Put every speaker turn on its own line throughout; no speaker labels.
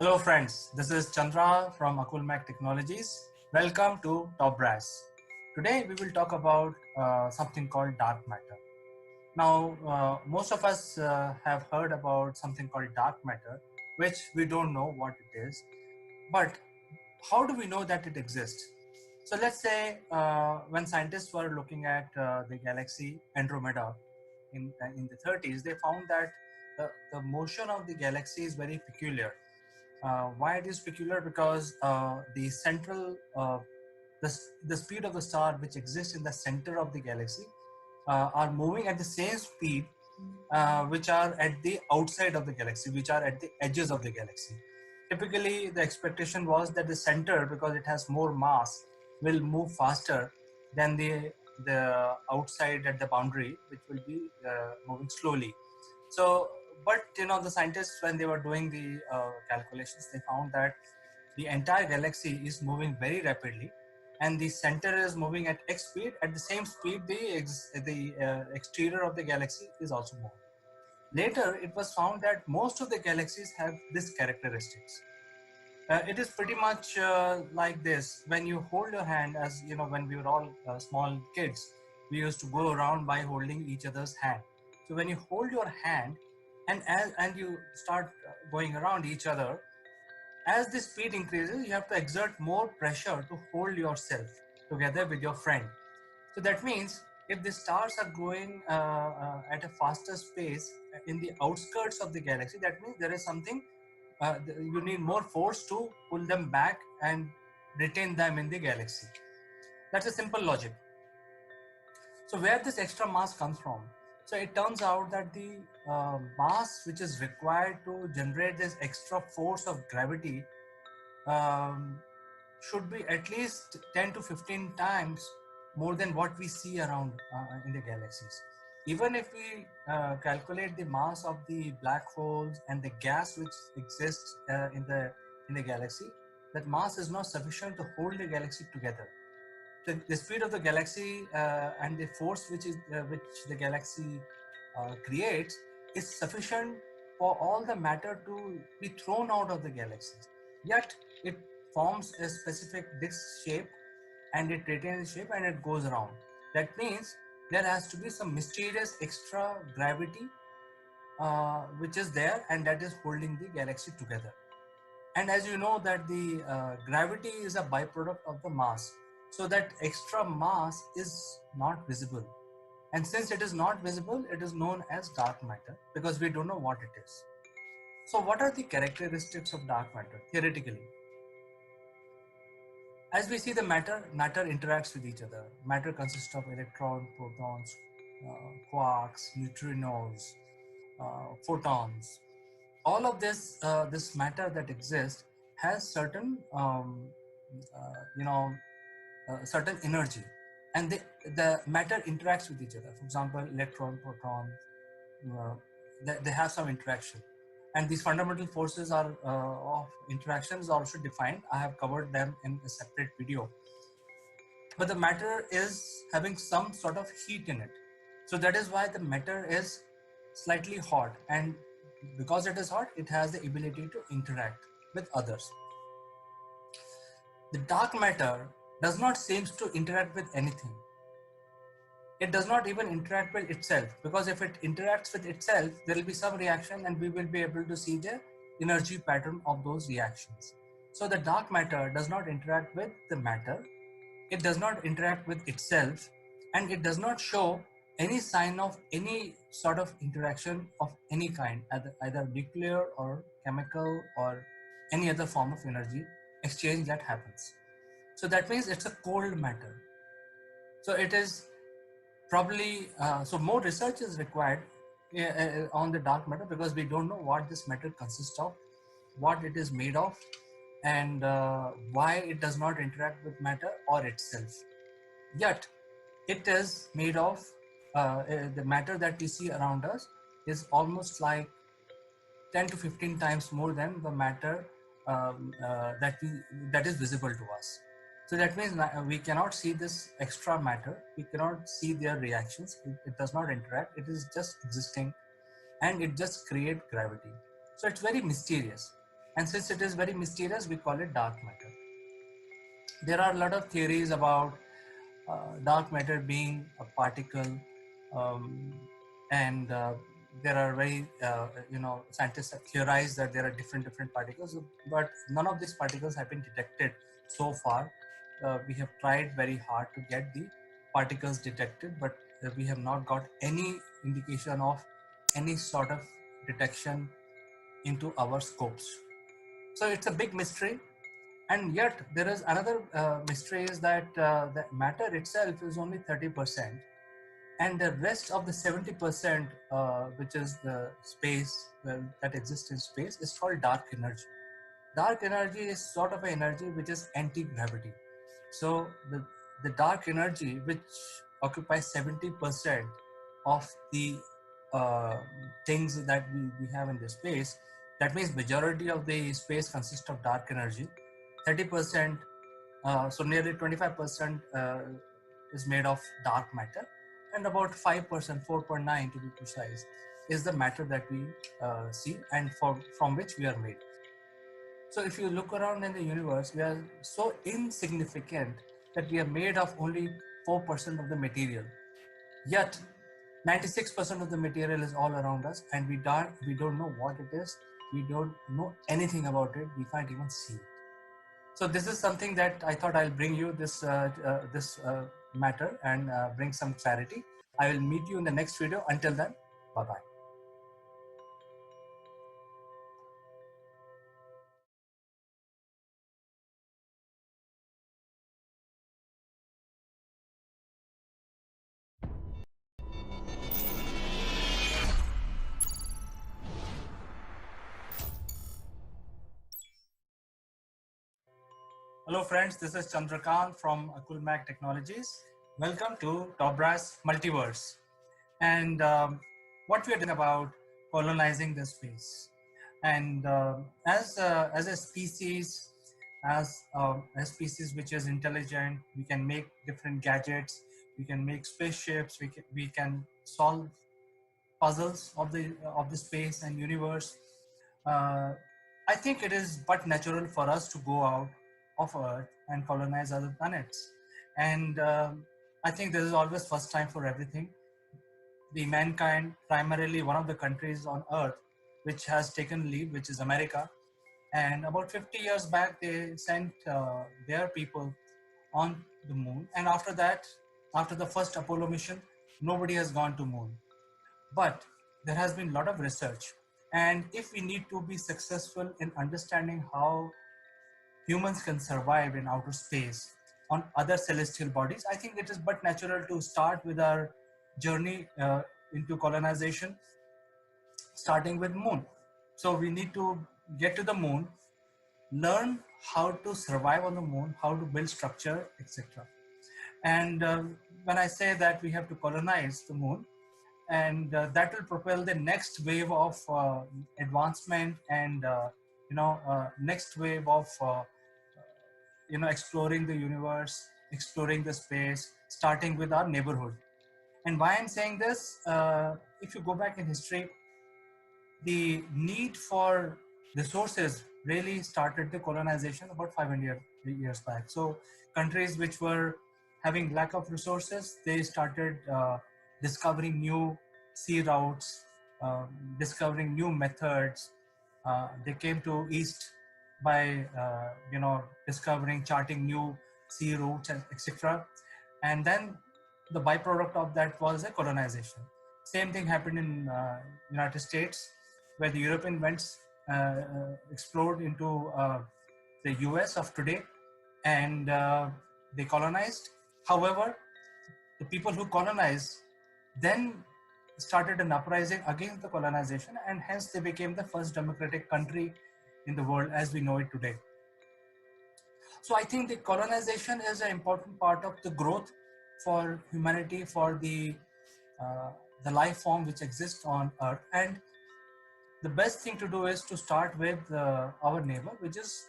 Hello friends, this is Chandra from Akulmac Technologies. Welcome to Top Brass. Today we will talk about something called dark matter. Now, most of us have heard about something called dark matter, which we don't know what it is. But how do we know that it exists? So let's say when scientists were looking at the galaxy Andromeda in the 30s, they found that the motion of the galaxy is very peculiar. Why it is peculiar? Because the central the speed of the star which exists in the center of the galaxy are moving at the same speed which are at the outside of the galaxy, which are at the edges of the galaxy. Typically, the expectation was that the center, because it has more mass, will move faster than the outside at the boundary, which will be moving slowly. So, but the scientists, when they were doing the calculations, they found that the entire galaxy is moving very rapidly, and the center is moving at x speed. At the same speed, the exterior of the galaxy is also moving. Later, it was found that most of the galaxies have these characteristics. It is pretty much like this. When you hold your hand, as you know, when we were all small kids, we used to go around by holding each other's hand. So when you hold your hand and you start going around each other, as the speed increases, you have to exert more pressure to hold yourself together with your friend. So that means if the stars are going at a faster pace in the outskirts of the galaxy, that means there is something, you need more force to pull them back and retain them in the galaxy. That's a simple logic. So where this extra mass comes from? So it turns out that the mass which is required to generate this extra force of gravity um, should be at least 10 to 15 times more than what we see around in the galaxies. Even if we calculate the mass of the black holes and the gas which exists in the galaxy, that mass is not sufficient to hold the galaxy together. The speed of the galaxy and the force which the galaxy creates is sufficient for all the matter to be thrown out of the galaxies. Yet it forms a specific disk shape, and it retains shape and it goes around. That means there has to be some mysterious extra gravity which is there, and that is holding the galaxy together. And as you know that the gravity is a byproduct of the mass, so that extra mass is not visible. And since it is not visible, it is known as dark matter because we don't know what it is. So what are the characteristics of dark matter theoretically? As we see, the matter interacts with each other. Matter consists of electrons, protons, quarks, neutrinos, photons. All of this matter that exists has certain energy, and the matter interacts with each other. For example, electron, proton, uh, they have some interaction, and these fundamental forces are of interaction is also defined. I have covered them in a separate video. But the matter is having some sort of heat in it, so that is why the matter is slightly hot, and because it is hot, it has the ability to interact with others. The dark matter does not seem to interact with anything. It does not even interact with itself, because if it interacts with itself, there will be some reaction and we will be able to see the energy pattern of those reactions. So the dark matter does not interact with the matter, it does not interact with itself, and it does not show any sign of any sort of interaction of any kind, either nuclear or chemical or any other form of energy exchange that happens. So that means it's a cold matter. So it is probably so more research is required on the dark matter, because we don't know what this matter consists of, what it is made of, and why it does not interact with matter or itself. Yet it is made of the matter that we see around us is almost like 10 to 15 times more than the matter that is visible to us. So that means we cannot see this extra matter. We cannot see their reactions. It does not interact. It is just existing, and it just creates gravity. So it's very mysterious. And since it is very mysterious, we call it dark matter. There are a lot of theories about dark matter being a particle, um, and there are very scientists have theorized that there are different particles, but none of these particles have been detected so far. We have tried very hard to get the particles detected, but we have not got any indication of any sort of detection into our scopes. So it's a big mystery. And yet there is another mystery, is that the matter itself is only 30%, and the rest of the 70%, which is the space that exists in space, is called dark energy. Dark energy is sort of an energy which is anti-gravity. So the dark energy, which occupies 70% of the uh, things that we have in the space, that means majority of the space consists of dark energy. 30%, so nearly 25% is made of dark matter, and about 5%, 4.9 to be precise, is the matter that we see and from which we are made. So if you look around in the universe, we are so insignificant that we are made of only 4% of the material. Yet 96% of the material is all around us, and we don't know what it is. We don't know anything about it. We can't even see it. So this is something that I thought I'll bring you this matter and bring some clarity. I will meet you in the next video. Until then, bye bye. Hello friends, this is Chandrakant from Akulmac Technologies. Welcome to Tobras Multiverse. And what we are doing about colonizing the space. And as a species, as a species which is intelligent, we can make different gadgets, we can make spaceships, we can solve puzzles of the space and universe. Uh, I think it is but natural for us to go out of Earth and colonize other planets. And I think there is always first time for everything. The mankind, primarily one of the countries on Earth which has taken lead, which is America. And about 50 years back, they sent their people on the moon. And after that, after the first Apollo mission, nobody has gone to moon. But there has been a lot of research. And if we need to be successful in understanding how humans can survive in outer space on other celestial bodies, I think it is but natural to start with our journey into colonization, starting with moon. So we need to get to the moon, learn how to survive on the moon, how to build structure, etc. And when I say that we have to colonize the moon, and that will propel the next wave of advancement and next wave of exploring the universe, exploring the space, starting with our neighborhood. And why I'm saying this, if you go back in history, the need for resources really started the colonization about 500 years back. So countries which were having lack of resources, they started discovering new sea routes, discovering new methods. They came to east by discovering, charting new sea routes, etc. And then the byproduct of that was a colonization. Same thing happened in United States, where the European went explored into the US of today, and they colonized. However, the people who colonized then started an uprising against the colonization, and hence they became the first democratic country in the world as we know it today. So I think the colonization is an important part of the growth for humanity, for uh, the life form which exists on Earth. And the best thing to do is to start with our neighbor, which is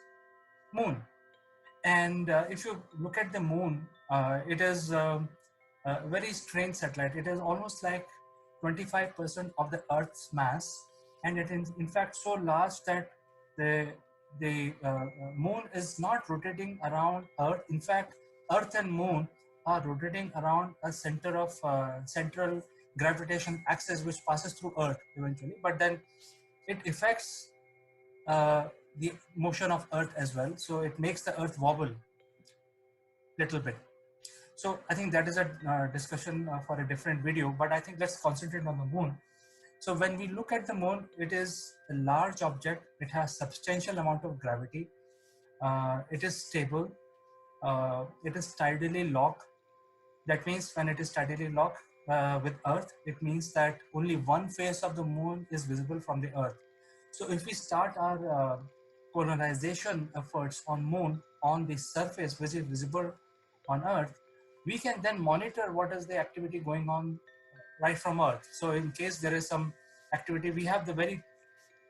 moon. And if you look at the moon, it is a very strange satellite. It is almost like 25% of the Earth's mass, and it is in fact so large that the the moon is not rotating around Earth. In fact, Earth and moon are rotating around a center of central gravitation axis which passes through Earth eventually, but then it affects the motion of Earth as well. So it makes the Earth wobble little bit. So I think that is a discussion for a different video, but I think let's concentrate on the moon. So when we look at the moon, it is a large object. It has substantial amount of gravity. It is stable. It is tidally locked. That means when it is tidally locked with Earth, it means that only one face of the moon is visible from the Earth. So if we start our colonization efforts on moon on the surface which is visible on Earth, we can then monitor what is the activity going on right from Earth. So in case there is some activity, we have the very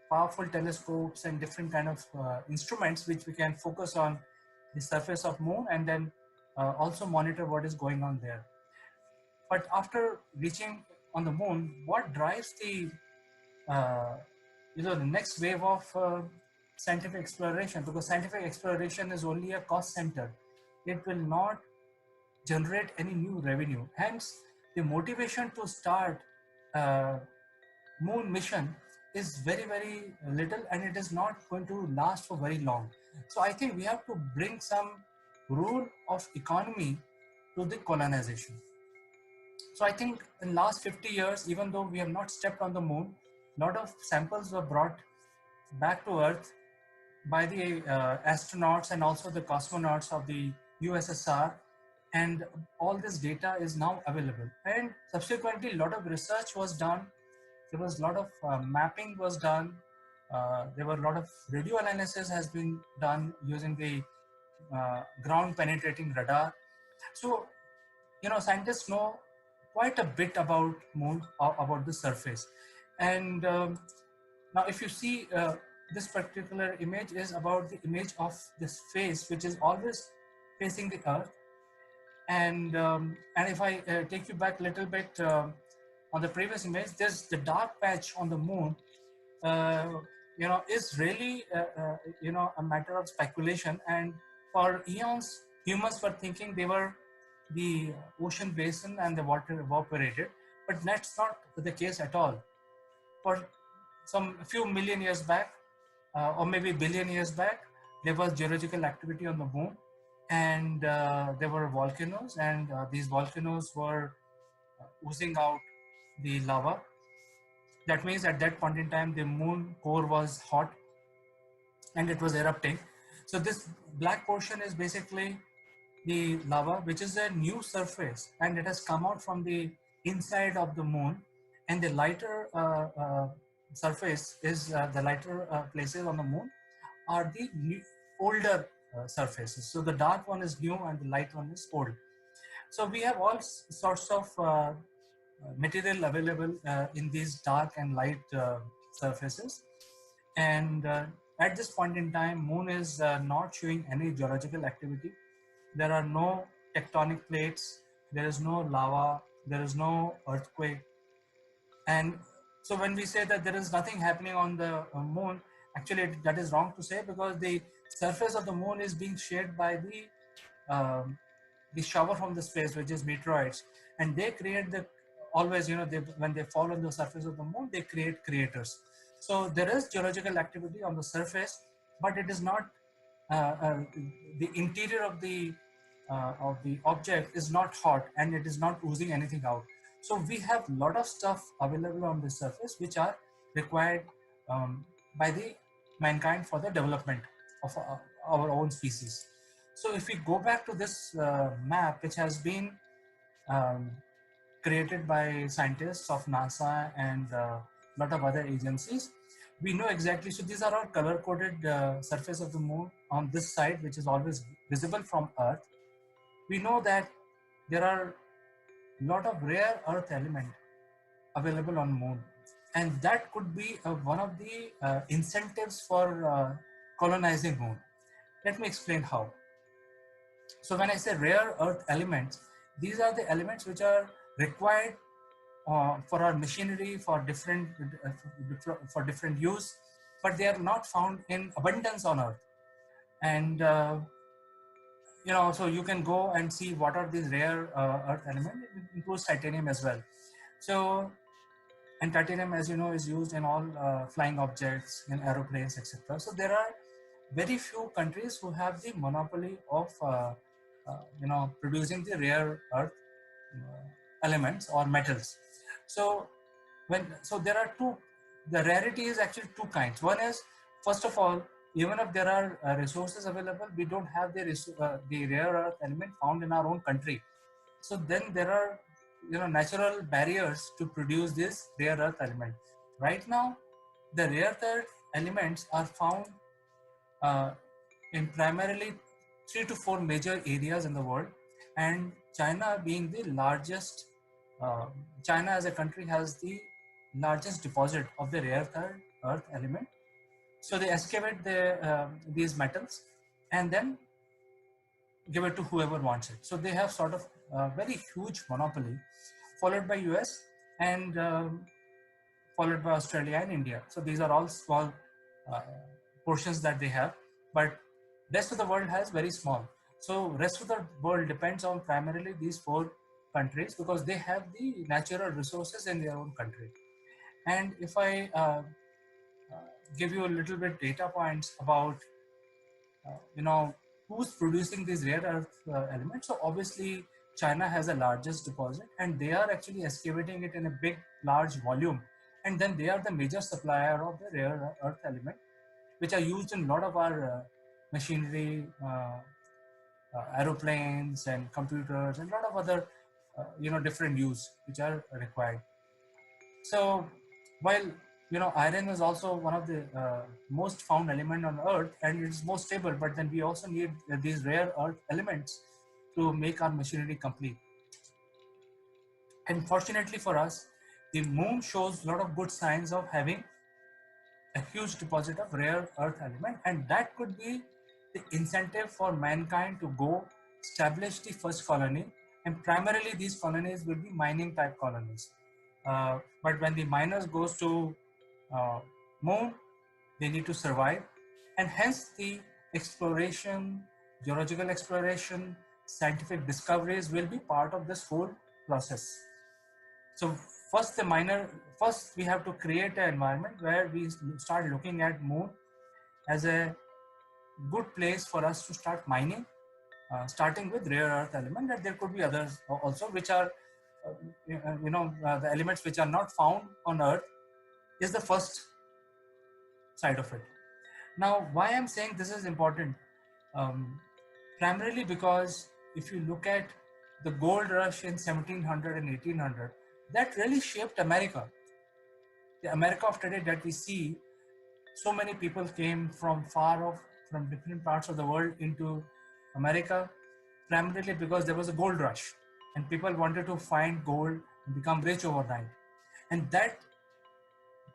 powerful telescopes and different kind of instruments which we can focus on the surface of moon and then also monitor what is going on there. But after reaching on the moon, what drives the uh, the next wave of scientific exploration? Because scientific exploration is only a cost center. It will not generate any new revenue. Hence, the motivation to start moon mission is very, very little, and it is not going to last for very long. So I think we have to bring some rule of economy to the colonization. So I think in last 50 years, even though we have not stepped on the moon, a lot of samples were brought back to Earth by the astronauts and also the cosmonauts of the USSR, and all this data is now available. And subsequently, a lot of research was done. There was a lot of mapping was done. There were a lot of radio analysis has been done using the ground penetrating radar. So scientists know quite a bit about moon, about the surface. And now if you see this particular image is about the image of this face which is always facing the Earth. And if I take you back a little bit on the previous image, there's the dark patch on the moon. uh, is really a matter of speculation. And for eons, humans were thinking they were the ocean basin and the water evaporated, but that's not the case at all. For some few million years back, or maybe billion years back, there was geological activity on the moon, and there were volcanoes, and these volcanoes were oozing out the lava. That means at that point in time, the moon core was hot and it was erupting. So this black portion is basically the lava, which is a new surface, and it has come out from the inside of the moon. And the lighter surface is the lighter places on the moon are the older surfaces. So the dark one is new and the light one is old. So we have all sorts of material available in these dark and light surfaces. And at this point in time, moon is not showing any geological activity. There are no tectonic plates, there is no lava, there is no earthquake. And so when we say that there is nothing happening on the moon, actually that is wrong to say, because the surface of the moon is being shaped by the shower from the space, which is meteoroids, and they create the always, when they fall on the surface of the moon, they create craters. So there is geological activity on the surface, but it is not the interior of the object is not hot and it is not oozing anything out. So we have a lot of stuff available on the surface which are required by the mankind for the development of our own species. So if we go back to this map, which has been um, created by scientists of NASA and a lot of other agencies, we know exactly. So these are all color-coded surface of the moon on this side, which is always visible from Earth. We know that there are a lot of rare Earth element available on moon, and that could be one of the incentives for colonizing moon. Let me explain how. So when I say rare Earth elements, these are the elements which are required for our machinery, for different use. but they are not found in abundance on Earth. And so you can go and see what are these rare earth elements. It includes titanium as well. So, and titanium, as you know, is used in all flying objects, in aeroplanes, etc. So there are very few countries who have the monopoly of producing the rare earth elements or metals. So there are two. The rarity is actually two kinds. One is, first of all, even if there are resources available, we don't have the rare earth element found in our own country. So then there are natural barriers to produce this rare earth element. Right now, the rare earth elements are found uh, in primarily 3 to 4 major areas in the world, and China being the largest. China as a country has the largest deposit of the rare earth element. So they excavate these metals and then give it to whoever wants it. So they have sort of a very huge monopoly, followed by US and followed by Australia and India. So these are all small uh, portions that they have, but rest of the world has very small. So rest of the world depends on primarily these 4 countries because they have the natural resources in their own country. And if I give you a little bit data points about who's producing these rare earth elements. So obviously China has the largest deposit, and they are actually excavating it in a large volume, and then they are the major supplier of the rare earth element, which are used in a lot of our machinery, aeroplanes and computers, and a lot of other different use which are required. So while iron is also one of the most found element on Earth, and it's most stable, but then we also need these rare earth elements to make our machinery complete. And fortunately for us, the moon shows a lot of good signs of having a huge deposit of rare earth element, and that could be the incentive for mankind to go establish the first colony. And primarily these colonies will be mining type colonies. But when the miners goes to moon, they need to survive, and hence the exploration, geological exploration, scientific discoveries will be part of this whole process. So first we have to create an environment where we start looking at moon as a good place for us to start mining, starting with rare earth element, and there could be others also which are the elements which are not found on Earth is the first side of it. Now, why I'm saying this is important, um, primarily because if you look at the gold rush in 1700 and 1800, that really shaped America. The America of today that we see, so many people came from far off, from different parts of the world into America, primarily because there was a gold rush and people wanted to find gold and become rich overnight. And that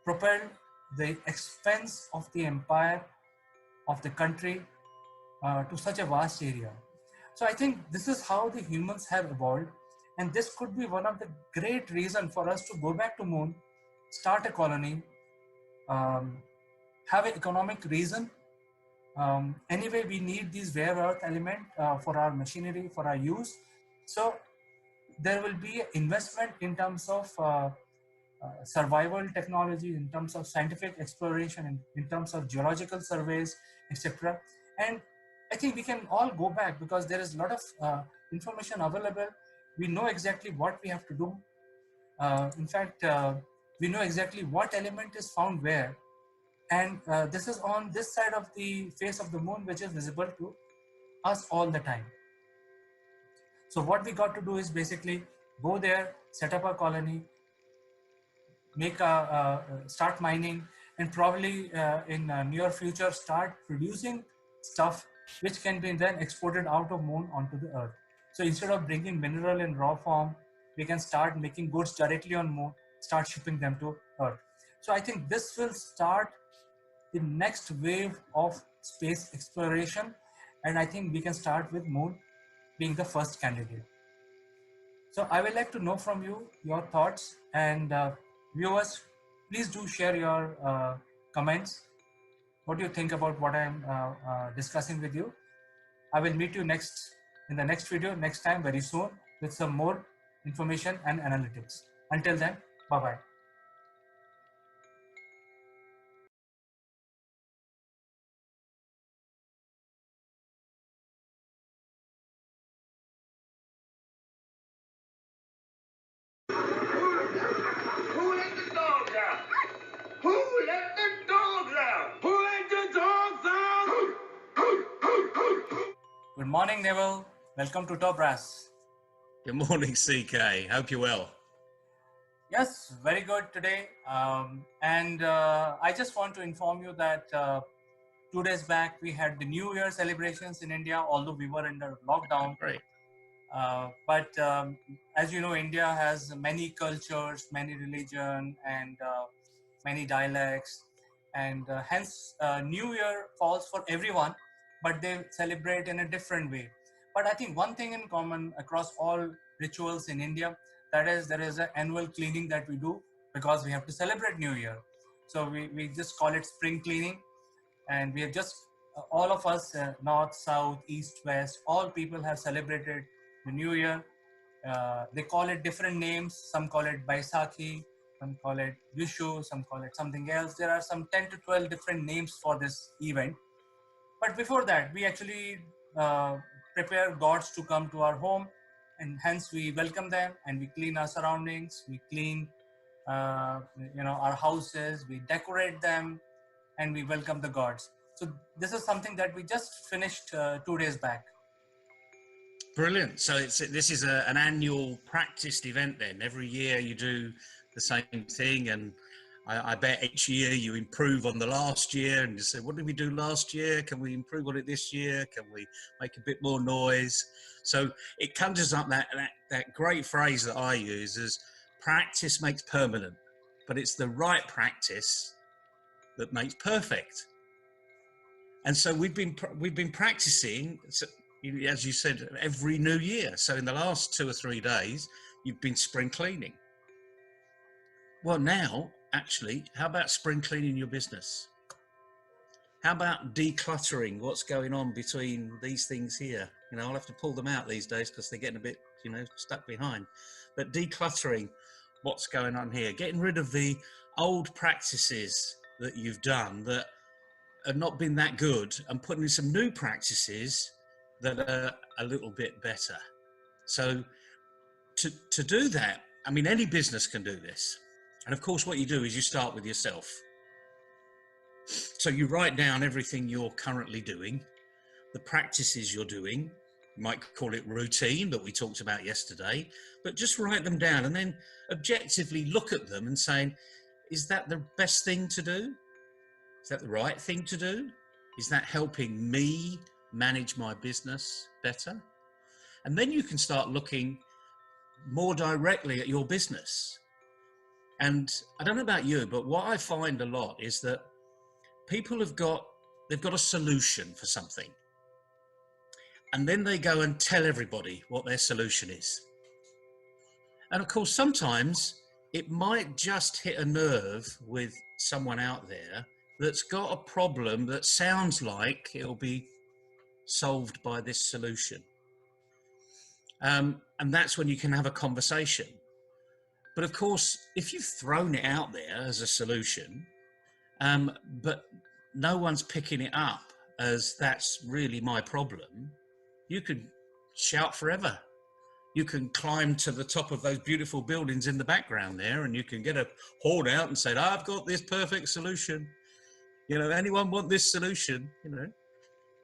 propelled the expense of the empire of the country to such a vast area. So I think this is how the humans have evolved, and this could be one of the great reasons for us to go back to moon, start a colony, um, have an economic reason. Anyway, we need these rare earth element for our machinery, for our use. So there will be investment in terms of survival technology, in terms of scientific exploration, in terms of geological surveys, etc. And I think we can all go back because there is a lot of information available. We know exactly what we have to do. In fact, we know exactly what element is found where. And this is on this side of the face of the moon, which is visible to us all the time. So what we got to do is basically go there, set up a colony, start mining, and probably in near future start producing stuff which can be then exported out of moon onto the Earth. So instead of bringing mineral in raw form, we can start making goods directly on moon, start shipping them to Earth. So I think this will start the next wave of space exploration, and I think we can start with moon being the first candidate. So I would like to know from you your thoughts, and viewers, please do share your comments. what do you think about what I'm discussing with you. I will meet you in the next video next time very soon with some more information and analytics. Until then, bye bye.
Who let the dogs out? Who let the dogs out? Who let the dogs out?
Good morning, Neville. Welcome to Top Brass.
Good morning, CK. Hope you're well.
Yes, very good today. And I just want to inform you that 2 days back we had the New Year celebrations in India, although we were under lockdown.
Great.
But as you know, India has many cultures, many religion, and many dialects, and hence New Year falls for everyone, but they celebrate in a different way. But I think one thing in common across all rituals in India, that is there is an annual cleaning that we do because we have to celebrate New Year. So we just call it spring cleaning, and we have just all of us north, south, east, west, all people have celebrated the New Year. They call it different names. Some call it Baisakhi, some call it Vishu, some call it something else. There are some 10 to 12 different names for this event. But before that, we actually prepare gods to come to our home, and hence we welcome them and we clean our surroundings. We clean, our houses. We decorate them, and we welcome the gods. So this is something that we just finished 2 days back.
Brilliant. So this is an annual practiced event then. Every year you do the same thing, and I bet each year you improve on the last year and you say, what did we do last year? Can we improve on it this year? Can we make a bit more noise? So it conjures up that great phrase that I use is practice makes permanent, but it's the right practice that makes perfect. And so we've been practicing, as you said, every new year. So in the last 2 or 3 days, you've been spring cleaning. Well, now, actually, how about spring cleaning your business? How about decluttering what's going on between these things here? I'll have to pull them out these days because they're getting a bit, stuck behind. But decluttering what's going on here, getting rid of the old practices that you've done that have not been that good, and putting in some new practices that are a little bit better. So to do that, any business can do this. And of course, what you do is you start with yourself. So you write down everything you're currently doing, the practices you're doing. You might call it routine that we talked about yesterday, but just write them down and then objectively look at them and saying, is that the best thing to do? Is that the right thing to do? Is that helping me manage my business better? And then you can start looking more directly at your business. And I don't know about you, but what I find a lot is that people they've got a solution for something. And then they go and tell everybody what their solution is. And of course, sometimes it might just hit a nerve with someone out there that's got a problem that sounds like it'll be solved by this solution. And that's when you can have a conversation. But of course, if you've thrown it out there as a solution, but no one's picking it up as that's really my problem, you could shout forever. You can climb to the top of those beautiful buildings in the background there, and you can get a horn out and say, I've got this perfect solution. Anyone want this solution?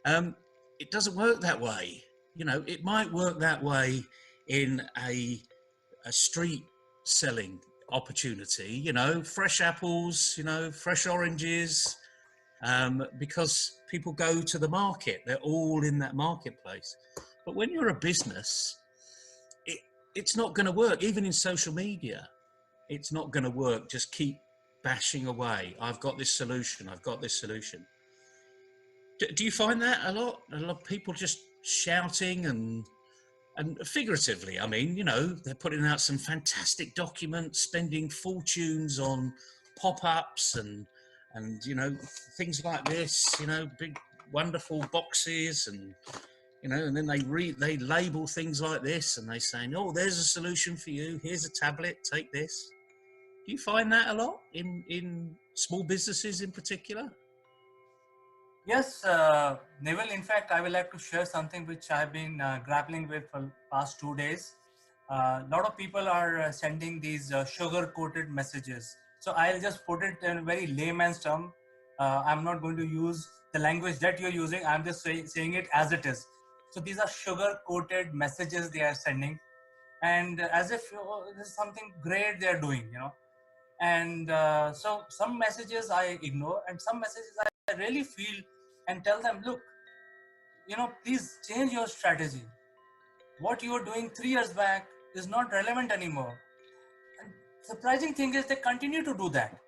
It doesn't work that way. It might work that way in a street selling opportunity, fresh apples, fresh oranges, because people go to the market. They're all in that marketplace. But when you're a business, it's not going to work. Even in social media, it's not going to work. Just keep bashing away. I've got this solution. I've got this solution. Do you find that a lot? A lot of people just shouting and figuratively, they're putting out some fantastic documents, spending fortunes on pop-ups and and things like this, big wonderful boxes, and and then they label things like this, and they saying, oh, there's a solution for you, here's a tablet, take this. Do you find that a lot in small businesses in particular?
Yes, Neville. In fact, I would like to share something which I've been grappling with for the past 2 days. A lot of people are sending these sugar-coated messages. So I'll just put it in a very layman's term. I'm not going to use the language that you're using. I'm just saying it as it is. So these are sugar-coated messages they are sending, and as if this is something great they are doing, And so some messages I ignore, and some messages I really feel and tell them, look, please change your strategy. What you were doing 3 years back is not relevant anymore. And surprising thing is they continue to do that.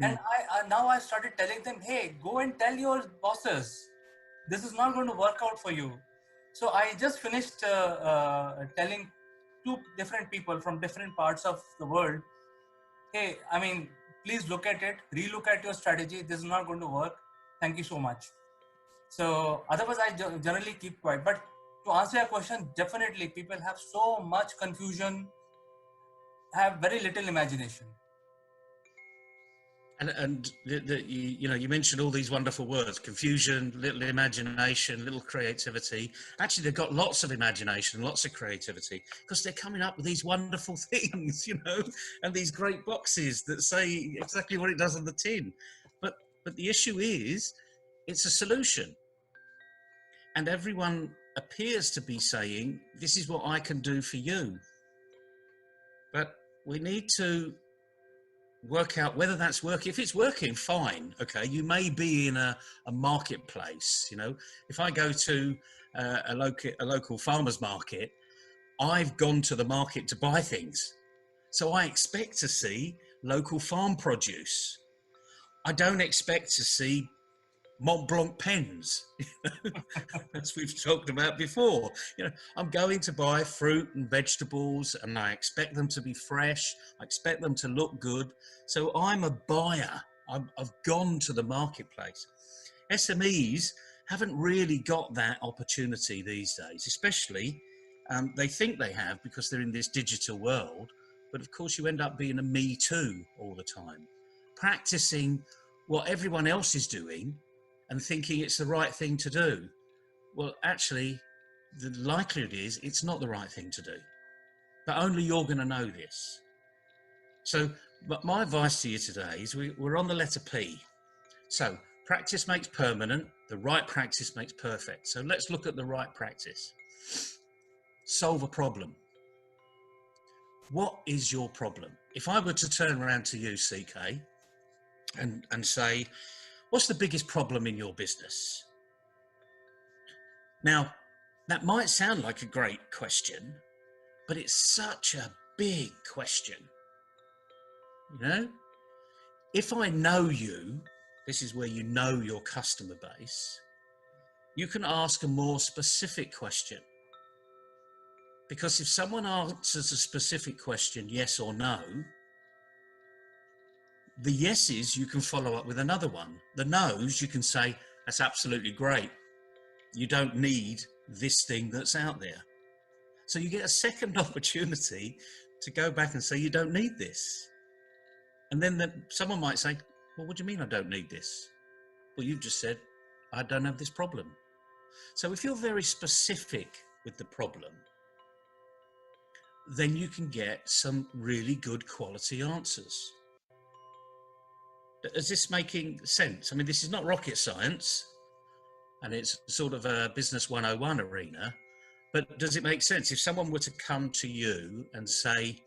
And I now I started telling them, hey, go and tell your bosses, this is not going to work out for you. So I just finished telling two different people from different parts of the world, hey, I mean, please look at it, relook at your strategy. This is not going to work. Thank you so much. So otherwise, I generally keep quiet. But to answer your question, definitely people have so much confusion, have very little imagination.
And you mentioned all these wonderful words: confusion, little imagination, little creativity. Actually, they've got lots of imagination, lots of creativity, because they're coming up with these wonderful things, and these great boxes that say exactly what it does on the tin. But the issue is, it's a solution, and everyone appears to be saying, "This is what I can do for you." But we need to work out whether that's working. If it's working, fine. Okay, you may be in a marketplace. If I go to a local farmers market, I've gone to the market to buy things, so I expect to see local farm produce. I don't expect to see Mont Blanc pens, as we've talked about before. I'm going to buy fruit and vegetables, and I expect them to be fresh. I expect them to look good. So I'm a buyer. I've gone to the marketplace. SMEs haven't really got that opportunity these days, especially they think they have because they're in this digital world. But of course, you end up being a me too all the time, practicing what everyone else is doing and thinking it's the right thing to do. Well, actually, the likelihood is it's not the right thing to do, but only you're going to know this. So, but my advice to you today is we're on the letter P. So, practice makes permanent, the right practice makes perfect. So let's look at the right practice. Solve a problem. What is your problem? If I were to turn around to you, CK, and say, what's the biggest problem in your business? Now, that might sound like a great question, but it's such a big question. If I know you, this is where you know your customer base, you can ask a more specific question. Because if someone answers a specific question, yes or no, the yeses, you can follow up with another one. The no's, you can say, that's absolutely great. You don't need this thing that's out there. So you get a second opportunity to go back and say, you don't need this. And then someone might say, well, what do you mean I don't need this? Well, you've just said, I don't have this problem. So if you're very specific with the problem, then you can get some really good quality answers. Is this making sense? I mean, this is not rocket science, and it's sort of a business 101 arena, but does it make sense? If someone were to come to you and say,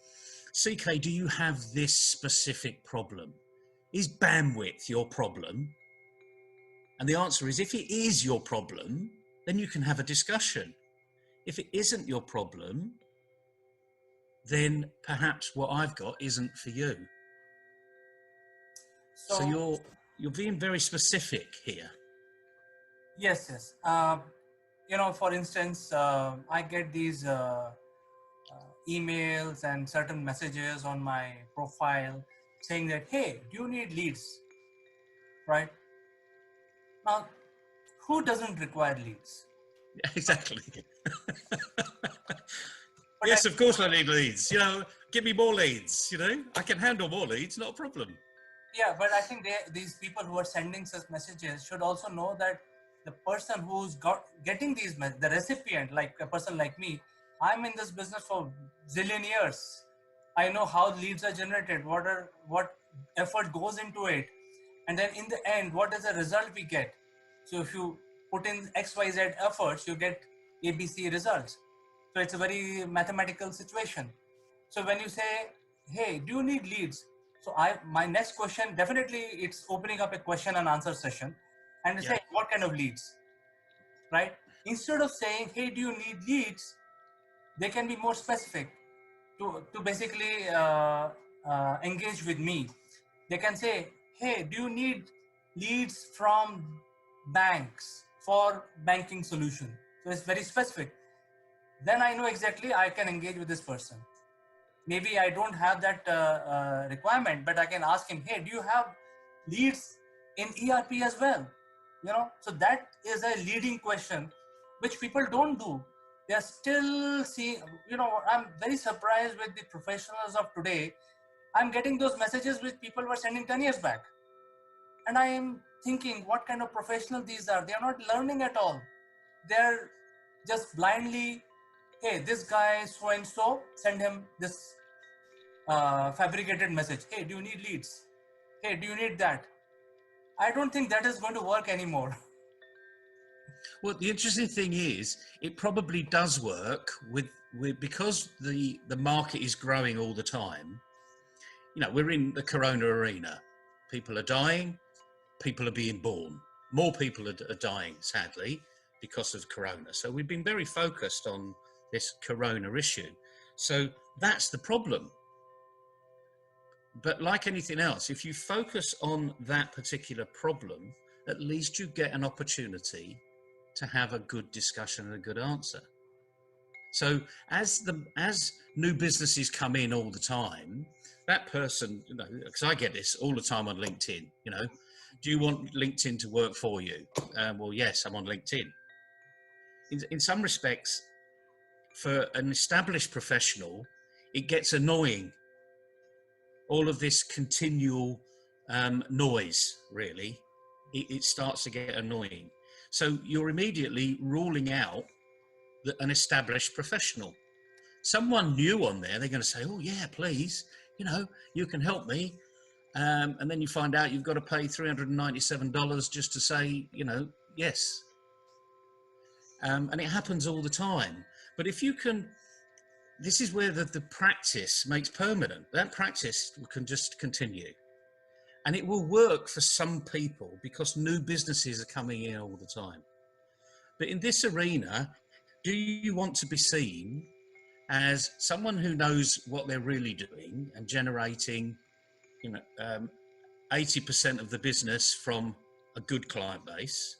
CK, do you have this specific problem? Is bandwidth your problem? And the answer is, if it is your problem, then you can have a discussion. If it isn't your problem, then perhaps what I've got isn't for you. So you're being very specific here.
Yes. For instance, I get these emails and certain messages on my profile saying that, hey, do you need leads? right? Now, who doesn't require leads?
Exactly.
But
Yes, of course I need leads. You know, give me more leads. You know, I can handle more leads, not a problem.
yeah, but I think these people who are sending such messages should also know that the person who's getting these the recipient, like a person like me, I'm in this business for zillion years. I know how leads are generated, what effort goes into it, and then in the end, what is the result we get? So if you put in XYZ efforts, you get ABC results. So it's a very mathematical situation. So when you say, hey, do you need leads? So my next question, definitely it's opening up a question and answer session, and you
Yeah.
say, what kind of leads, right? Instead of saying, hey, do you need leads? They can be more specific to basically engage with me. They can say, hey, do you need leads from banks for banking solution? So it's very specific. Then I know exactly I can engage with this person. Maybe I don't have that requirement, but I can ask him, hey, do you have leads in ERP as well? You know, so that is a leading question, which people don't do. They're still seeing, you know, I'm very surprised with the professionals of today. I'm getting those messages which people were sending 10 years back. And I am thinking, what kind of professional these are? They are not learning at all. They're just blindly, hey, this guy so and so, send him this fabricated message. Hey, do you need leads? Hey, do you need that? I don't think that is going to work anymore.
Well, the interesting thing is, it probably does work with because the market is growing all the time. You know, we're in the corona arena. People are dying. People are being born. More people are dying, sadly, because of corona. So we've been very focused on this corona issue. So that's the problem. But like anything else, if you focus on that particular problem, at least you get an opportunity to have a good discussion and a good answer. So as new businesses come in all the time, that person, you know, because I get this all the time on LinkedIn, you know, do you want LinkedIn to work for you? Well, yes, I'm on LinkedIn. In some respects, for an established professional, it gets annoying. All of this continual noise, really, it starts to get annoying. So you're immediately ruling out an established professional. Someone new on there, they're going to say, oh yeah, please, you know, you can help me. And then you find out you've got to pay $397 just to say, you know, yes. And it happens all the time. But if you can, this is where the practice makes permanent. That practice can just continue. And it will work for some people because new businesses are coming in all the time. But in this arena, do you want to be seen as someone who knows what they're really doing and generating, you know, 80% of the business from a good client base?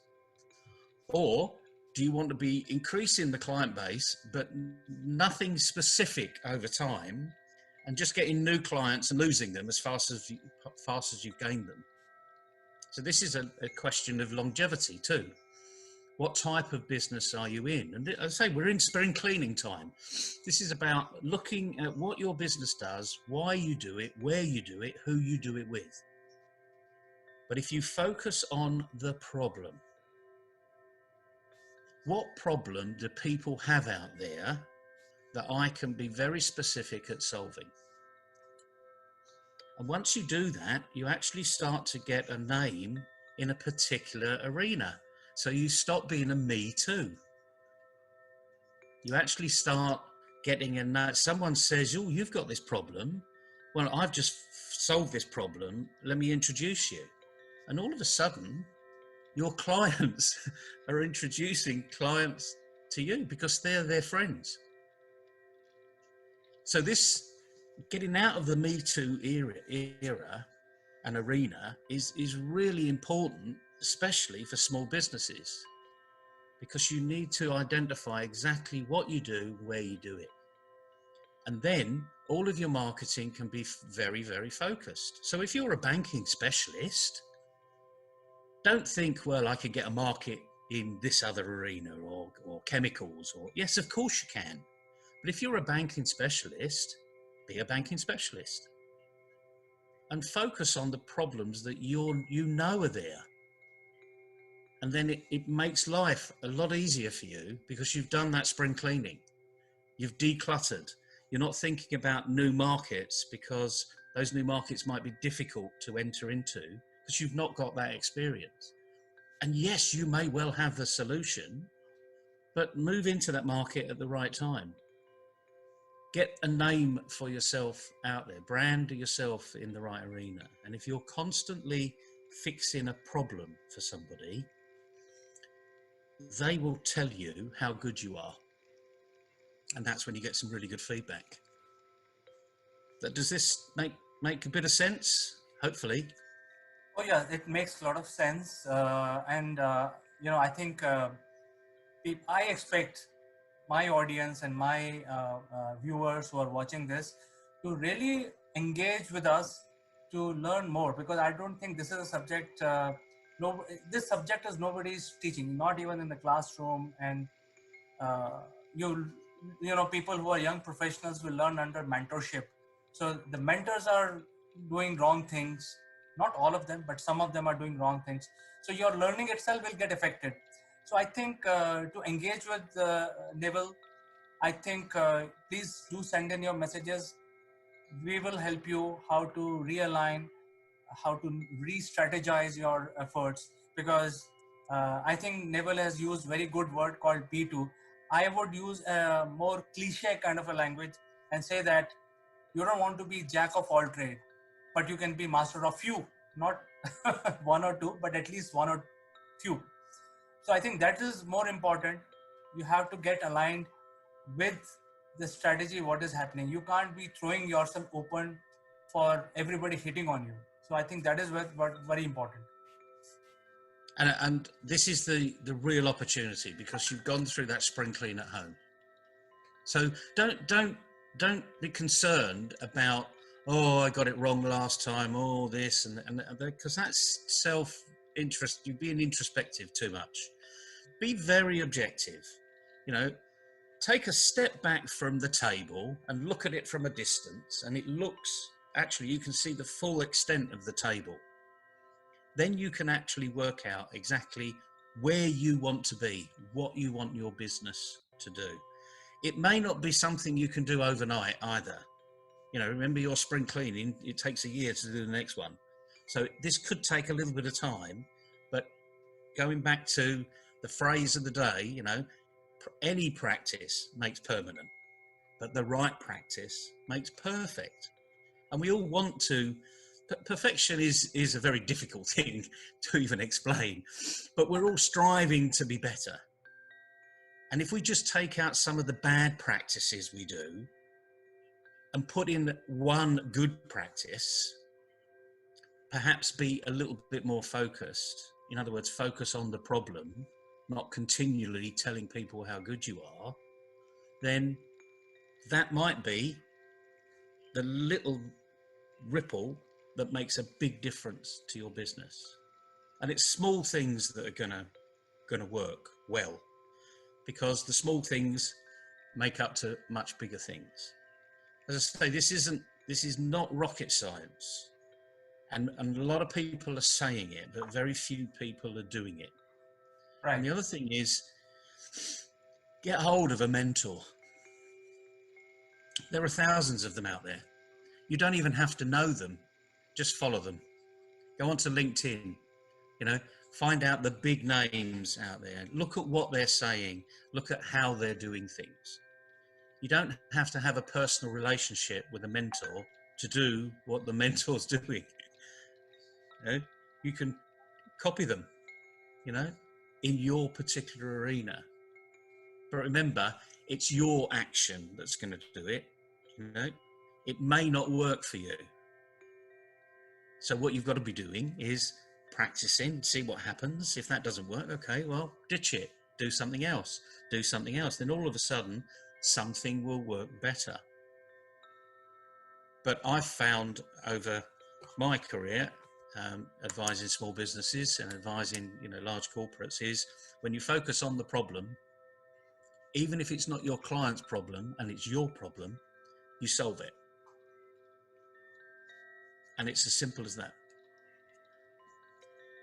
Or do you want to be increasing the client base, but nothing specific over time and just getting new clients and losing them as fast as you've gained them? So this is a question of longevity too. What type of business are you in? And I say we're in spring cleaning time. This is about looking at what your business does, why you do it, where you do it, who you do it with. But if you focus on the problem, what problem do people have out there that I can be very specific at solving? And once you do that, you actually start to get a name in a particular arena. So you stop being a me too. You actually start getting a note. Someone says, oh, you've got this problem. Well, I've just solved this problem. Let me introduce you. And all of a sudden, your clients are introducing clients to you because they're their friends. So this getting out of the Me Too era and arena is really important, especially for small businesses, because you need to identify exactly what you do, where you do it. And then all of your marketing can be very, very focused. So if you're a banking specialist, Don't think, well, I can get a market in this other arena or chemicals, or yes, of course you can. But if you're a banking specialist, be a banking specialist and focus on the problems that you know are there. And then it makes life a lot easier for you because you've done that spring cleaning. You've decluttered. You're not thinking about new markets because those new markets might be difficult to enter into because you've not got that experience. And yes, you may well have the solution, but move into that market at the right time. Get a name for yourself out there, brand yourself in the right arena. And if you're constantly fixing a problem for somebody, they will tell you how good you are. And that's when you get some really good feedback. Does this make a bit of sense? Hopefully.
Oh yeah, it makes a lot of sense, and I think I expect my audience and my viewers who are watching this to really engage with us to learn more, because I don't think this is a subject. No, this subject is nobody's teaching, not even in the classroom, and uh, you people who are young professionals will learn under mentorship. So the mentors are doing wrong things, not all of them, but some of them are doing wrong things, so your learning itself will get affected. So I think to engage with Neville, I think please do send in your messages. We will help you how to realign, how to re-strategize your efforts, because I think Neville has used very good word called P2. I would use a more cliche kind of a language and say that you don't want to be jack of all trade, but you can be master of few, not one or two, but at least one or few. So I think that is more important. You have to get aligned with the strategy, what is happening. You can't be throwing yourself open for everybody hitting on you. So I think that is what very important.
And this is the real opportunity, because you've gone through that spring clean at home. So don't be concerned about, oh, I got it wrong last time, oh, this and because that's self-interest. You're being introspective too much. Be very objective. Take a step back from the table and look at it from a distance, and it looks, actually, you can see the full extent of the table. Then you can actually work out exactly where you want to be, what you want your business to do. It may not be something you can do overnight either. Remember your spring cleaning, it takes a year to do the next one. So this could take a little bit of time, but going back to the phrase of the day, any practice makes permanent, but the right practice makes perfect. And we all want to. Perfection is a very difficult thing to even explain, but we're all striving to be better. And if we just take out some of the bad practices we do and put in one good practice, perhaps be a little bit more focused. In other words, focus on the problem, not continually telling people how good you are, then that might be the little ripple that makes a big difference to your business. And it's small things that are gonna work well, because the small things make up to much bigger things. As I say, this is not rocket science. And a lot of people are saying it, but very few people are doing it.
Right.
And the other thing is, get hold of a mentor. There are thousands of them out there. You don't even have to know them. Just follow them. Go onto LinkedIn, find out the big names out there. Look at what they're saying. Look at how they're doing things. You don't have to have a personal relationship with a mentor to do what the mentor's doing. You can copy them, in your particular arena. But remember, it's your action that's going to do it. It may not work for you. So what you've got to be doing is practicing, see what happens. If that doesn't work, okay, well, ditch it. Do something else. Do something else. Then all of a sudden, something will work better. But I've found over my career, advising small businesses and advising large corporates is when you focus on the problem, even if it's not your client's problem and it's your problem, you solve it. And it's as simple as that.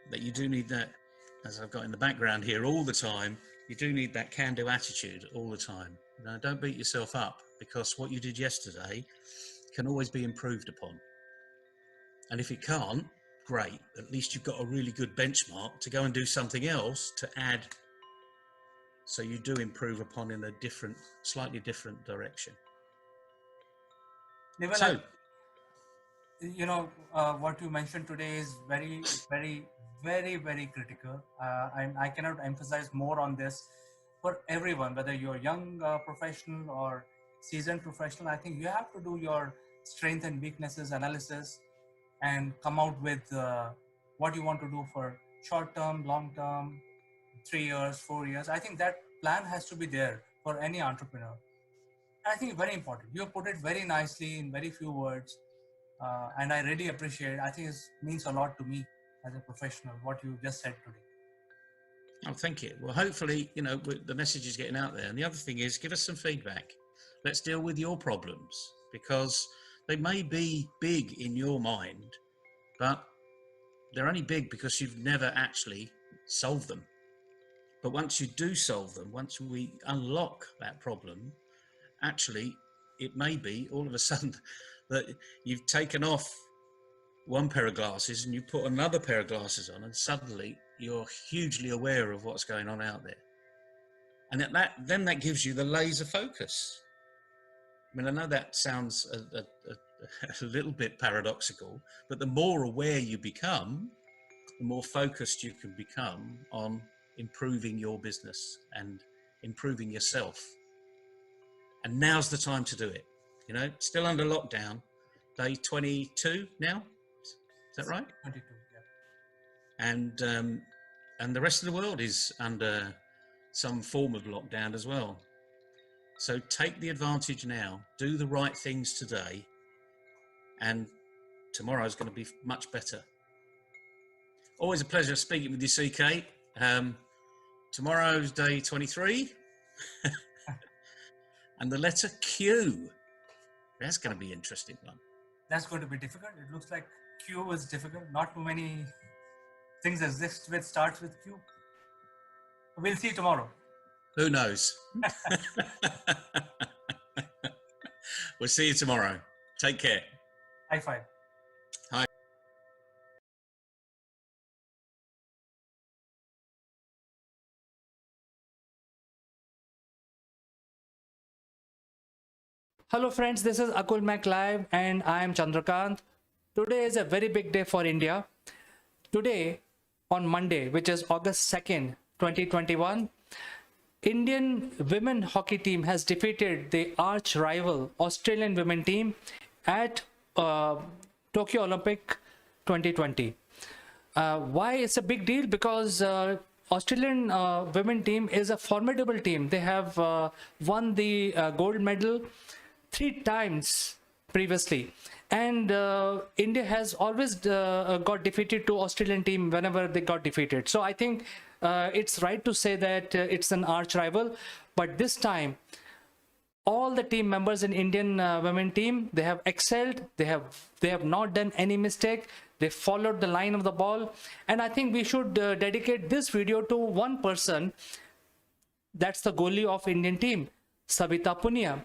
But you do need that, as I've got in the background here all the time, you do need that can-do attitude all the time. Don't beat yourself up, because what you did yesterday can always be improved upon. And if it can't, great. At least you've got a really good benchmark to go and do something else to add, so you do improve upon in a slightly different direction.
Nivel, what you mentioned today is very, very, very, very critical, and I cannot emphasize more on this for everyone, whether you're a young professional or seasoned professional. I think you have to do your strength and weaknesses analysis and come out with what you want to do for short term, long term, 3 years, 4 years. I think that plan has to be there for any entrepreneur. I think very important. You put it very nicely in very few words, and I really appreciate it. I think it means a lot to me as a professional, what you just said today.
Oh, thank you. Well, hopefully, the message is getting out there. And the other thing is, give us some feedback. Let's deal with your problems, because they may be big in your mind, but they're only big because you've never actually solved them. But once you do solve them, once we unlock that problem, actually, it may be all of a sudden that you've taken off one pair of glasses and you put another pair of glasses on, and suddenly you're hugely aware of what's going on out there. And then that gives you the laser focus. I mean, I know that sounds a little bit paradoxical, but the more aware you become, the more focused you can become on improving your business and improving yourself. And now's the time to do it. Still under lockdown, day 22 now. Is that right?
22, yeah.
And the rest of the world is under some form of lockdown as well. So take the advantage now, do the right things today, and tomorrow's going to be much better. Always a pleasure speaking with you, CK. Tomorrow's day 23. And the letter Q. That's going to be an interesting one.
That's going to be difficult. It looks like Q is difficult. Not too many things exist which starts with Q. We'll see tomorrow.
Who knows? We'll see you tomorrow. Take care.
High five.
Hi.
Hello friends, this is Akul Mac Live and I am Chandrakant. Today is a very big day for India. Today, on Monday, which is August 2nd, 2021, Indian women hockey team has defeated the arch rival Australian women team at Tokyo Olympic 2020. Why it's a big deal? Because Australian women team is a formidable team. They have won the gold medal 3 times previously, and India has always got defeated to Australian team whenever they got defeated. So I think it's right to say that it's an arch rival, but this time all the team members in Indian women team, they have excelled. They have not done any mistake. They followed the line of the ball, and I think we should dedicate this video to one person. That's the goalie of Indian team, Savita Punia.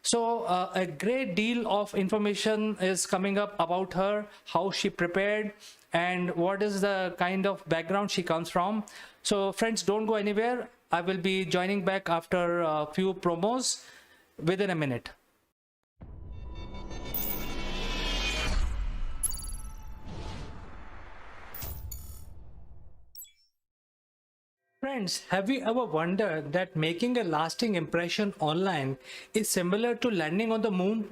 So a great deal of information is coming up about her, how she prepared, and what is the kind of background she comes from. So friends, don't go anywhere. I will be joining back after a few promos within a minute. Friends, have you ever wondered that making a lasting impression online is similar to landing on the moon?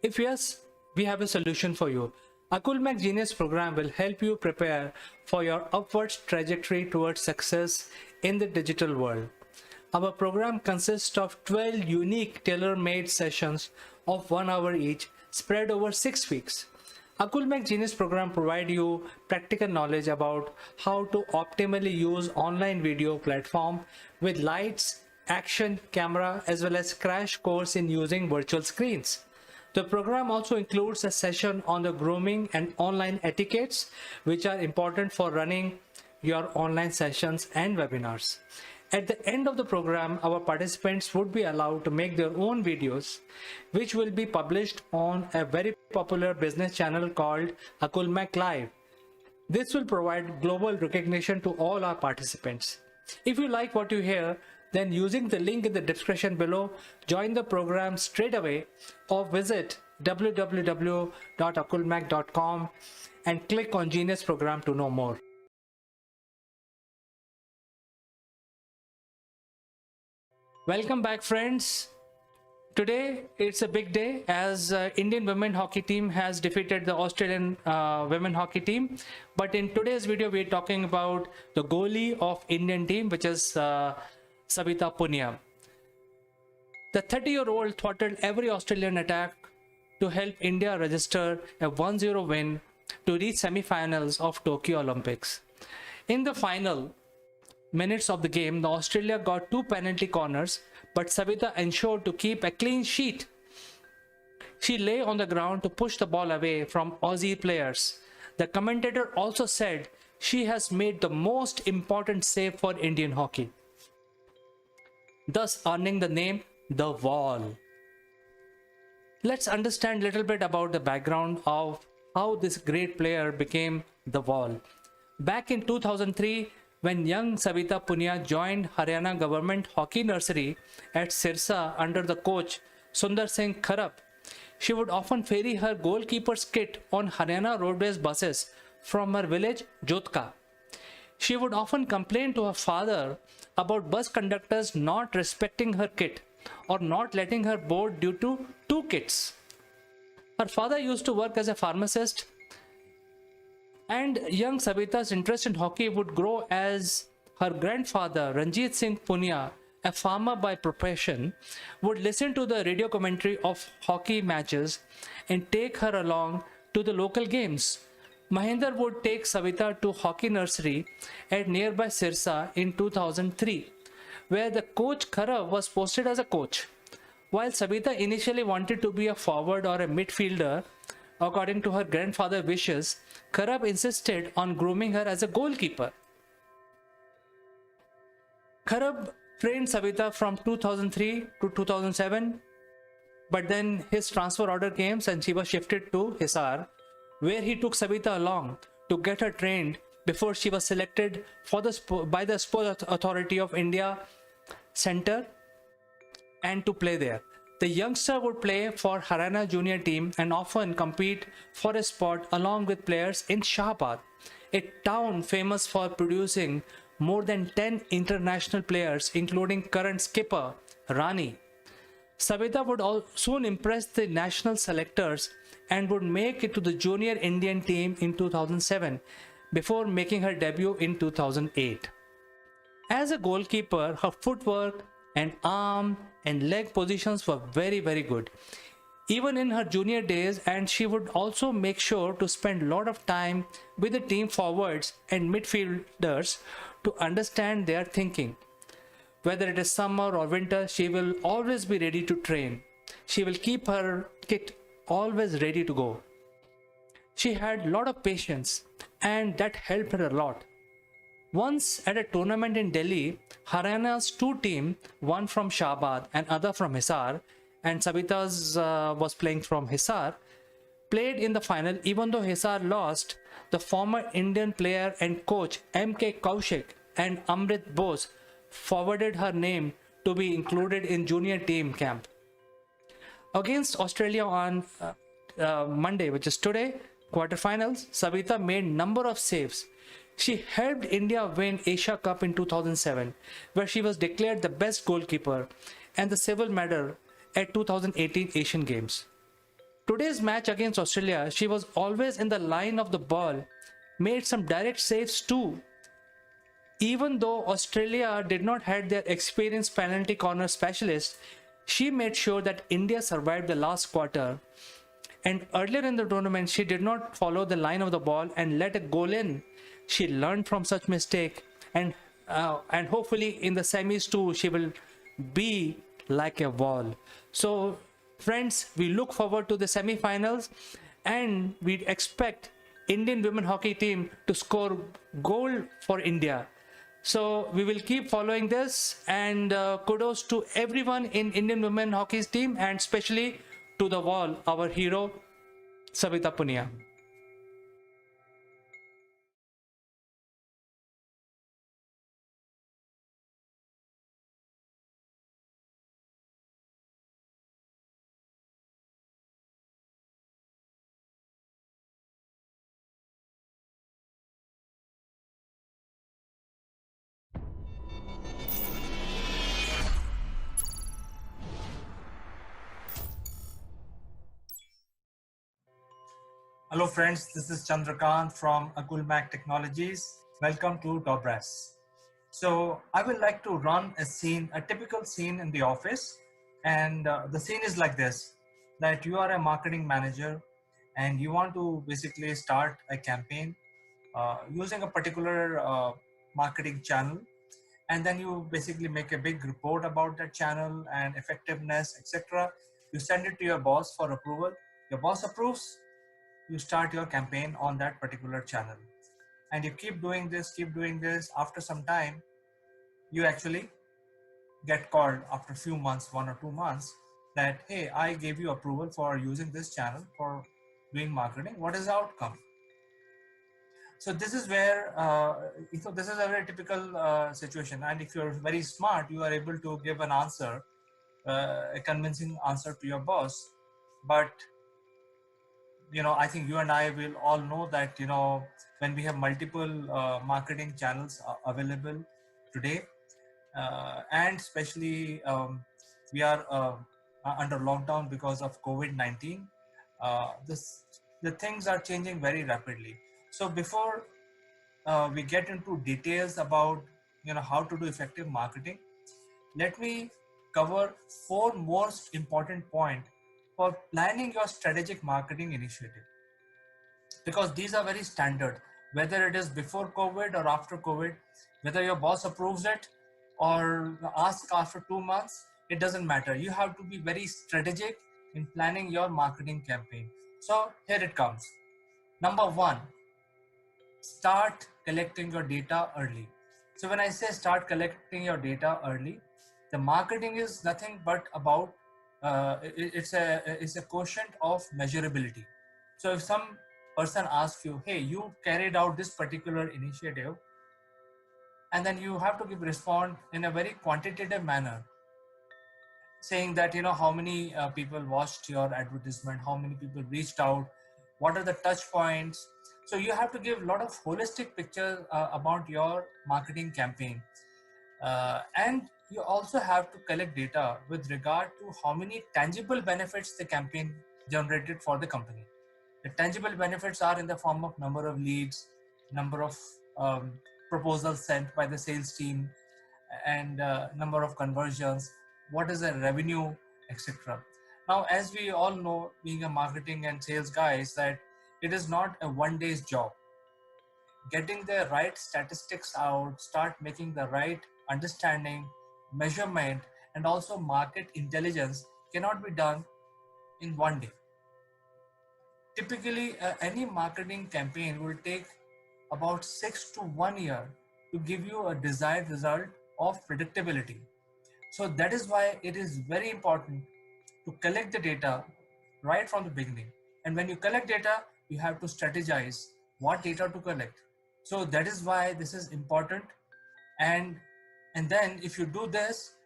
If yes, we have a solution for you. Akul Mac Genius program will help you prepare for your upwards trajectory towards success in the digital world. Our program consists of 12 unique tailor-made sessions of 1 hour each, spread over 6 weeks. Akulmek Genius program provide you practical knowledge about how to optimally use online video platform with lights, action, camera, as well as crash course in using virtual screens. The program also includes a session on the grooming and online etiquettes, which are important for running your online sessions and webinars. At the end of the program, our participants would be allowed to make their own videos, which will be published on a very popular business channel called Akulmek Live. This will provide global recognition to all our participants. If you like what you hear, then using the link in the description below, join the program straight away or visit www.akulmek.com and click on Genius program to know more. Welcome back, friends. Today it's a big day as Indian women hockey team has defeated the Australian women hockey team. But in today's video, we're talking about the goalie of Indian team, which is Savita Punia. The 30-year-old throttled every Australian attack to help India register a 1-0 win to reach semi-finals of Tokyo Olympics. In the final minutes of the game, the Australia got 2 penalty corners, but Savita ensured to keep a clean sheet. She lay on the ground to push the ball away from Aussie players. The commentator also said she has made the most important save for Indian hockey, thus earning the name The Wall. Let's understand a little bit about the background of how this great player became The Wall. Back in 2003, when young Savita Punia joined Haryana government hockey nursery at Sirsa under the coach Sundar Singh Kharap, she would often ferry her goalkeeper's kit on Haryana roadways buses from her village Jotka. She would often complain to her father about bus conductors not respecting her kit or not letting her board due to 2 kits. Her father used to work as a pharmacist, and young Savita's interest in hockey would grow as her grandfather, Ranjit Singh Punia, a farmer by profession, would listen to the radio commentary of hockey matches and take her along to the local games. Mahinder would take Savita to hockey nursery at nearby Sirsa in 2003, where the coach Khara was posted as a coach. While Savita initially wanted to be a forward or a midfielder, according to her grandfather's wishes, Kharab insisted on grooming her as a goalkeeper. Kharab trained Savita from 2003 to 2007, but then his transfer order came and she was shifted to Hisar, where he took Savita along to get her trained before she was selected for by the Sports Authority of India Center and to play there. The youngster would play for Haryana junior team and often compete for a spot along with players in Shahabad, a town famous for producing more than 10 international players, including current skipper Rani. Savita would soon impress the national selectors and would make it to the junior Indian team in 2007 before making her debut in 2008. As a goalkeeper, her footwork and arm and leg positions were very, very good, even in her junior days, and she would also make sure to spend a lot of time with the team forwards and midfielders to understand their thinking. Whether it is summer or winter, she will always be ready to train. She will keep her kit always ready to go. She had a lot of patience, and that helped her a lot. Once at a tournament in Delhi, Haryana's 2 teams, one from Shahabad and other from Hisar, and Savita's was playing from Hisar, played in the final. Even though Hisar lost, the former Indian player and coach M.K. Kaushik and Amrit Bose forwarded her name to be included in junior team camp. Against Australia on Monday, which is today, quarterfinals, Savita made number of saves. She helped India win Asia Cup in 2007, where she was declared the best goalkeeper, and the silver medal at 2018 Asian Games. Today's match against Australia, she was always in the line of the ball, made some direct saves too. Even though Australia did not have their experienced penalty corner specialist, she made sure that India survived the last quarter And earlier in the tournament, she did not follow the line of the ball and let a goal in. She learned from such mistake, and hopefully in the semis too, she will be like a wall. So, friends, we look forward to the semi-finals, and we expect Indian women hockey team to score gold for India. So we will keep following this, and kudos to everyone in Indian women hockey team, and especially to the wall, our hero, Savita Punia.
Hello friends, this is Chandrakant from Akulmac Technologies. Welcome to Top Brass. So I would like to run a scene, a typical scene in the office. And the scene is like this, that you are a marketing manager and you want to basically start a campaign using a particular marketing channel. And then you basically make a big report about that channel and effectiveness, etc. You send it to your boss for approval. Your boss approves, you start your campaign on that particular channel, and you keep doing this. After some time, you actually get called after a few months, 1 or 2 months, that hey, I gave you approval for using this channel for doing marketing. What is the outcome? So this is where this is a very typical situation, and if you're very smart, you are able to give an answer, a convincing answer to your boss. But I think you and I will all know that when we have multiple marketing channels available today, and especially we are under lockdown because of COVID-19, this the things are changing very rapidly. So before we get into details about how to do effective marketing, let me cover four most important points for planning your strategic marketing initiative, because these are very standard, whether it is before COVID or after COVID, whether your boss approves it or asks after 2 months, it doesn't matter. You have to be very strategic in planning your marketing campaign. So here it comes. Number one, start collecting your data early. So when I say start collecting your data early, the marketing is nothing but about it's a quotient of measurability. So if some person asks you, hey, you carried out this particular initiative, and then you have to give respond in a very quantitative manner, saying that how many people watched your advertisement, how many people reached out, what are the touch points. So you have to give a lot of holistic picture about your marketing campaign, and you also have to collect data with regard to how many tangible benefits the campaign generated for the company. The tangible benefits are in the form of number of leads, number of um, proposals sent by the sales team, and number of conversions, what is the revenue, etc. Now, as we all know, being a marketing and sales guys, that it is not a one day's job. Getting the right statistics out, start making the right understanding, measurement, and also market intelligence cannot be done in one day. Typically, any marketing campaign will take about 6 to 1 year to give you a desired result of predictability. So that is why it is very important to collect the data right from the beginning. And when you collect data, you have to strategize what data to collect. So that is why this is important. And then if you do this,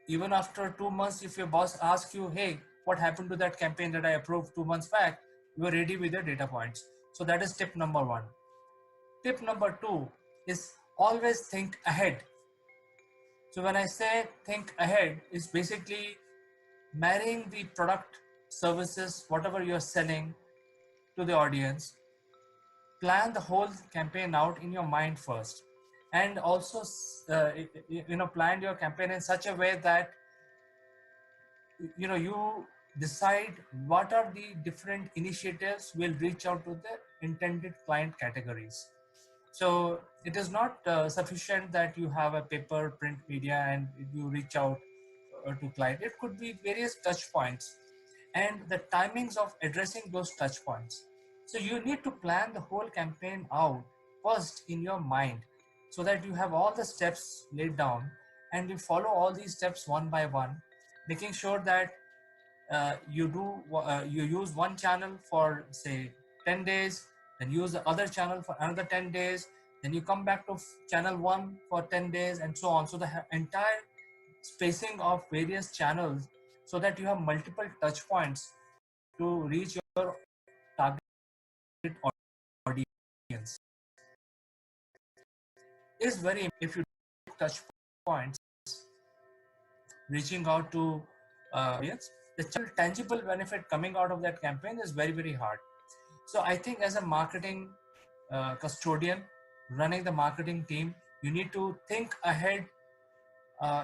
even after 2 months, if your boss asks you, hey, what happened to that campaign that I approved 2 months back, you are ready with your data points. So that is tip number one. Tip number two is always think ahead. So when I say think ahead, it's basically marrying the product, services, whatever you're selling to the audience. Plan the whole campaign out in your mind first, and also plan your campaign in such a way that you decide what are the different initiatives will reach out to the intended client categories. So it is not sufficient that you have a paper print media and you reach out to client. It could be various touch points and the timings of addressing those touch points. So you need to plan the whole campaign out first in your mind so that you have all the steps laid down and you follow all these steps one by one, making sure that you use one channel for say 10 days, then use the other channel for another 10 days, then you come back to channel 1 for 10 days and so on. So the entire spacing of various channels so that you have multiple touch points to reach your target audience is very. If you touch points reaching out to audience, the tangible benefit coming out of that campaign is very, very hard. So I think as a marketing custodian running the marketing team, you need to think ahead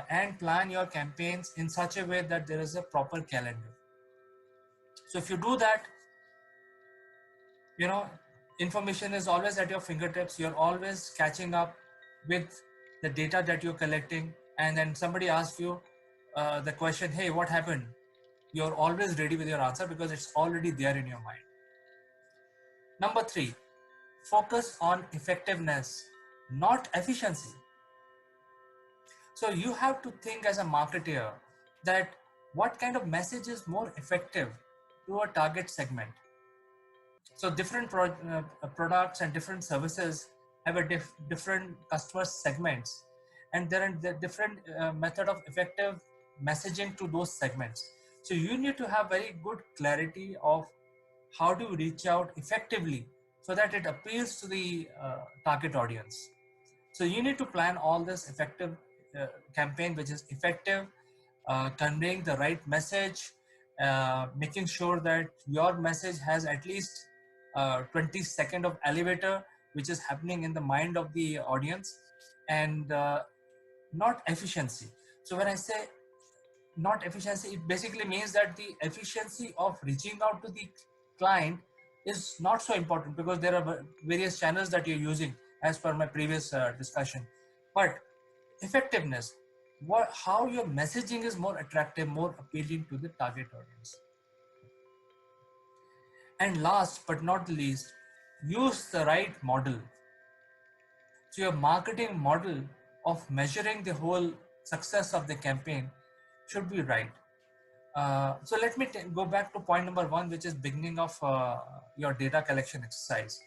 and plan your campaigns in such a way that there is a proper calendar. So if you do that, you know, information is always at your fingertips. You're always catching up with the data that you're collecting. And then somebody asks you the question, hey, what happened? You're always ready with your answer because it's already there in your mind. Number 3, focus on effectiveness, not efficiency. So you have to think as a marketer that what kind of message is more effective to a target segment. So different products and different services have a different customer segments, and there are the different method of effective messaging to those segments. So you need to have very good clarity of how to reach out effectively so that it appeals to the target audience. So you need to plan all this effective campaign, which is effective, conveying the right message, making sure that your message has at least 20 second of elevator, which is happening in the mind of the audience, and not efficiency. So when I say not efficiency, it basically means that the efficiency of reaching out to the client is not so important because there are various channels that you're using as per my previous discussion. But effectiveness, how your messaging is more attractive, more appealing to the target audience. And last but not the least, use the right model. So your marketing model of measuring the whole success of the campaign should be right. So let me go back to point number 1, which is beginning of your data collection exercise.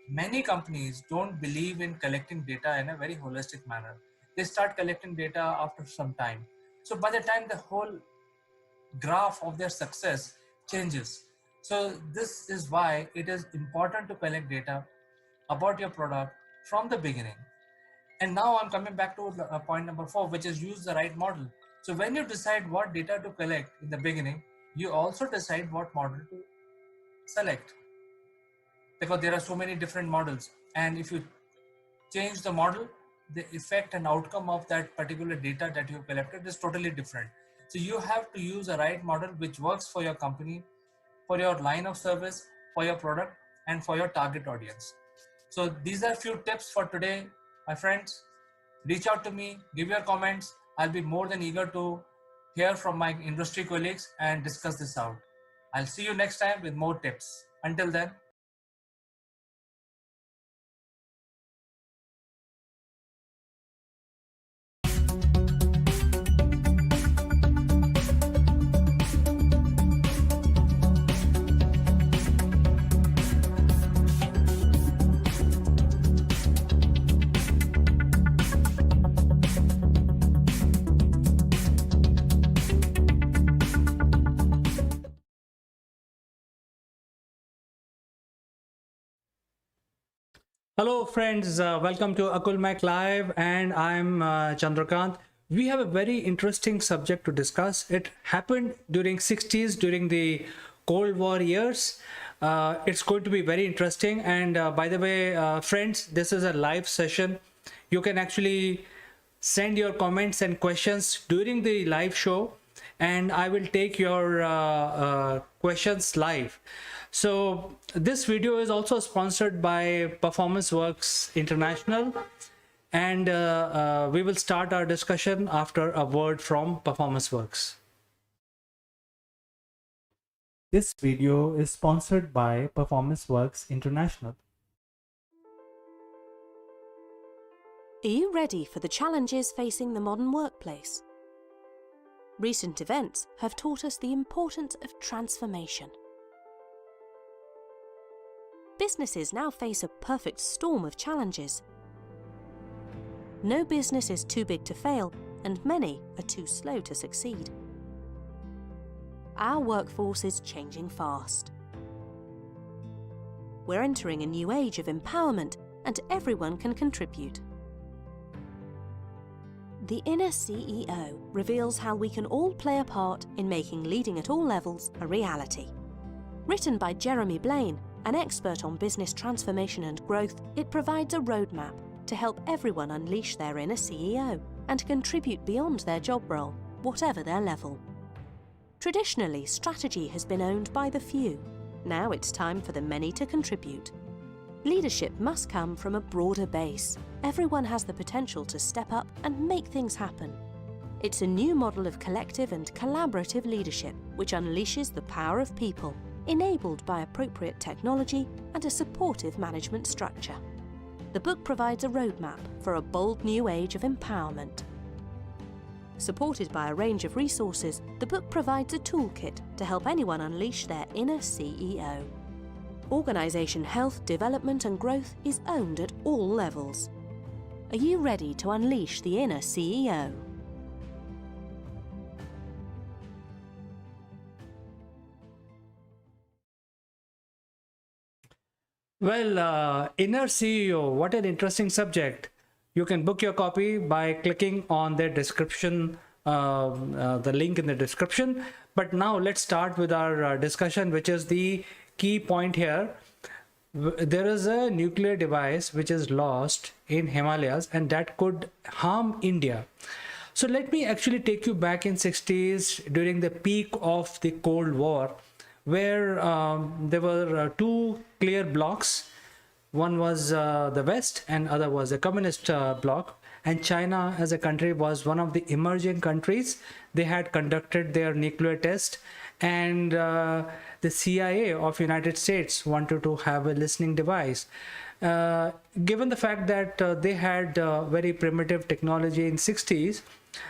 Many companies don't believe in collecting data in a very holistic manner. They start collecting data after some time. So by the time the whole graph of their success changes. So this is why it is important to collect data about your product from the beginning. And now I'm coming back to point number 4, which is use the right model. So when you decide what data to collect in the beginning, you also decide what model to select, because there are so many different models. And if you change the model, the effect and outcome of that particular data that you collected is totally different. So you have to use a right model which works for your company, for your line of service, for your product, and for your target audience. So these are few tips for today, my friends. Reach out to me, give your comments. I'll be more than eager to hear from my industry colleagues and discuss this out. I'll see you next time with more tips. Until then,
Hello, friends. Welcome to Akul Mac Live, and I'm Chandrakant. We have a very interesting subject to discuss. It happened during 60s, during the Cold War years. It's going to be very interesting. And by the way, friends, this is a live session. You can actually send your comments and questions during the live show, and I will take your questions live. So this video is also sponsored by Performance Works International, and we will start our discussion after a word from Performance Works. This video is sponsored by Performance Works International.
Are you ready for the challenges facing the modern workplace? Recent events have taught us the importance of transformation. Businesses now face a perfect storm of challenges. No business is too big to fail, and many are too slow to succeed. Our workforce is changing fast. We're entering a new age of empowerment, and everyone can contribute. The Inner CEO reveals how we can all play a part in making leading at all levels a reality. Written by Jeremy Blaine, an expert on business transformation and growth, it provides a roadmap to help everyone unleash their inner CEO and contribute beyond their job role, whatever their level. Traditionally, strategy has been owned by the few. Now it's time for the many to contribute. Leadership must come from a broader base. Everyone has the potential to step up and make things happen. It's a new model of collective and collaborative leadership which unleashes the power of people, enabled by appropriate technology and a supportive management structure. The book provides a roadmap for a bold new age of empowerment. Supported by a range of resources, the book provides a toolkit to help anyone unleash their inner CEO. Organisation health, development and growth is owned at all levels. Are you ready to unleash the inner CEO?
Well, inner CEO, what an interesting subject. You can book your copy by clicking on the description, the link in the description. But now let's start with our discussion, which is the key point here. There is a nuclear device which is lost in Himalayas, and that could harm India. So let me actually take you back in 60s during the peak of the Cold War, where there were two clear blocks. One was the West and other was the communist bloc, and China as a country was one of the emerging countries. They had conducted their nuclear test, and the CIA of United States wanted to have a listening device. Given the fact that they had very primitive technology in 60s,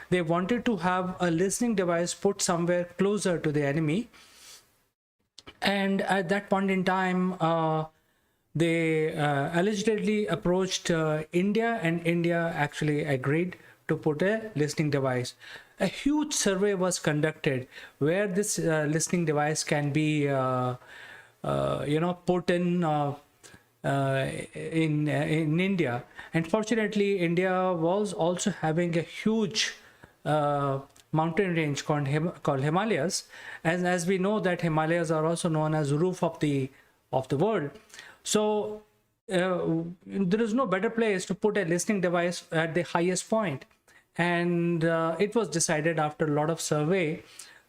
they wanted to have a listening device put somewhere closer to the enemy. And at that point in time, they allegedly approached India, and India actually agreed to put a listening device. A huge survey was conducted where this listening device can be, put in India. And fortunately, India was also having a huge mountain range called Himalayas, and as we know that Himalayas are also known as roof of the world. So there is no better place to put a listening device at the highest point. And it was decided after a lot of survey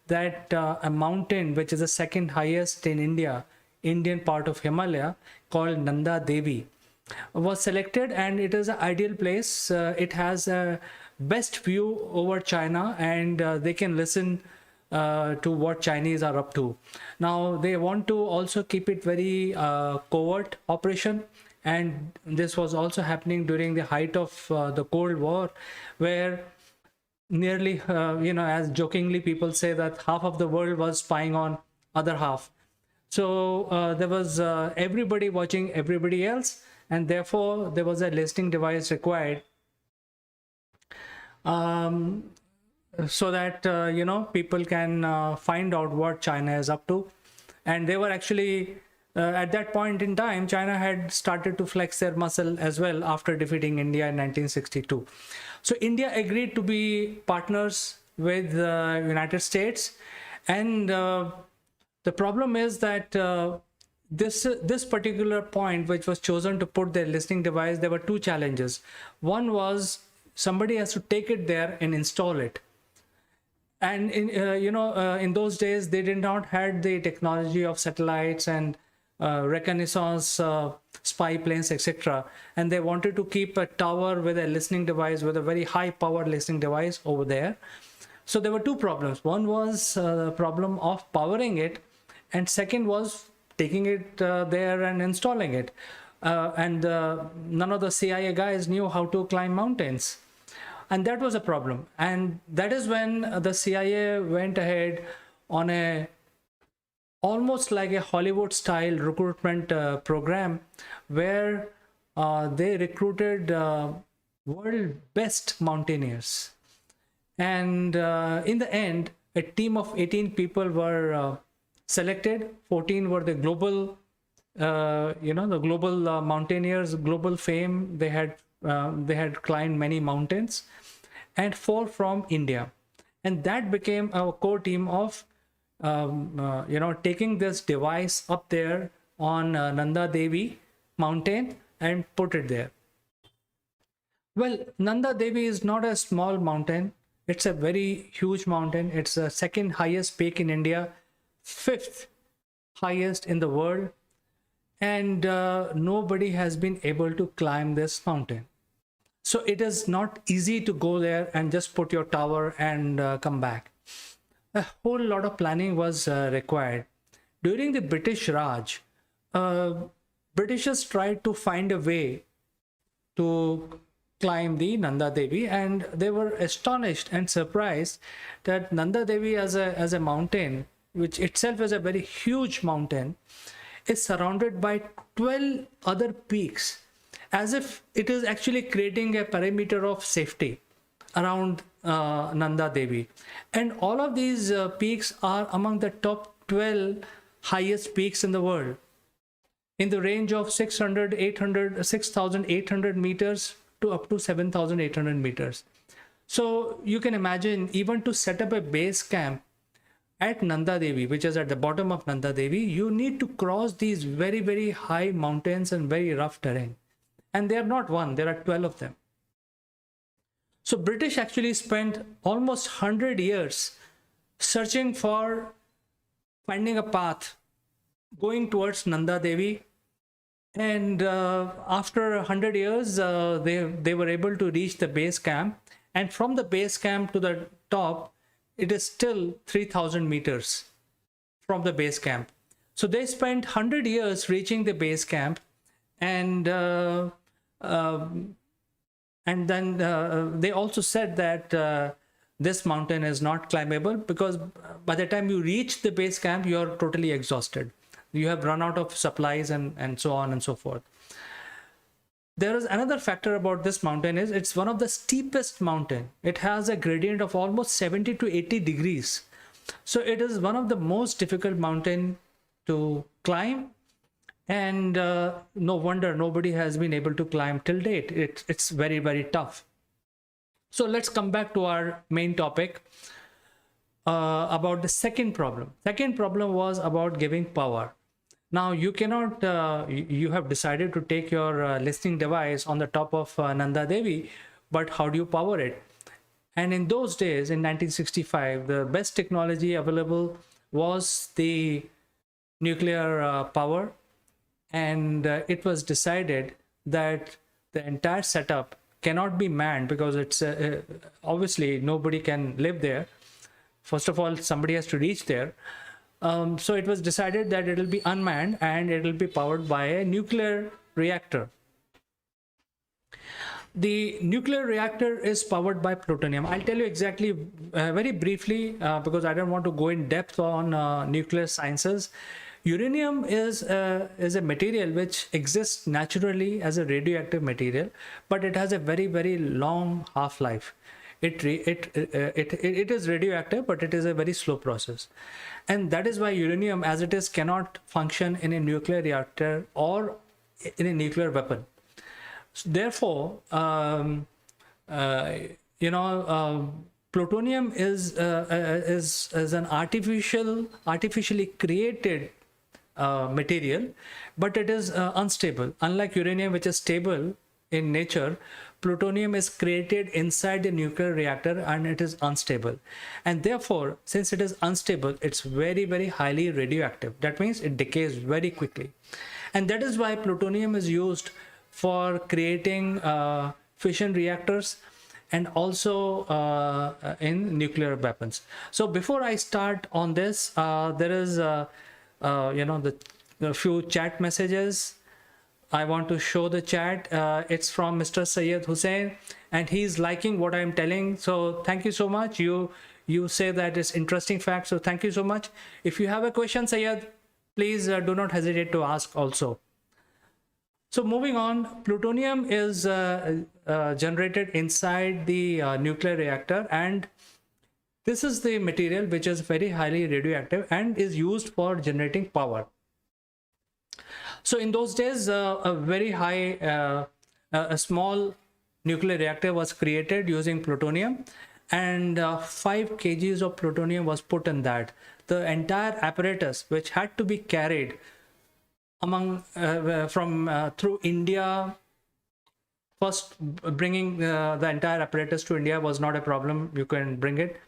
that a mountain which is the second highest in India, Indian part of Himalaya, called Nanda Devi, was selected, and it is an ideal place. It has a best view over China, and they can listen to what Chinese are up to. Now they want to also keep it very covert operation, and this was also happening during the height of the Cold War, where nearly as jokingly people say that half of the world was spying on other half. So there was everybody watching everybody else, and therefore there was a listening device required, so that people can find out what China is up to. And they were actually at that point in time, China had started to flex their muscle as well after defeating India in 1962. So India agreed to be partners with the United States, and the problem is that this particular point, which was chosen to put their listening device, there were two challenges. One was somebody has to take it there and install it. And in those days they did not had the technology of satellites and reconnaissance spy planes, etc. And they wanted to keep a tower with a listening device, with a very high powered listening device over there. So there were two problems. One was the problem of powering it, and second was taking it there and installing it. And none of the CIA guys knew how to climb mountains. And that was a problem. And that is when the CIA went ahead on a almost like a Hollywood style recruitment program, where they recruited world best mountaineers. And in the end, a team of 18 people were selected. 14 were the global, the global mountaineers, global fame. They had climbed many mountains, and 4 from India. And that became our core team of taking this device up there on Nanda Devi mountain and put it there. Well, Nanda Devi is not a small mountain. It's a very huge mountain. It's the second highest peak in India, 5th highest in the world. And nobody has been able to climb this mountain. So it is not easy to go there and just put your tower and come back. A whole lot of planning was required. During the British Raj, Britishers tried to find a way to climb the Nanda Devi, and they were astonished and surprised that Nanda Devi as a mountain, which itself is a very huge mountain, is surrounded by 12 other peaks, as if it is actually creating a perimeter of safety around Nanda Devi. And all of these peaks are among the top 12 highest peaks in the world, in the range of 6,800 meters to up to 7,800 meters. So you can imagine, even to set up a base camp at Nanda Devi, which is at the bottom of Nanda Devi, you need to cross these very, very high mountains and very rough terrain. And they are not one, there are 12 of them. So British actually spent almost 100 years searching for finding a path going towards Nanda Devi. And after 100 years, they were able to reach the base camp. And from the base camp to the top, it is still 3,000 meters from the base camp. So they spent 100 years reaching the base camp, and then they also said that this mountain is not climbable, because by the time you reach the base camp, you are totally exhausted. You have run out of supplies and so on and so forth. There is another factor about this mountain, is it's one of the steepest mountain. It has a gradient of almost 70 to 80 degrees. So it is one of the most difficult mountain to climb. And no wonder nobody has been able to climb till date. It's very, very tough. So let's come back to our main topic about the second problem. Second problem was about giving power. Now you cannot, you have decided to take your listening device on the top of Nanda Devi, but how do you power it? And in those days, in 1965, the best technology available was the nuclear power. And it was decided that the entire setup cannot be manned, because it's obviously nobody can live there. First of all, somebody has to reach there. So it was decided that it will be unmanned and it will be powered by a nuclear reactor. The nuclear reactor is powered by plutonium. I'll tell you exactly, very briefly, because I don't want to go in depth on nuclear sciences. Uranium is a material which exists naturally as a radioactive material, but it has a very, very long half-life. It is radioactive, but it is a very slow process. And that is why uranium, as it is, cannot function in a nuclear reactor or in a nuclear weapon. So therefore, plutonium is an artificially created material, but it is unstable. Unlike uranium, which is stable in nature, plutonium is created inside the nuclear reactor and it is unstable. And therefore, since it is unstable, it's very, very highly radioactive. That means it decays very quickly. And that is why plutonium is used for creating fission reactors and also in nuclear weapons. So before I start on this, there is the few chat messages. I want to show the chat. It's from Mr. Syed Hussein, and he's liking what I'm telling. So thank you so much. You say that it's interesting fact. So thank you so much. If you have a question, Syed, please do not hesitate to ask also. So moving on, plutonium is generated inside the nuclear reactor, and this is the material which is very highly radioactive and is used for generating power. So in those days, a small nuclear reactor was created using plutonium, and 5 kgs of plutonium was put in that. The entire apparatus, which had to be carried through India, first bringing the entire apparatus to India was not a problem. You can bring it,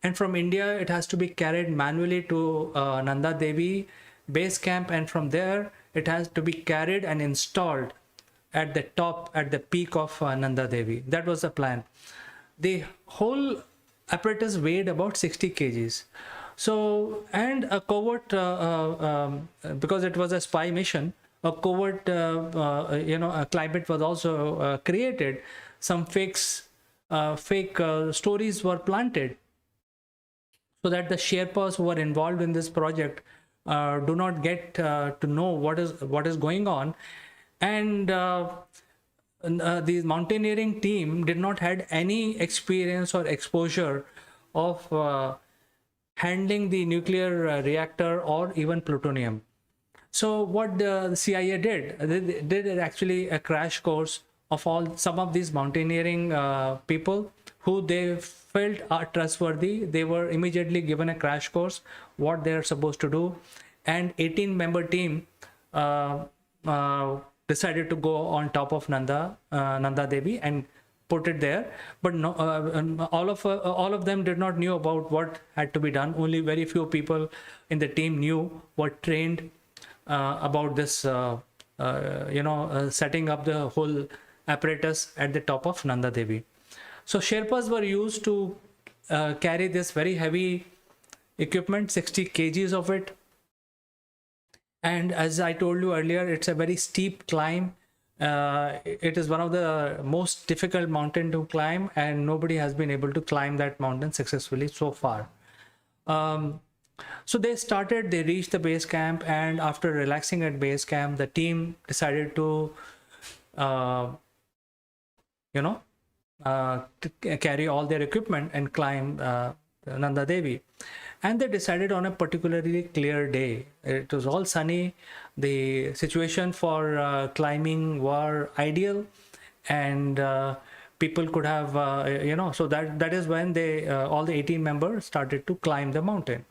and from India it has to be carried manually to Nanda Devi base camp, and from there it has to be carried and installed at the top, at the peak of Nanda Devi. That was the plan. The whole apparatus weighed about 60 kgs. So, and a covert, because it was a spy mission, a covert, a climate was also created. Some fake stories were planted so that the Sherpas who were involved in this project do not get to know what is going on, and the mountaineering team did not had any experience or exposure of handling the nuclear reactor or even plutonium. So what the CIA did, they did actually a crash course of some of these mountaineering people who they felt are trustworthy. They were immediately given a crash course, what they're supposed to do, and 18-member team decided to go on top of Nanda Devi and put it there. But no, all of them did not knew about what had to be done. Only very few people in the team knew, were trained about this, setting up the whole apparatus at the top of Nanda Devi. So Sherpas were used to carry this very heavy equipment, 60 kgs of it. And as I told you earlier, it's a very steep climb. It is one of the most difficult mountain to climb, and nobody has been able to climb that mountain successfully so far. So they reached the base camp, and after relaxing at base camp, the team decided to, carry all their equipment and climb Nanda Devi. And they decided on a particularly clear day. It was all sunny. The situation for climbing were ideal, and people could have, so that is when all the 18 members started to climb the mountain.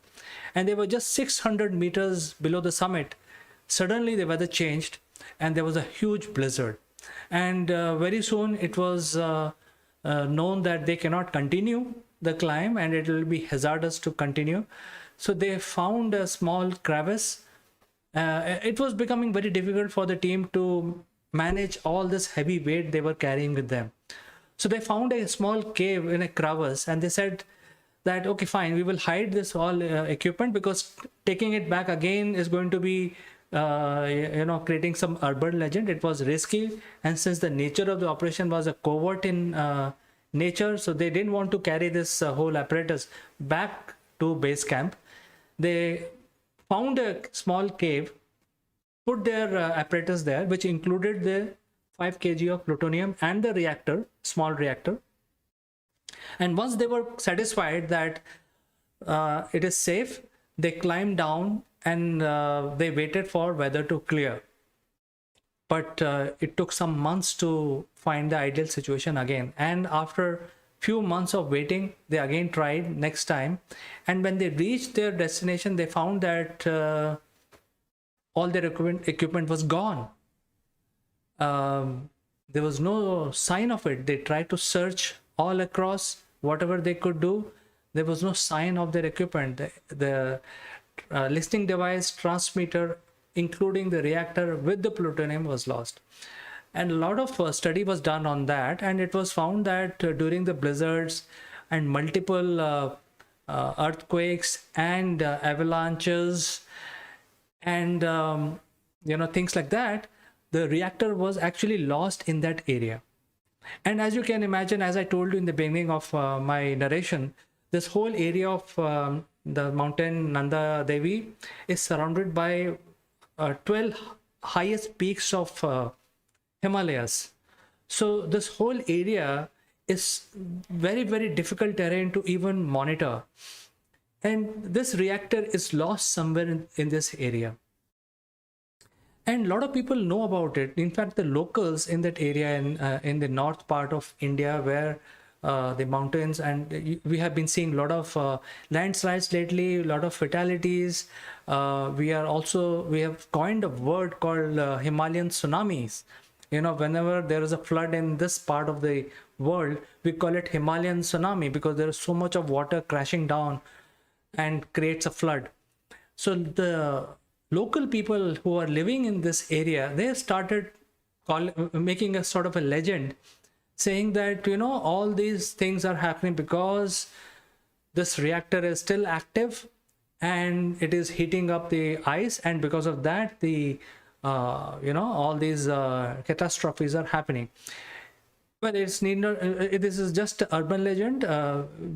And they were just 600 meters below the summit. Suddenly the weather changed, and there was a huge blizzard. And very soon it was known that they cannot continue the climb, and it will be hazardous to continue. So they found a small crevice. It was becoming very difficult for the team to manage all this heavy weight they were carrying with them. So they found a small cave in a crevice, and they said that, okay, fine, we will hide this all equipment, because taking it back again is going to be creating some urban legend. It was risky, and since the nature of the operation was a covert in nature, so they didn't want to carry this whole apparatus back to base camp. They found a small cave, put their apparatus there, which included the 5 kg of plutonium and the reactor, small reactor. And once they were satisfied that it is safe, they climbed down, and they waited for weather to clear. But it took some months to find the ideal situation again. And after few months of waiting, they again tried next time. And when they reached their destination, they found that all their equipment was gone. There was no sign of it. They tried to search all across whatever they could do. There was no sign of their equipment. The listening device, transmitter, including the reactor with the plutonium, was lost. And a lot of study was done on that, and it was found that during the blizzards and multiple earthquakes and avalanches and things like that, the reactor was actually lost in that area. And as you can imagine, as I told you in the beginning of my narration, this whole area of the mountain Nanda Devi is surrounded by 12 highest peaks of Himalayas. So this whole area is very, very difficult terrain to even monitor. And this reactor is lost somewhere in this area. And a lot of people know about it. In fact, the locals in that area in the north part of India, where the mountains, and we have been seeing a lot of landslides lately, a lot of fatalities. We have coined a word called Himalayan tsunamis. Whenever there is a flood in this part of the world, we call it Himalayan tsunami because there is so much of water crashing down and creates a flood. So the local people who are living in this area, they started making a sort of a legend, saying that all these things are happening because this reactor is still active and it is heating up the ice, and because of that the all these catastrophes are happening. Well, this is just urban legend.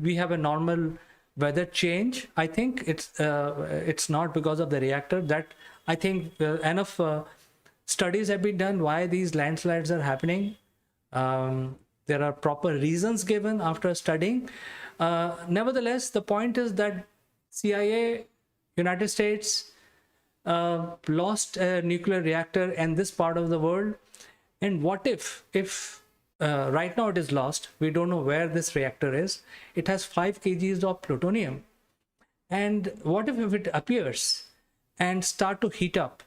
We have a normal weather change. I think it's not because of the reactor. That I think enough studies have been done why these landslides are happening. There are proper reasons given after studying. Nevertheless, the point is that CIA, United States, lost a nuclear reactor in this part of the world. And what if right now it is lost, we don't know where this reactor is, it has 5 kgs of plutonium, and what if it appears and start to heat up?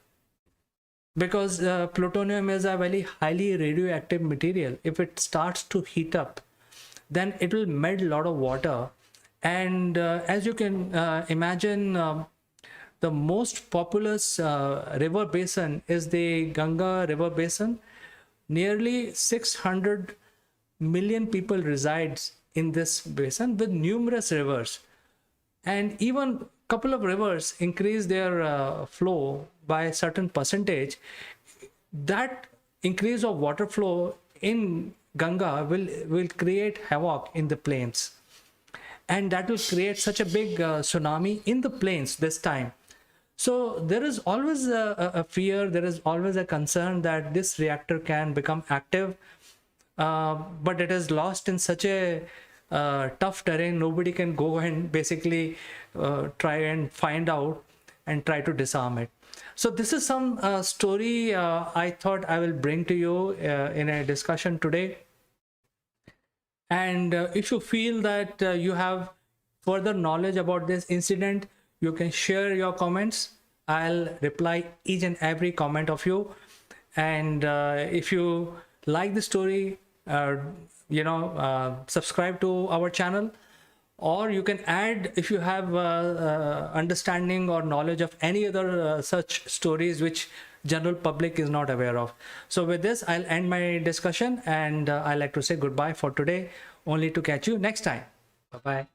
Because plutonium is a very highly radioactive material. If it starts to heat up, then it will melt a lot of water. And as you can imagine, the most populous river basin is the Ganga river basin. Nearly 600 million people resides in this basin with numerous rivers. And even a couple of rivers increase their flow by a certain percentage. That increase of water flow in Ganga will create havoc in the plains. And that will create such a big tsunami in the plains this time. So there is always a fear, there is always a concern that this reactor can become active, but it is lost in such a tough terrain. Nobody can go and basically try and find out and try to disarm it. So this is some story I thought I will bring to you in a discussion today. And if you feel that you have further knowledge about this incident, you can share your comments. I'll reply each and every comment of you. And if you like the story, subscribe to our channel, or you can add if you have understanding or knowledge of any other such stories which general public is not aware of. So with this, I'll end my discussion, and I'd like to say goodbye for today, only to catch you next time. Bye-bye.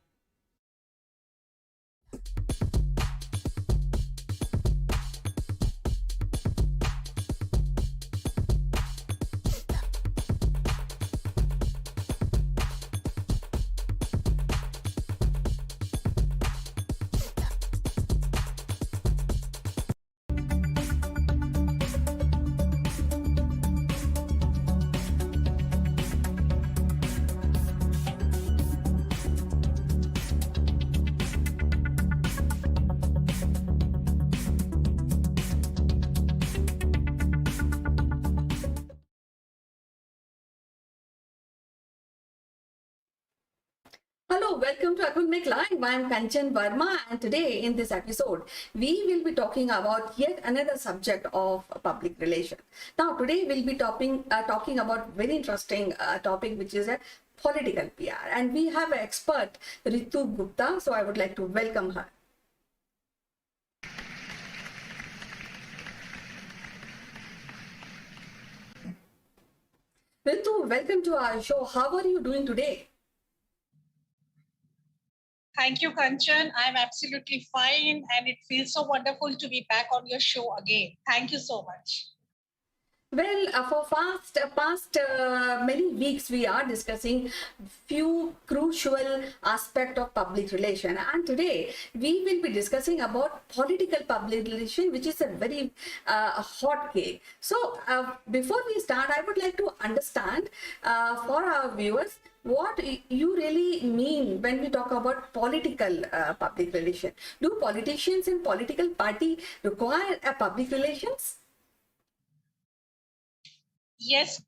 Hello, welcome to Make Live. I am Kanchan Verma, and today in this episode, we will be talking about yet another subject of public relations. Now, today we'll be talking about very interesting topic, which is a political PR, and we have an expert, Ritu Gupta. So I would like to welcome her. Ritu, welcome to our show. How are you doing today?
Thank you, Kanchan. I'm absolutely fine, and it feels so wonderful to be back on your show again. Thank you so much.
Well, for past many weeks, we are discussing few crucial aspect of public relation, and today we will be discussing about political public relation, which is a very hot cake. So, before we start, I would like to understand for our viewers what you really mean when we talk about political public relation. Do politicians and political party require a public relations?
Yes,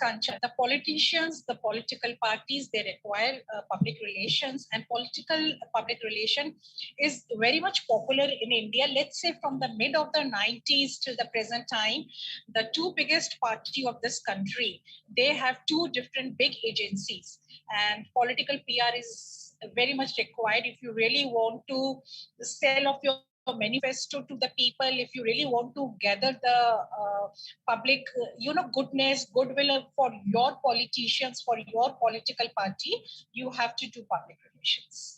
Kanchan, the politicians, the political parties, they require public relations, and political public relation is very much popular in India. Let's say from the mid of the 90s till the present time, the two biggest party of this country, they have two different big agencies, and political PR is very much required if you really want to sell off your manifesto to the people, if you really want to gather the public goodness, goodwill for your politicians, for your political party, you have to do public relations.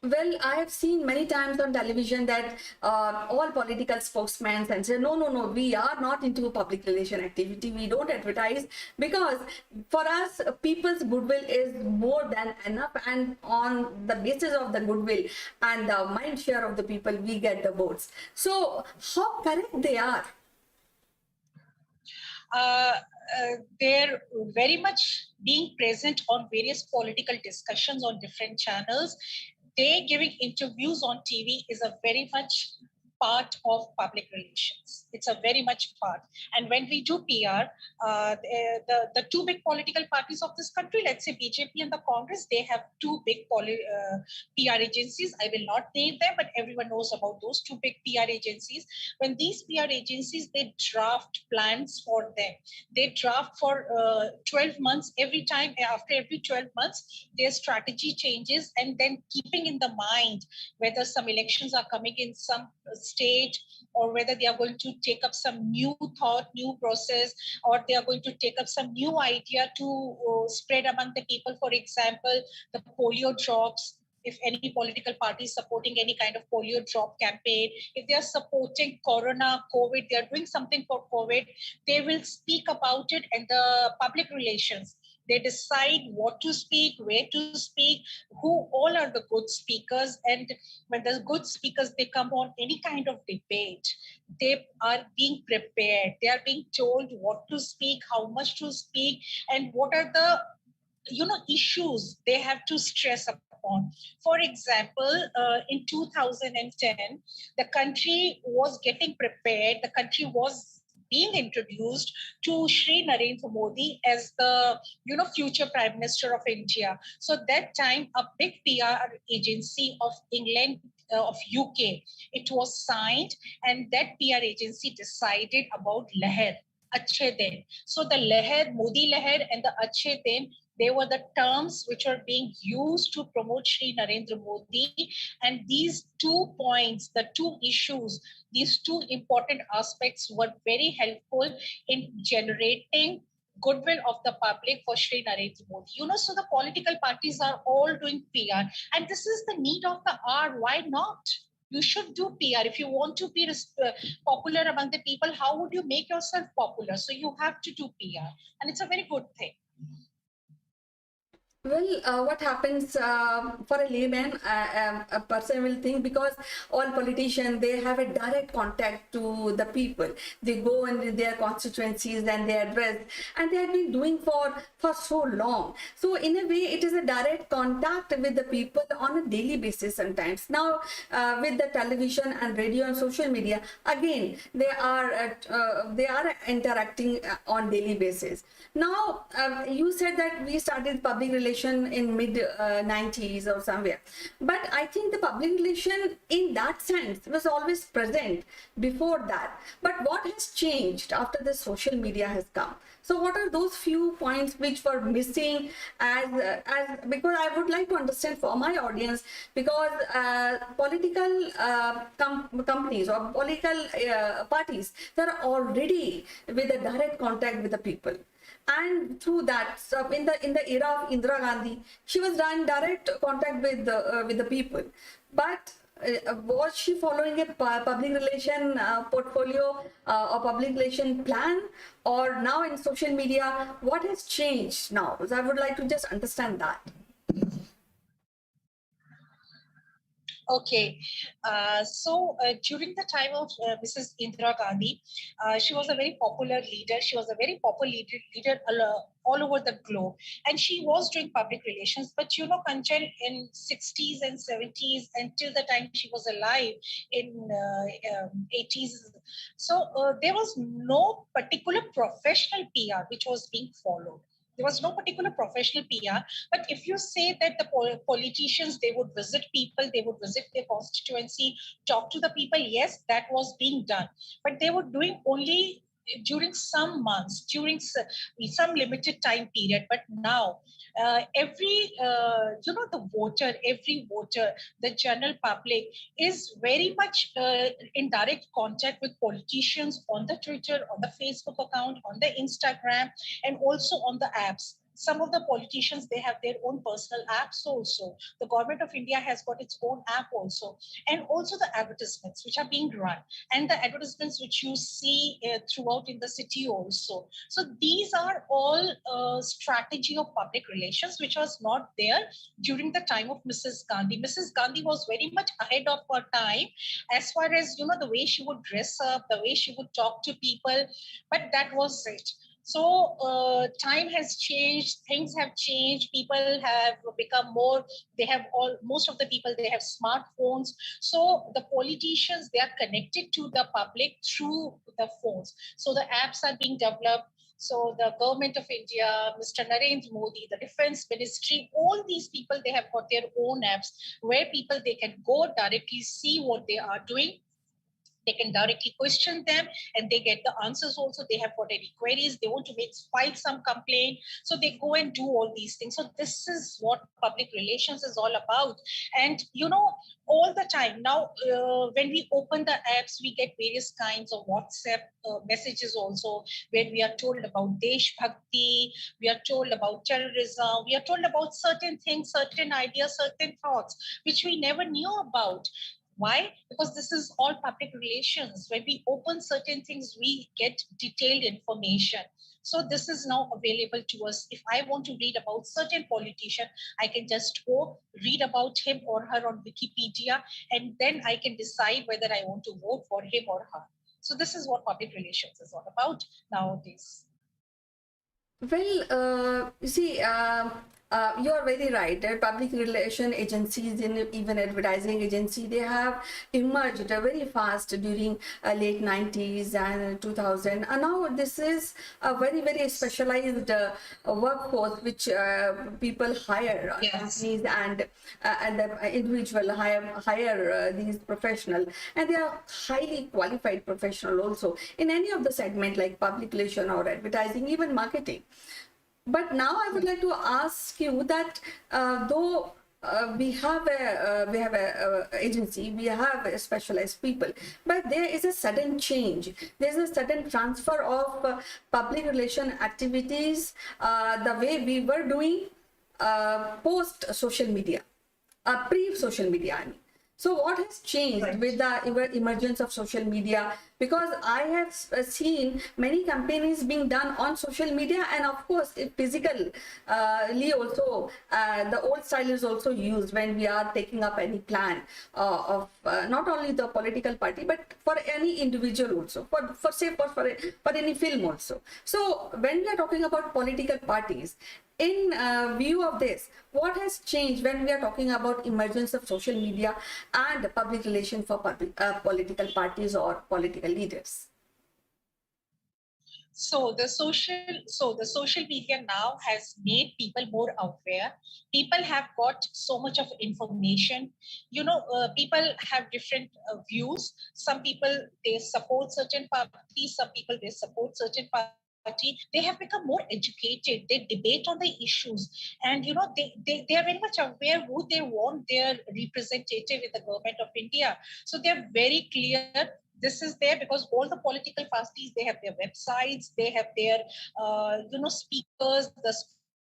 Well, I have seen many times on television that all political spokesmen and say, no, we are not into public relation activity. We don't advertise because for us, people's goodwill is more than enough. And on the basis of the goodwill and the mind share of the people, we get the votes. So how correct they are?
They're very much being present on various political discussions on different channels. They giving interviews on TV is a very much part of public relations. It's a very much part. And when we do PR, the two big political parties of this country, let's say BJP and the Congress, they have two big PR agencies. I will not name them, but everyone knows about those two big PR agencies. When these PR agencies, they draft plans for them. They draft for 12 months. Every time, after every 12 months, their strategy changes, and then keeping in the mind whether some elections are coming in some state, or whether they are going to take up some new thought, new process, or they are going to take up some new idea to spread among the people. For example, the polio drops. If any political party is supporting any kind of polio drop campaign, if they are supporting Corona, COVID, they are doing something for COVID, they will speak about it, and the public relations, they decide what to speak, where to speak, who all are the good speakers. And when the good speakers, they come on any kind of debate, they are being prepared. They are being told what to speak, how much to speak, and what are the issues they have to stress upon. For example, in 2010, the country was getting prepared. The country was being introduced to Shri Narendra Modi as the future Prime Minister of India. So that time, a big PR agency of England, of UK, it was signed, and that PR agency decided about Leher. Achhe Din. So the Leher, Modi Leher and the Achhe Din, they were the terms which are being used to promote Shri Narendra Modi. And these 2 points, the 2 issues, these 2 important aspects were very helpful in generating goodwill of the public for Shri Narendra Modi. So the political parties are all doing PR. And this is the need of the hour. Why not? You should do PR. If you want to be popular among the people, how would you make yourself popular? So you have to do PR. And it's a very good thing.
Well, what happens for a layman, a person will think, because all politicians, they have a direct contact to the people. They go in their constituencies and they address, and they have been doing for so long. So in a way, it is a direct contact with the people on a daily basis sometimes. Now, with the television and radio and social media, again, they are interacting on daily basis. Now, you said that we started public relations relation in mid 90s or somewhere. But I think the public relation in that sense was always present before that. But what has changed after the social media has come? So what are those few points which were missing because I would like to understand for my audience, because political companies or political parties, they are already with a direct contact with the people. And through that, so in the era of Indira Gandhi, she was in direct contact with the people. But was she following a public relation portfolio or public relation plan, or now in social media, what has changed now? So I would like to just understand that.
Okay, during the time of Mrs. Indira Gandhi, she was a very popular leader. She was a very popular leader all over the globe, and she was doing public relations. But you know, Kanchan, in 60s and 70s, until the time she was alive in 80s, there was no particular professional PR which was being followed. There was no particular professional PR. But if you say that the politicians, they would visit people, they would visit their constituency, talk to the people, yes, that was being done. But they were doing only during some months, during some limited time period. But now, every voter, the general public is very much in direct contact with politicians on the Twitter, on the Facebook account, on the Instagram, and also on the apps. Some of the politicians, they have their own personal apps also. The government of India has got its own app also. And also the advertisements which are being run, and the advertisements which you see throughout in the city also. So these are all strategy of public relations, which was not there during the time of Mrs. Gandhi. Mrs. Gandhi was very much ahead of her time as far as, the way she would dress up, the way she would talk to people, but that was it. So time has changed, things have changed, people have become more, most of the people, they have smartphones. So the politicians, they are connected to the public through the phones. So the apps are being developed. So the government of India, Mr. Narendra Modi, the defense ministry, all these people, they have got their own apps where people, they can go directly see what they are doing. They can directly question them and they get the answers also. They have got any queries, they want to file some complaint. So they go and do all these things. So this is what public relations is all about. And, all the time now, when we open the apps, we get various kinds of WhatsApp messages also, where we are told about Desh Bhakti, we are told about terrorism, we are told about certain things, certain ideas, certain thoughts, which we never knew about. Why? Because this is all public relations. When we open certain things, we get detailed information. So this is now available to us. If I want to read about certain politician, I can just go read about him or her on Wikipedia, and then I can decide whether I want to vote for him or her. So this is what public relations is all about nowadays.
Well, you see, you are very right. Public relation agencies and even advertising agency, they have emerged very fast during late 90s and 2000. And now this is a very, very specialized workforce which people hire,
Yes.
companies and the individual hire these professionals, and they are highly qualified professional also in any of the segment like public relation or advertising, even marketing. But now I would like to ask you that though we have a agency, we have a specialized people, but there is a sudden change. There's a sudden transfer of public relation activities, the way we were doing post social media, pre social media. I mean. So what has changed with the emergence of social media? Because I have seen many campaigns being done on social media, and of course physically also the old style is also used when we are taking up any plan of not only the political party but for any individual also, for any film also. So when we are talking about political parties, in view of this, what has changed when we are talking about emergence of social media and public relation for political parties or political leaders?
So the social media now has made people more aware. People have got so much of information. People have different views. Some people, they support certain parties, some people, they support certain party. They have become more educated, they debate on the issues, and they are very much aware who they want their representative in the government of India. So they're very clear. This is there because all the political parties, they have their websites, they have their speakers, the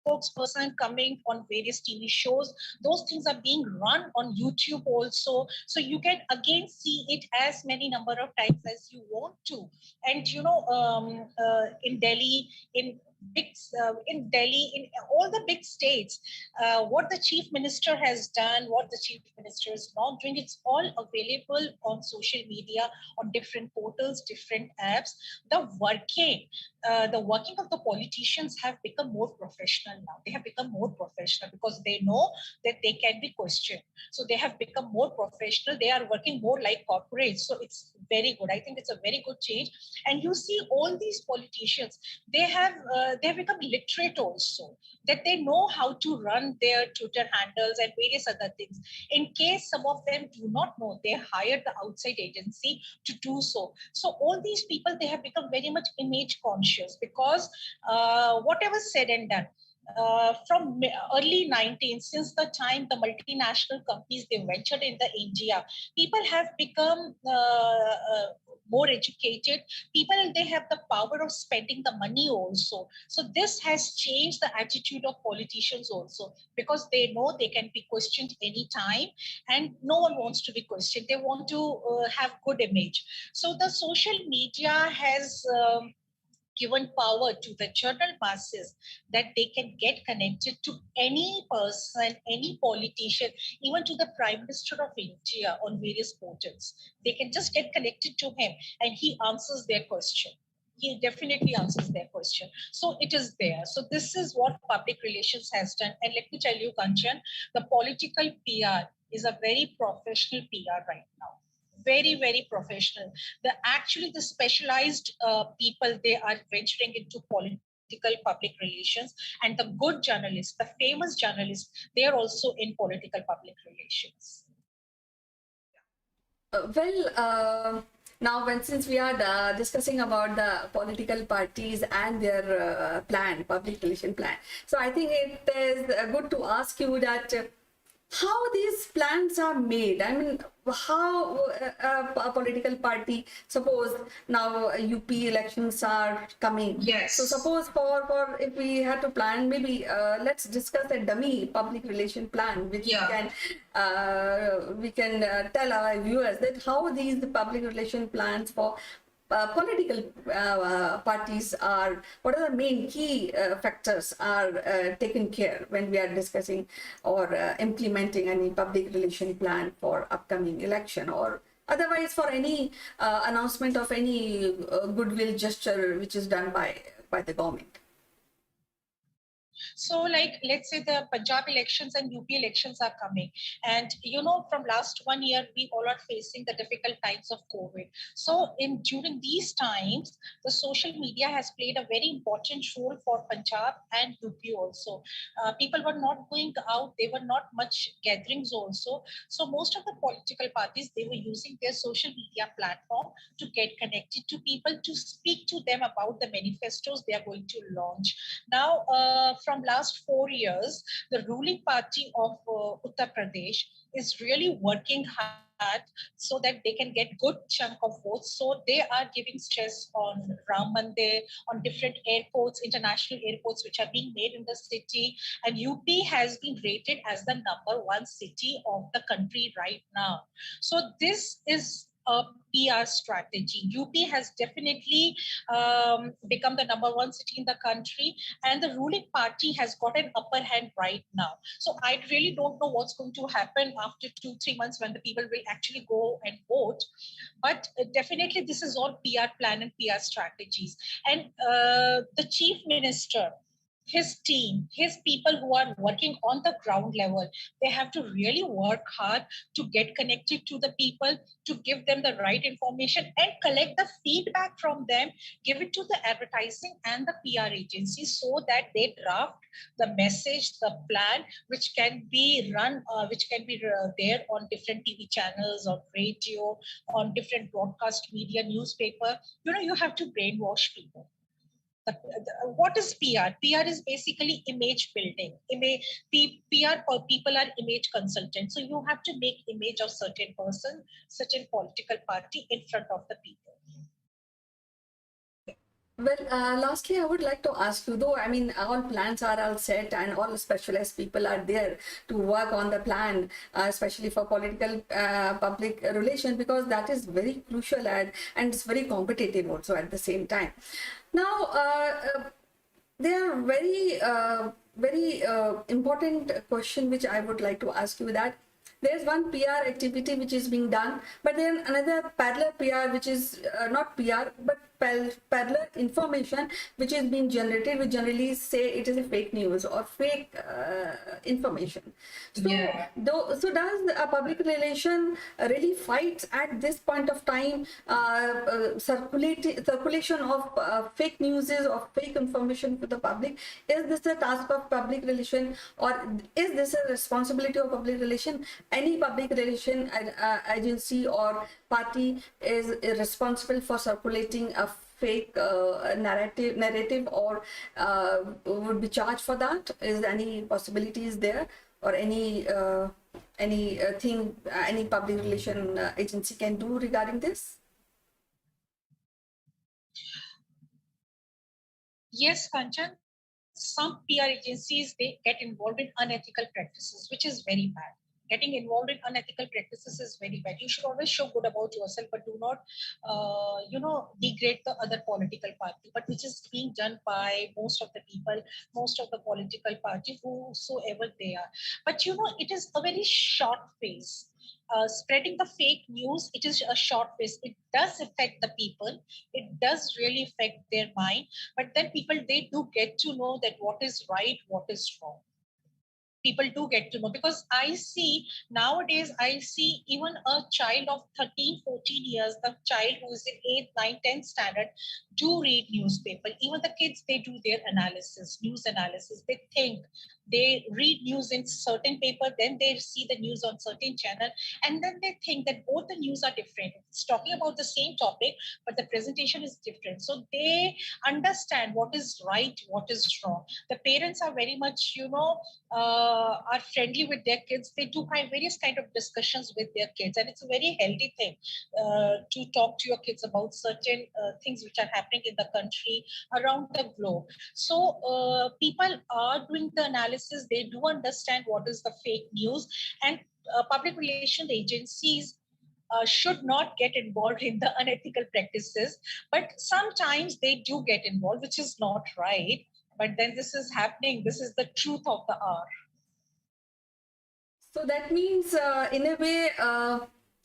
spokesperson coming on various TV shows. Those things are being run on YouTube also, so you can again see it as many number of times as you want to. And in Delhi, big in Delhi, in all the big states, what the chief minister has done, what the chief minister is not doing, it's all available on social media, on different portals, different apps. The working of the politicians have become more professional now. They have become more professional because they know that they can be questioned. So they have become more professional. They are working more like corporates. So it's very good. I think it's a very good change. And you see all these politicians, they have become literate also, that they know how to run their Twitter handles and various other things. In case some of them do not know, they hired the outside agency to do so. So all these people, they have become very much image conscious because whatever said and done, from early 19, since the time the multinational companies, they ventured in the India, people have become more educated. People, they have the power of spending the money also. So this has changed the attitude of politicians also, because they know they can be questioned anytime, and no one wants to be questioned. They want to have good image. So the social media has given power to the general masses, that they can get connected to any person, any politician, even to the Prime Minister of India on various portals. They can just get connected to him and he answers their question. He definitely answers their question. So it is there. So this is what public relations has done. And let me tell you, Kanchan, the political PR is a very professional PR right now. Very, very professional. The specialized people, they are venturing into political public relations, and the good journalists, the famous journalists, they are also in political public relations.
Now, since we are discussing about the political parties and their public relation plan, so I think it is good to ask you that how these plans are made. I mean, how a political party, suppose now UP elections are coming.
Yes.
So suppose for if we had to plan, maybe let's discuss a dummy public relation plan, which we can tell our viewers that how these public relation plans for political parties are, what are the main key factors are taken care when we are discussing or implementing any public relation plan for upcoming election, or otherwise for any announcement of any goodwill gesture which is done by the government.
So, like, let's say the Punjab elections and UP elections are coming. And, from last 1 year, we all are facing the difficult times of COVID. So, during these times, the social media has played a very important role for Punjab and UP also. People were not going out. They were not much gatherings also. So, most of the political parties, they were using their social media platform to get connected to people, to speak to them about the manifestos they are going to launch. Now, from last 4 years, the ruling party of Uttar Pradesh is really working hard so that they can get good chunk of votes. So they are giving stress on Ram Mandir, on different airports, international airports, which are being made in the city. And UP has been rated as the #1 city of the country right now. So this is a PR strategy. UP has definitely become the #1 city in the country, and the ruling party has got an upper hand right now. So I really don't know what's going to happen after 2-3 months when the people will actually go and vote. But definitely this is all PR plan and PR strategies. And the chief minister, his team, his people who are working on the ground level, they have to really work hard to get connected to the people, to give them the right information and collect the feedback from them, give it to the advertising and the PR agencies so that they draft the message, the plan, which can be run, which can be there on different TV channels, on radio, on different broadcast media, newspaper. You have to brainwash people. What is PR? PR is basically image building. PR or people are image consultants. So you have to make image of certain person, certain political party in front of the people.
Well, lastly, I would like to ask you, though, I mean, all plans are all set and all specialized people are there to work on the plan, especially for political public relation, because that is very crucial and it's very competitive also at the same time. Now, there are very important question which I would like to ask you, that there's one PR activity which is being done, but then another parallel PR which is not PR but parallel information which is being generated. We generally say it is a fake news or fake information. So,
Yeah.
so does a public relation really fight at this point of time circulation of fake news or fake information to the public? Is this a task of public relation, or is this a responsibility of public relation? Any public relation agency or party is responsible for circulating a fake narrative or would be charged for that? Is any possibilities there, or any thing any public relation agency can do regarding this?
Yes, Kanchan. Some PR agencies, they get involved in unethical practices, which is very bad. Getting involved in unethical practices is very bad. You should always show good about yourself, but do not, degrade the other political party. But which is being done by most of the people, most of the political party, whosoever they are. But it is a very short phase. Spreading the fake news, it is a short phase. It does affect the people. It does really affect their mind. But then people, they do get to know that what is right, what is wrong. People do get to know, because I see even a child of 13, 14 years, the child who is in 8th, 9th, 10th standard, do read newspaper. Even the kids, they do their news analysis. They think, they read news in certain paper, then they see the news on certain channel, and then they think that both the news are different. It's talking about the same topic, but the presentation is different. So they understand what is right, what is wrong. The parents are very much, are friendly with their kids. They do various kind of discussions with their kids, and it's a very healthy thing to talk to your kids about certain things which are happening in the country, around the globe. So people are doing the analysis. They do understand what is the fake news, and public relations agencies should not get involved in the unethical practices, but sometimes they do get involved, which is not right. But then this is happening. This is the truth of the hour.
So that means, in a way,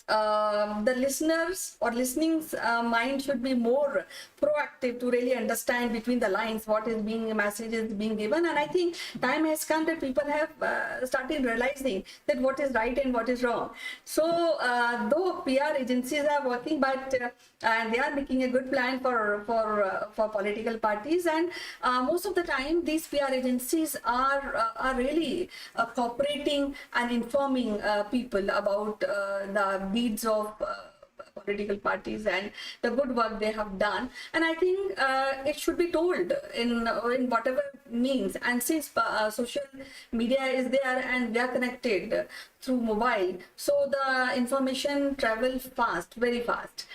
the listeners or listening's mind should be more proactive to really understand between the lines what is being messages being given. And I think time has come that people have started realizing that what is right and what is wrong. So though PR agencies are working, but and they are making a good plan for political parties, and most of the time these PR agencies are really cooperating and informing people about the needs of political parties and the good work they have done. And I think it should be told in whatever means. And since social media is there and we are connected through mobile, so the information travels fast, very fast.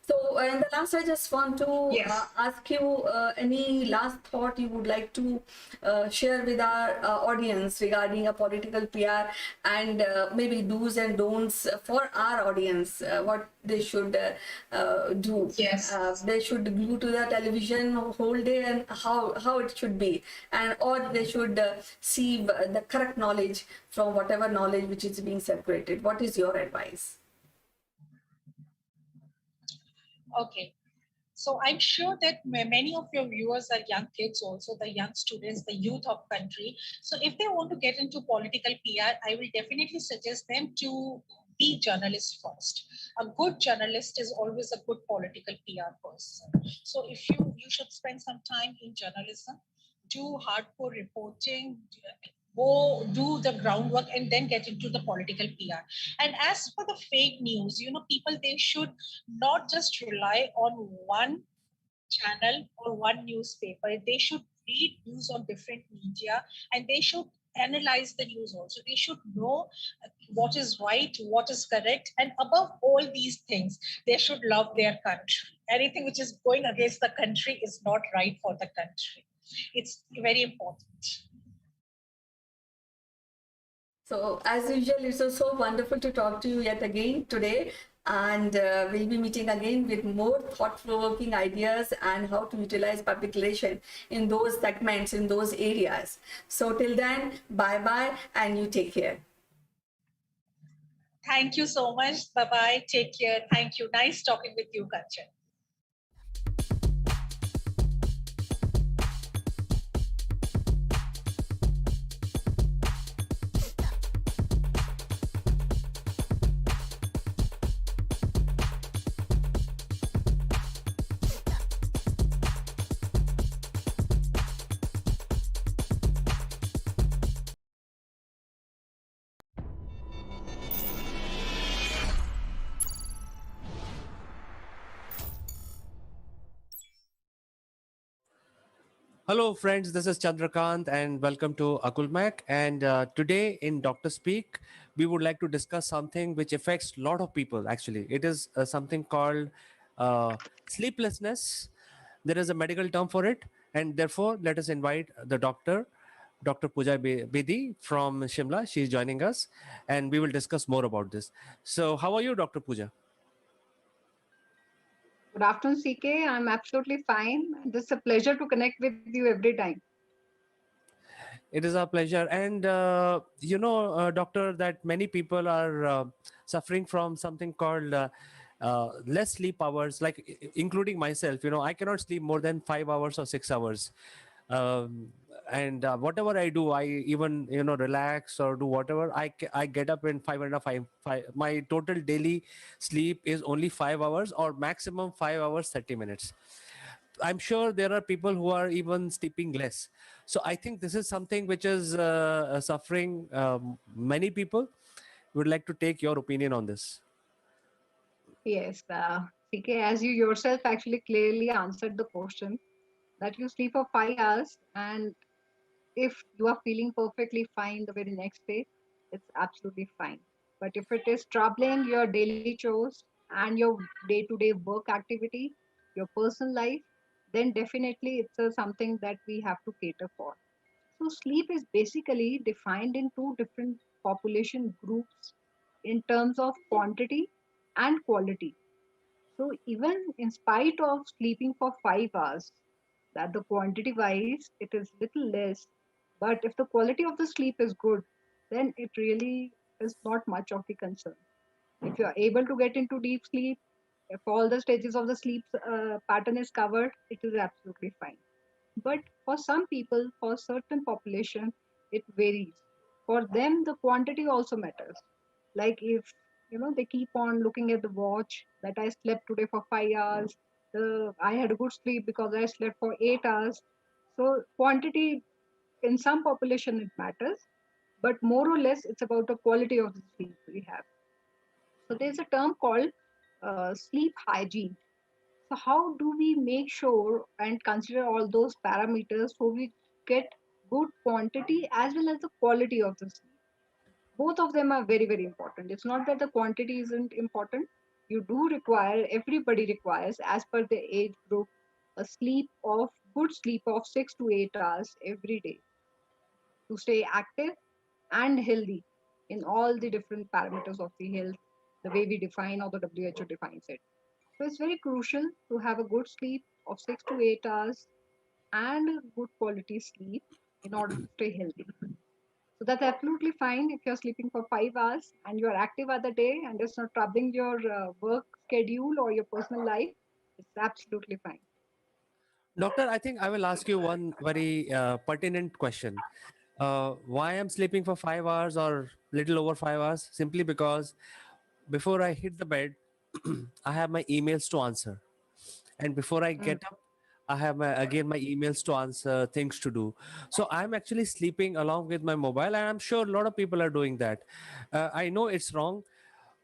So, in the last, I just want to
Yes.
ask you any last thought you would like to share with our audience regarding a political PR, and maybe do's and don'ts for our audience, what they should do.
Yes.
They should glue to the television whole day, and how it should be, and or they should see the correct knowledge from whatever knowledge which is being separated. What is your advice?
Okay. So I'm sure that many of your viewers are young kids also, the young students, the youth of country. So if they want to get into political PR, I will definitely suggest them to be journalists first. A good journalist is always a good political PR person. So if you should spend some time in journalism, do hardcore reporting, go do the groundwork, and then get into the political PR. And as for the fake news, people, they should not just rely on one channel or one newspaper. They should read news on different media, and they should analyze the news also. They should know what is right, what is correct, and above all these things, they should love their country. Anything which is going against the country is not right for the country. It's very important.
So, as usual, it was so wonderful to talk to you yet again today. And we'll be meeting again with more thought-provoking ideas and how to utilize public relation in those segments, in those areas. So, till then, bye-bye, and you take care.
Thank you so much. Bye-bye. Take care. Thank you. Nice talking with you, Kanchan.
Hello, friends. This is Chandrakant, and welcome to Akulmak. And today in Doctor Speak, we would like to discuss something which affects a lot of people. Actually, it is something called sleeplessness. There is a medical term for it, and therefore, let us invite the doctor, Dr. Pooja Bedi from Shimla. She is joining us, and we will discuss more about this. So, how are you, Dr. Pooja?
Good afternoon, CK. I'm absolutely fine. This is a pleasure to connect with you every time.
It is our pleasure. And, doctor, that many people are suffering from something called less sleep hours, like including myself. I cannot sleep more than 5 hours or 6 hours. Um, and whatever I do, I even, relax or do whatever, I get up in 5 and a half. My total daily sleep is only 5 hours or maximum 5 hours, 30 minutes. I'm sure there are people who are even sleeping less. So I think this is something which is suffering many people. Would like to take your opinion on this.
Yes, CK, as you yourself actually clearly answered the question that you sleep for 5 hours, and if you are feeling perfectly fine the very next day, it's absolutely fine. But if it is troubling your daily chores and your day-to-day work activity, your personal life, then definitely it's something that we have to cater for. So, sleep is basically defined in two different population groups in terms of quantity and quality. So, even in spite of sleeping for 5 hours, that the quantity wise it is little less, but if the quality of the sleep is good, then it really is not much of the concern. If you are able to get into deep sleep, if all the stages of the sleep pattern is covered, it is absolutely fine. But for some people, for certain population, it varies. For them, the quantity also matters. Like if they keep on looking at the watch that I slept today for 5 hours, I had a good sleep because I slept for 8 hours. So quantity in some population it matters, but more or less it's about the quality of the sleep we have. So there's a term called sleep hygiene. So how do we make sure and consider all those parameters so we get good quantity as well as the quality of the sleep? Both of them are very, very important. It's not that the quantity isn't important. You do require, everybody requires, as per the age group, a sleep of good sleep of 6 to 8 hours every day to stay active and healthy in all the different parameters of the health, the way we define or the WHO defines it. So it's very crucial to have a good sleep of 6 to 8 hours and a good quality sleep in order to stay healthy. So that's absolutely fine if you're sleeping for 5 hours and you're active other day and it's not troubling your work schedule or your personal life. It's absolutely fine.
Doctor, I think I will ask you one very pertinent question. Why I'm sleeping for 5 hours or little over 5 hours? Simply because before I hit the bed, I have my emails to answer, and before I
Mm.
get up, I have again my emails to answer, things to do. So I'm actually sleeping along with my mobile, and I'm sure a lot of people are doing that. I know it's wrong,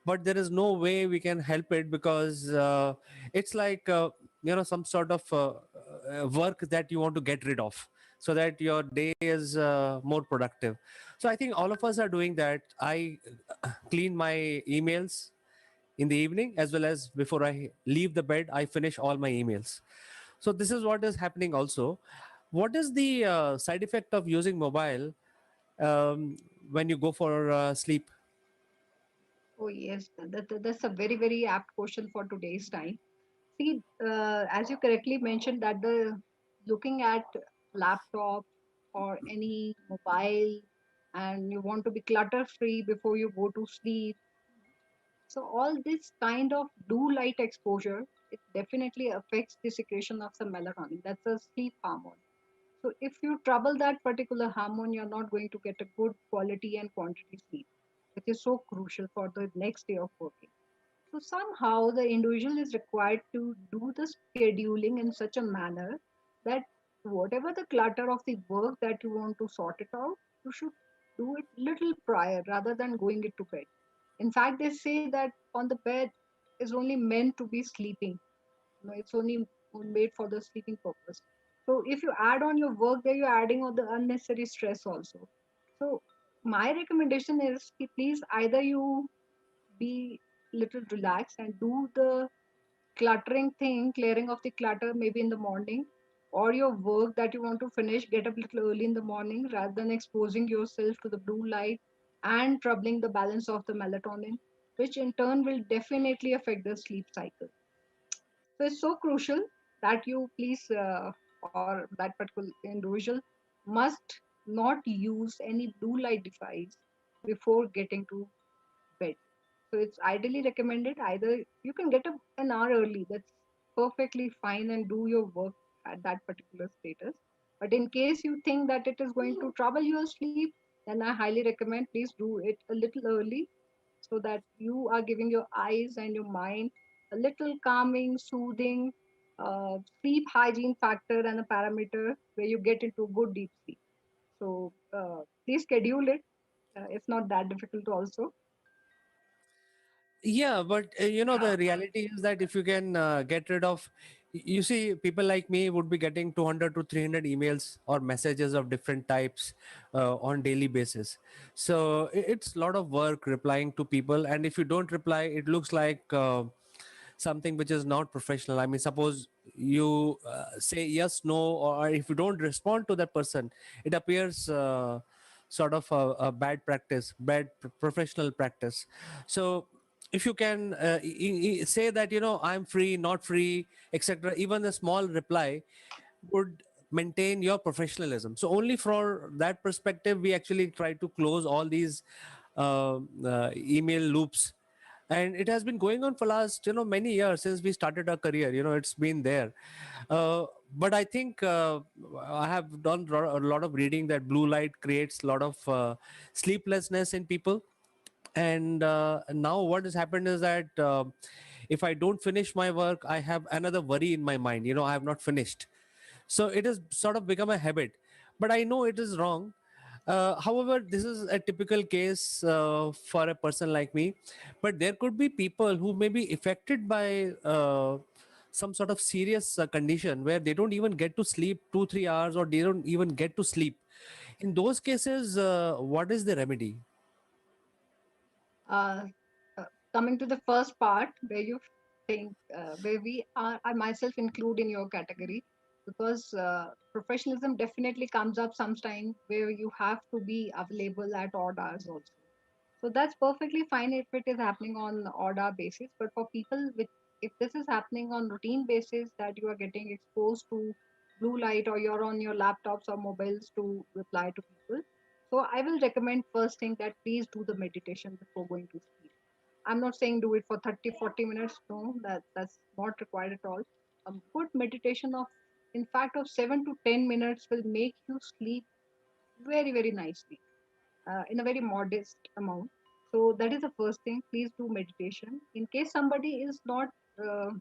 but there is no way we can help it because it's like some sort of work that you want to get rid of so that your day is more productive. So I think all of us are doing that. I clean my emails in the evening, as well as before I leave the bed I finish all my emails. So this is what is happening also. What is the side effect of using mobile when you go for sleep?
Oh, yes, that's a very, very apt question for today's time. See, as you correctly mentioned, that the looking at laptop or any mobile, and you want to be clutter free before you go to sleep. So all this kind of blue light exposure, it definitely affects the secretion of some melatonin. That's a sleep hormone. So if you trouble that particular hormone, you're not going to get a good quality and quantity sleep, which is so crucial for the next day of working. So somehow the individual is required to do the scheduling in such a manner that whatever the clutter of the work that you want to sort it out, you should do it little prior rather than going it to bed. In fact, they say that on the bed is only meant to be sleeping. It's only made for the sleeping purpose. So if you add on your work there, you're adding on the unnecessary stress also. So my recommendation is ki please either you be little relaxed and do the cluttering thing, clearing of the clutter maybe in the morning, or your work that you want to finish, get up a little early in the morning rather than exposing yourself to the blue light and troubling the balance of the melatonin, which in turn will definitely affect the sleep cycle. So it's so crucial that you please, or that particular individual must not use any blue light device before getting to bed. So it's ideally recommended either you can get up an hour early, that's perfectly fine, and do your work at that particular status. But in case you think that it is going to trouble your sleep, then I highly recommend please do it a little early so that you are giving your eyes and your mind a little calming, soothing, sleep hygiene factor and a parameter where you get into good deep sleep. So please schedule it. It's not that difficult also.
Yeah, but the reality is that if you can get rid of, you see, people like me would be getting 200 to 300 emails or messages of different types on daily basis. So it's a lot of work replying to people, and if you don't reply, it looks like something which is not professional. I mean, suppose you say yes, no, or if you don't respond to that person, it appears sort of a bad practice, bad professional practice. So if you can say that I'm free, not free, etc., even a small reply would maintain your professionalism. So only for that perspective we actually try to close all these email loops, and it has been going on for last many years since we started our career. It's been there. But I think I have done a lot of reading that blue light creates a lot of sleeplessness in people. And now what has happened is that if I don't finish my work, I have another worry in my mind. I have not finished. So it has sort of become a habit, but I know it is wrong. However, this is a typical case for a person like me, but there could be people who may be affected by some sort of serious condition where they don't even get to sleep 2 3 hours, or they don't even get to sleep. In those cases, what is the remedy?
Uh, Coming to the first part where you think where we are, I myself include in your category, because professionalism definitely comes up sometime where you have to be available at odd hours also. So that's perfectly fine if it is happening on odd hour basis. But for people with, if this is happening on routine basis, that you are getting exposed to blue light or you're on your laptops or mobiles to reply to people. So I will recommend first thing that please do the meditation before going to sleep. I'm not saying do it for 30, 40 minutes. No, that's not required at all. A good meditation of, in fact, of 7 to 10 minutes will make you sleep very, very nicely in a very modest amount. So that is the first thing. Please do meditation. In case somebody is not uh,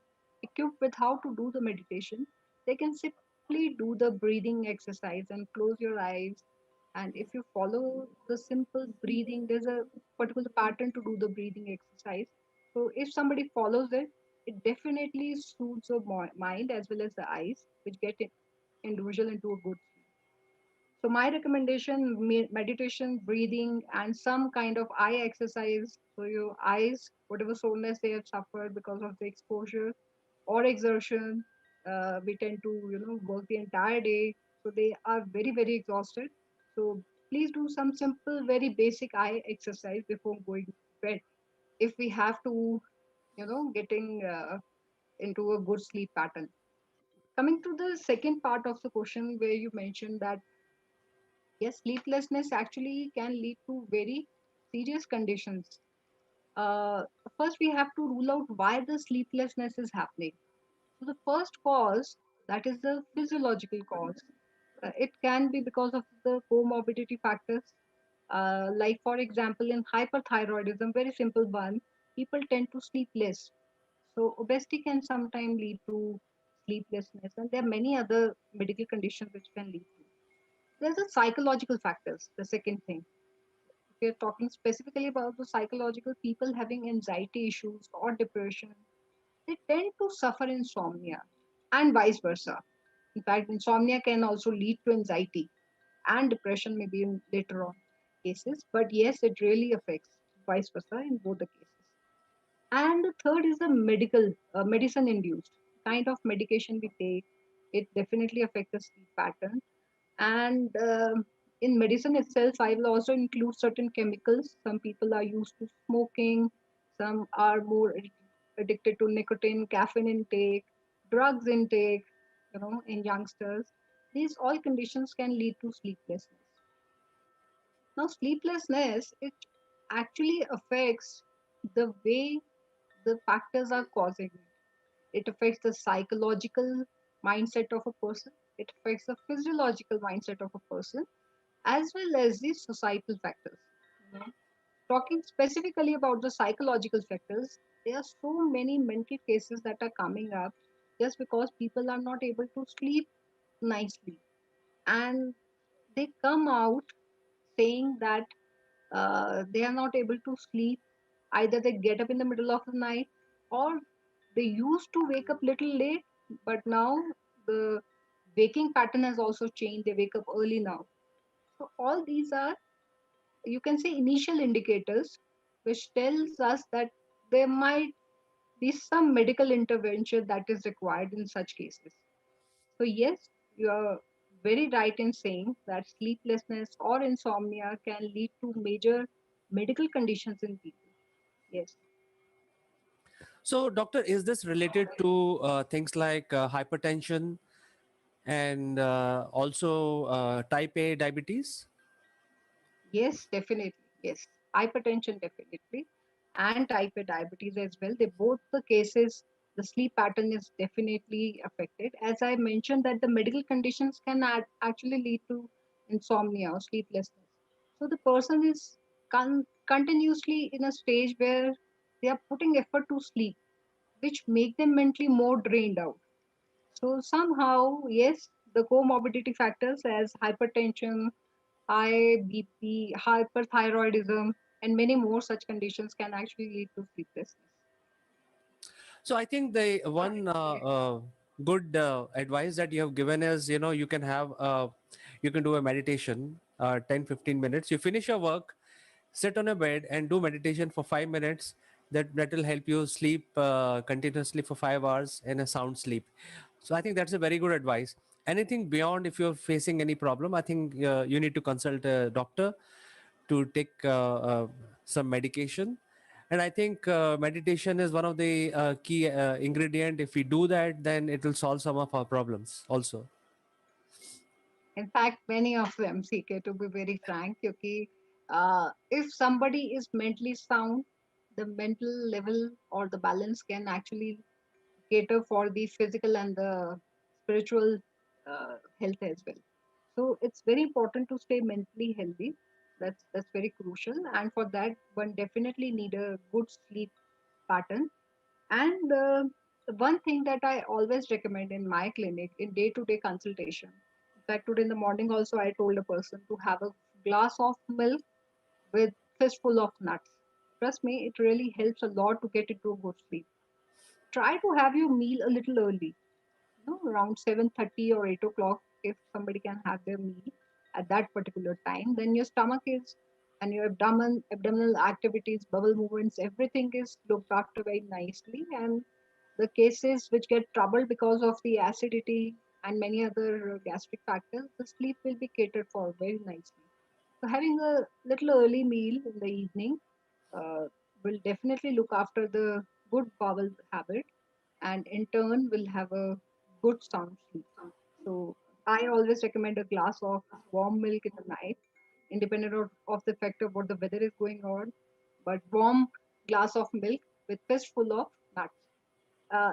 equipped with how to do the meditation, they can simply do the breathing exercise and close your eyes. And if you follow the simple breathing, there's a particular pattern to do the breathing exercise. So if somebody follows it, it definitely soothes the mind as well as the eyes, which get individual into a good sleep. So my recommendation, meditation, breathing, and some kind of eye exercise. So your eyes, whatever soreness they have suffered because of the exposure or exertion, we tend to work the entire day, so they are very very exhausted. So please do some simple, very basic eye exercise before going to bed. If we have to, getting into a good sleep pattern. Coming to the second part of the question where you mentioned that yes, sleeplessness actually can lead to very serious conditions. Uh, First, we have to rule out why the sleeplessness is happening. So, the first cause, that is the physiological cause. It can be because of the comorbidity factors. Like, for example, in hyperthyroidism, very simple one, people tend to sleep less. So, obesity can sometimes lead to sleeplessness, and there are many other medical conditions which can lead to. There's the psychological factors, the second thing. If we're talking specifically about the psychological, people having anxiety issues or depression, they tend to suffer insomnia and vice versa. In fact, insomnia can also lead to anxiety and depression maybe in later on cases, but yes, it really affects vice versa in both the cases. And the third is the medicine induced kind of medication we take. It definitely affects the sleep pattern. And in medicine itself, I will also include certain chemicals. Some people are used to smoking, some are more addicted to nicotine, caffeine intake, drugs intake, in youngsters. These all conditions can lead to sleeplessness. Now, sleeplessness, it actually affects the way the factors are causing it. It affects the psychological mindset of a person. It affects the physiological mindset of a person as well as the societal factors. You know, Talking specifically about the psychological factors, there are so many mental cases that are coming up just because people are not able to sleep nicely. And they come out saying that they are not able to sleep. Either they get up in the middle of the night or they used to wake up little late, but now the waking pattern has also changed. They wake up early now. So all these are, you can say, initial indicators which tells us that there might be some medical intervention that is required in such cases. So yes, you are very right in saying that sleeplessness or insomnia can lead to major medical conditions in people. Yes.
So, doctor, is this related to things like hypertension and also type A diabetes?
Yes, definitely. Yes. Hypertension, definitely. And type A diabetes as well. They both the cases, the sleep pattern is definitely affected. As I mentioned, that the medical conditions can actually lead to insomnia or sleeplessness. So the person is continuously in a stage where they are putting effort to sleep, which make them mentally more drained out. So somehow, yes, the comorbidity factors as hypertension, high BP, hyperthyroidism, and many more such conditions can actually lead to sleeplessness.
So I think the one good advice that you have given is, you can have you can do a meditation 10-15 minutes. You finish your work, sit on a bed and do meditation for 5 minutes. That will help you sleep continuously for 5 hours in a sound sleep. So I think that's a very good advice. Anything beyond, if you're facing any problem, I think you need to consult a doctor to take some medication. And I think meditation is one of the key ingredient. If we do that, then it will solve some of our problems also.
In fact, many of them, CK, to be very frank, क्योंकि if somebody is mentally sound, the mental level or the balance can actually cater for the physical and the spiritual health as well. So it's very important to stay mentally healthy. That's very crucial, and for that one definitely need a good sleep pattern. And one thing that I always recommend in my clinic in day-to-day consultation. In fact, today in the morning also I told a person to have a glass of milk with fistful of nuts. Trust me, it really helps a lot to get into a good sleep. Try to have your meal a little early, around 7:30 or 8 o'clock. If somebody can have their meal at that particular time, then your stomach is and your abdominal activities, bowel movements, everything is looked after very nicely. And the cases which get troubled because of the acidity and many other gastric factors, the sleep will be catered for very nicely. So having a little early meal in the evening uh, will definitely look after the good bowel habit, and in turn will have a good sound sleep. So I always recommend a glass of warm milk in the night, independent of the fact of what the weather is going on, but warm glass of milk with fistful of nuts.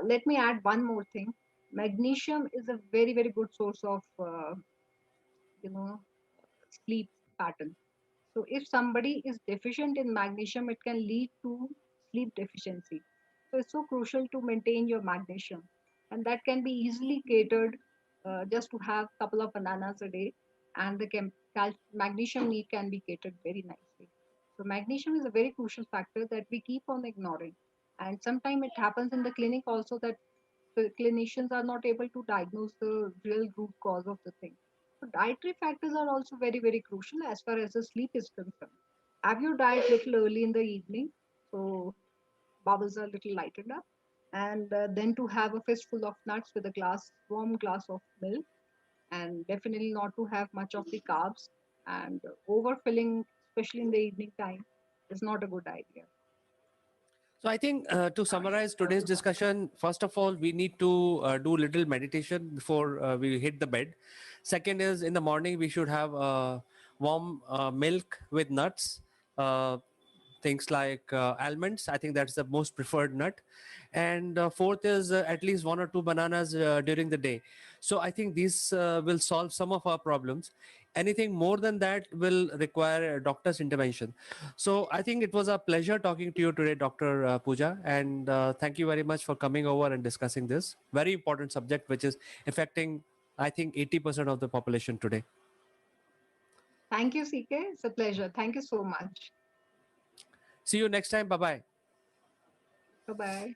Let me add one more thing. Magnesium is a very, very good source of, you know, sleep pattern. So if somebody is deficient in magnesium, it can lead to sleep deficiency. So it's so crucial to maintain your magnesium, and that can be easily catered just to have a couple of bananas a day, and the magnesium need can be catered very nicely. So magnesium is a very crucial factor that we keep on ignoring, and sometimes it happens in the clinic also that the clinicians are not able to diagnose the real root cause of the thing. So dietary factors are also very, very crucial as far as the sleep is concerned. Have your diet little early in the evening, so bowels are little lightened up, and then to have a fistful of nuts with a warm glass of milk, and definitely not to have much of the carbs, and overfilling, especially in the evening time, is not a good idea.
So I think to summarize today's discussion, first of all, we need to do little meditation before we hit the bed. Second is in the morning we should have warm milk with nuts. Uh, Things like almonds. I think that's the most preferred nut. And fourth is at least one or two bananas during the day. So I think these will solve some of our problems. Anything more than that will require a doctor's intervention. So I think it was a pleasure talking to you today, Dr. Pooja, and thank you very much for coming over and discussing this very important subject, which is affecting, I think, 80% of the population today.
Thank you, CK. It's a pleasure. Thank you so much.
See you next time. Bye bye.
Bye bye.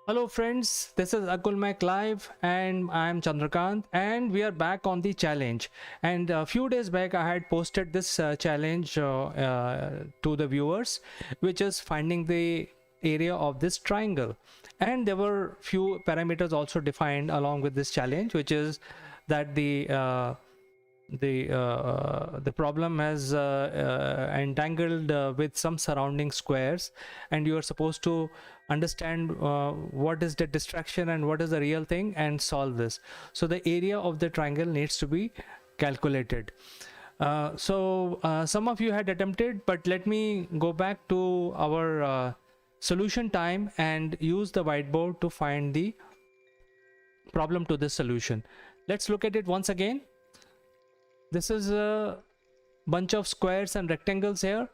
Hello friends, this is Akul Mac Live and I'm Chandrakant, and we are back on the challenge. And a few days back I had posted this challenge to the viewers, which is finding the area of this triangle. And there were few parameters also defined along with this challenge, which is that the problem has entangled with some surrounding squares, and you are supposed to understand what is the distraction and what is the real thing and solve this. So the area of the triangle needs to be calculated. Some of you had attempted, but let me go back to our solution time and use the whiteboard to find the problem to this solution. Let's look at it once again. This is a bunch of squares and rectangles here,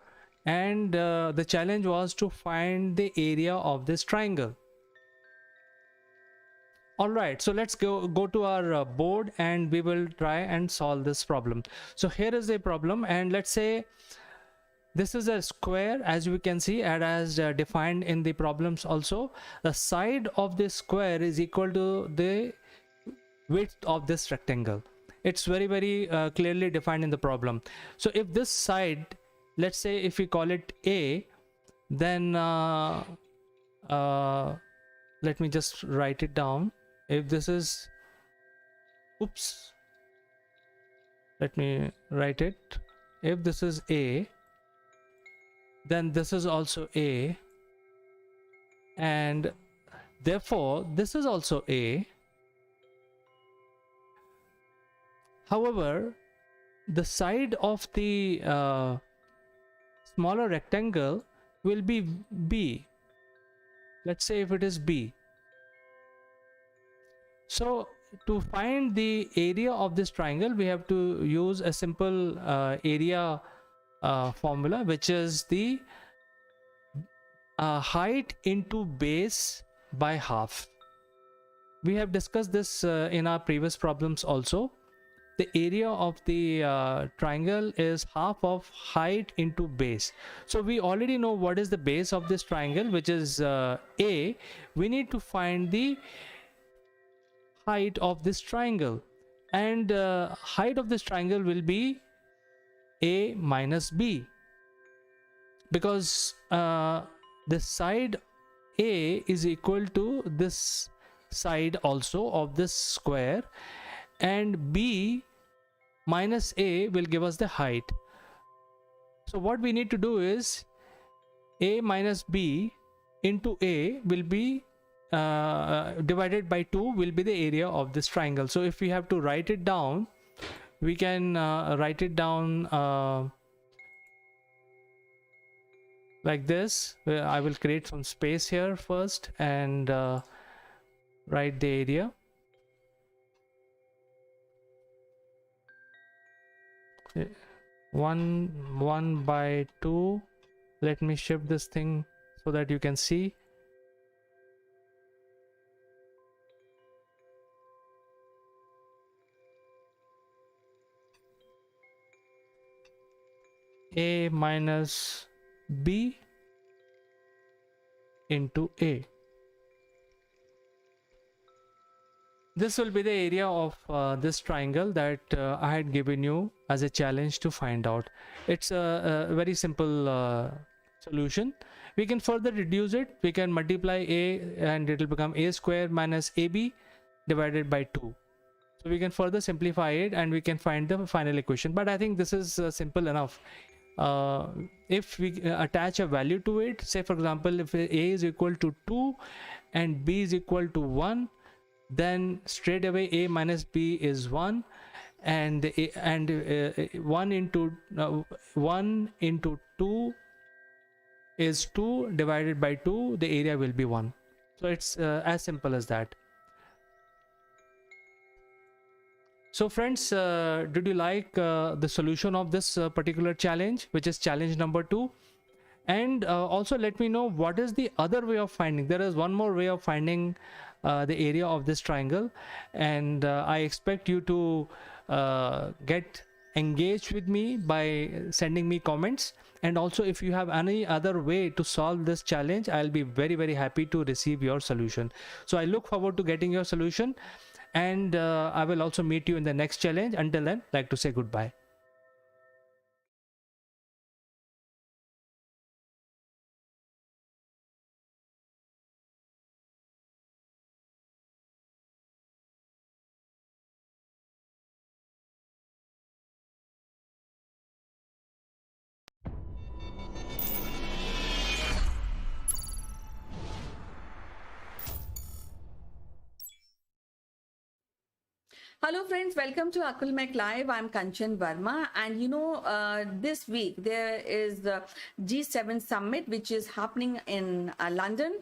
and the challenge was to find the area of this triangle. All right, so let's go to our board and we will try and solve this problem. So here is a problem, and let's say this is a square, as we can see, and as defined in the problems also. The side of this square is equal to the width of this rectangle. It's very clearly defined in the problem. So if this side, let's say if we call it A, then let me just write it down. If this is, oops, let me write it. If this is A, then this is also A, and therefore this is also A. However, the side of the smaller rectangle will be B. Let's say if it is B. So to find the area of this triangle, we have to use a simple area formula, which is the height into base by half. We have discussed this in our previous problems also. The area of the triangle is half of height into base. So we already know what is the base of this triangle, which is A. We need to find the height of this triangle, and height of this triangle will be A minus B, because this side A is equal to this side also of this square, and B minus A will give us the height. So what we need to do is A minus B into A will be divided by 2 will be the area of this triangle. So if we have to write it down, we can write it down like this. I will create some space here first and write the area. One by 2. Let me shift this thing so that you can see. A minus B into A. This will be the area of this triangle that I had given you as a challenge to find out. It's a very simple solution. We can further reduce it. We can multiply A and it will become A square minus AB divided by 2. So we can further simplify it and we can find the final equation. But I think this is simple enough. If we attach a value to it, say for example, if A is equal to 2 and B is equal to 1, then straight away A minus B is 1, and 1 into 2 is 2 divided by 2, the area will be 1. So it's as simple as that. So friends, did you like the solution of this particular challenge, which is challenge number 2? And also let me know what is the other way of finding. There is one more way of finding the area of this triangle, and I expect you to get engaged with me by sending me comments. And also if you have any other way to solve this challenge, I'll be very, very happy to receive your solution. So I look forward to getting your solution, and I will also meet you in the next challenge. Until then, I'd like to say goodbye.
Hello friends, welcome to Akulmek Live. I'm Kanchan Verma, and this week there is the G7 summit which is happening in London.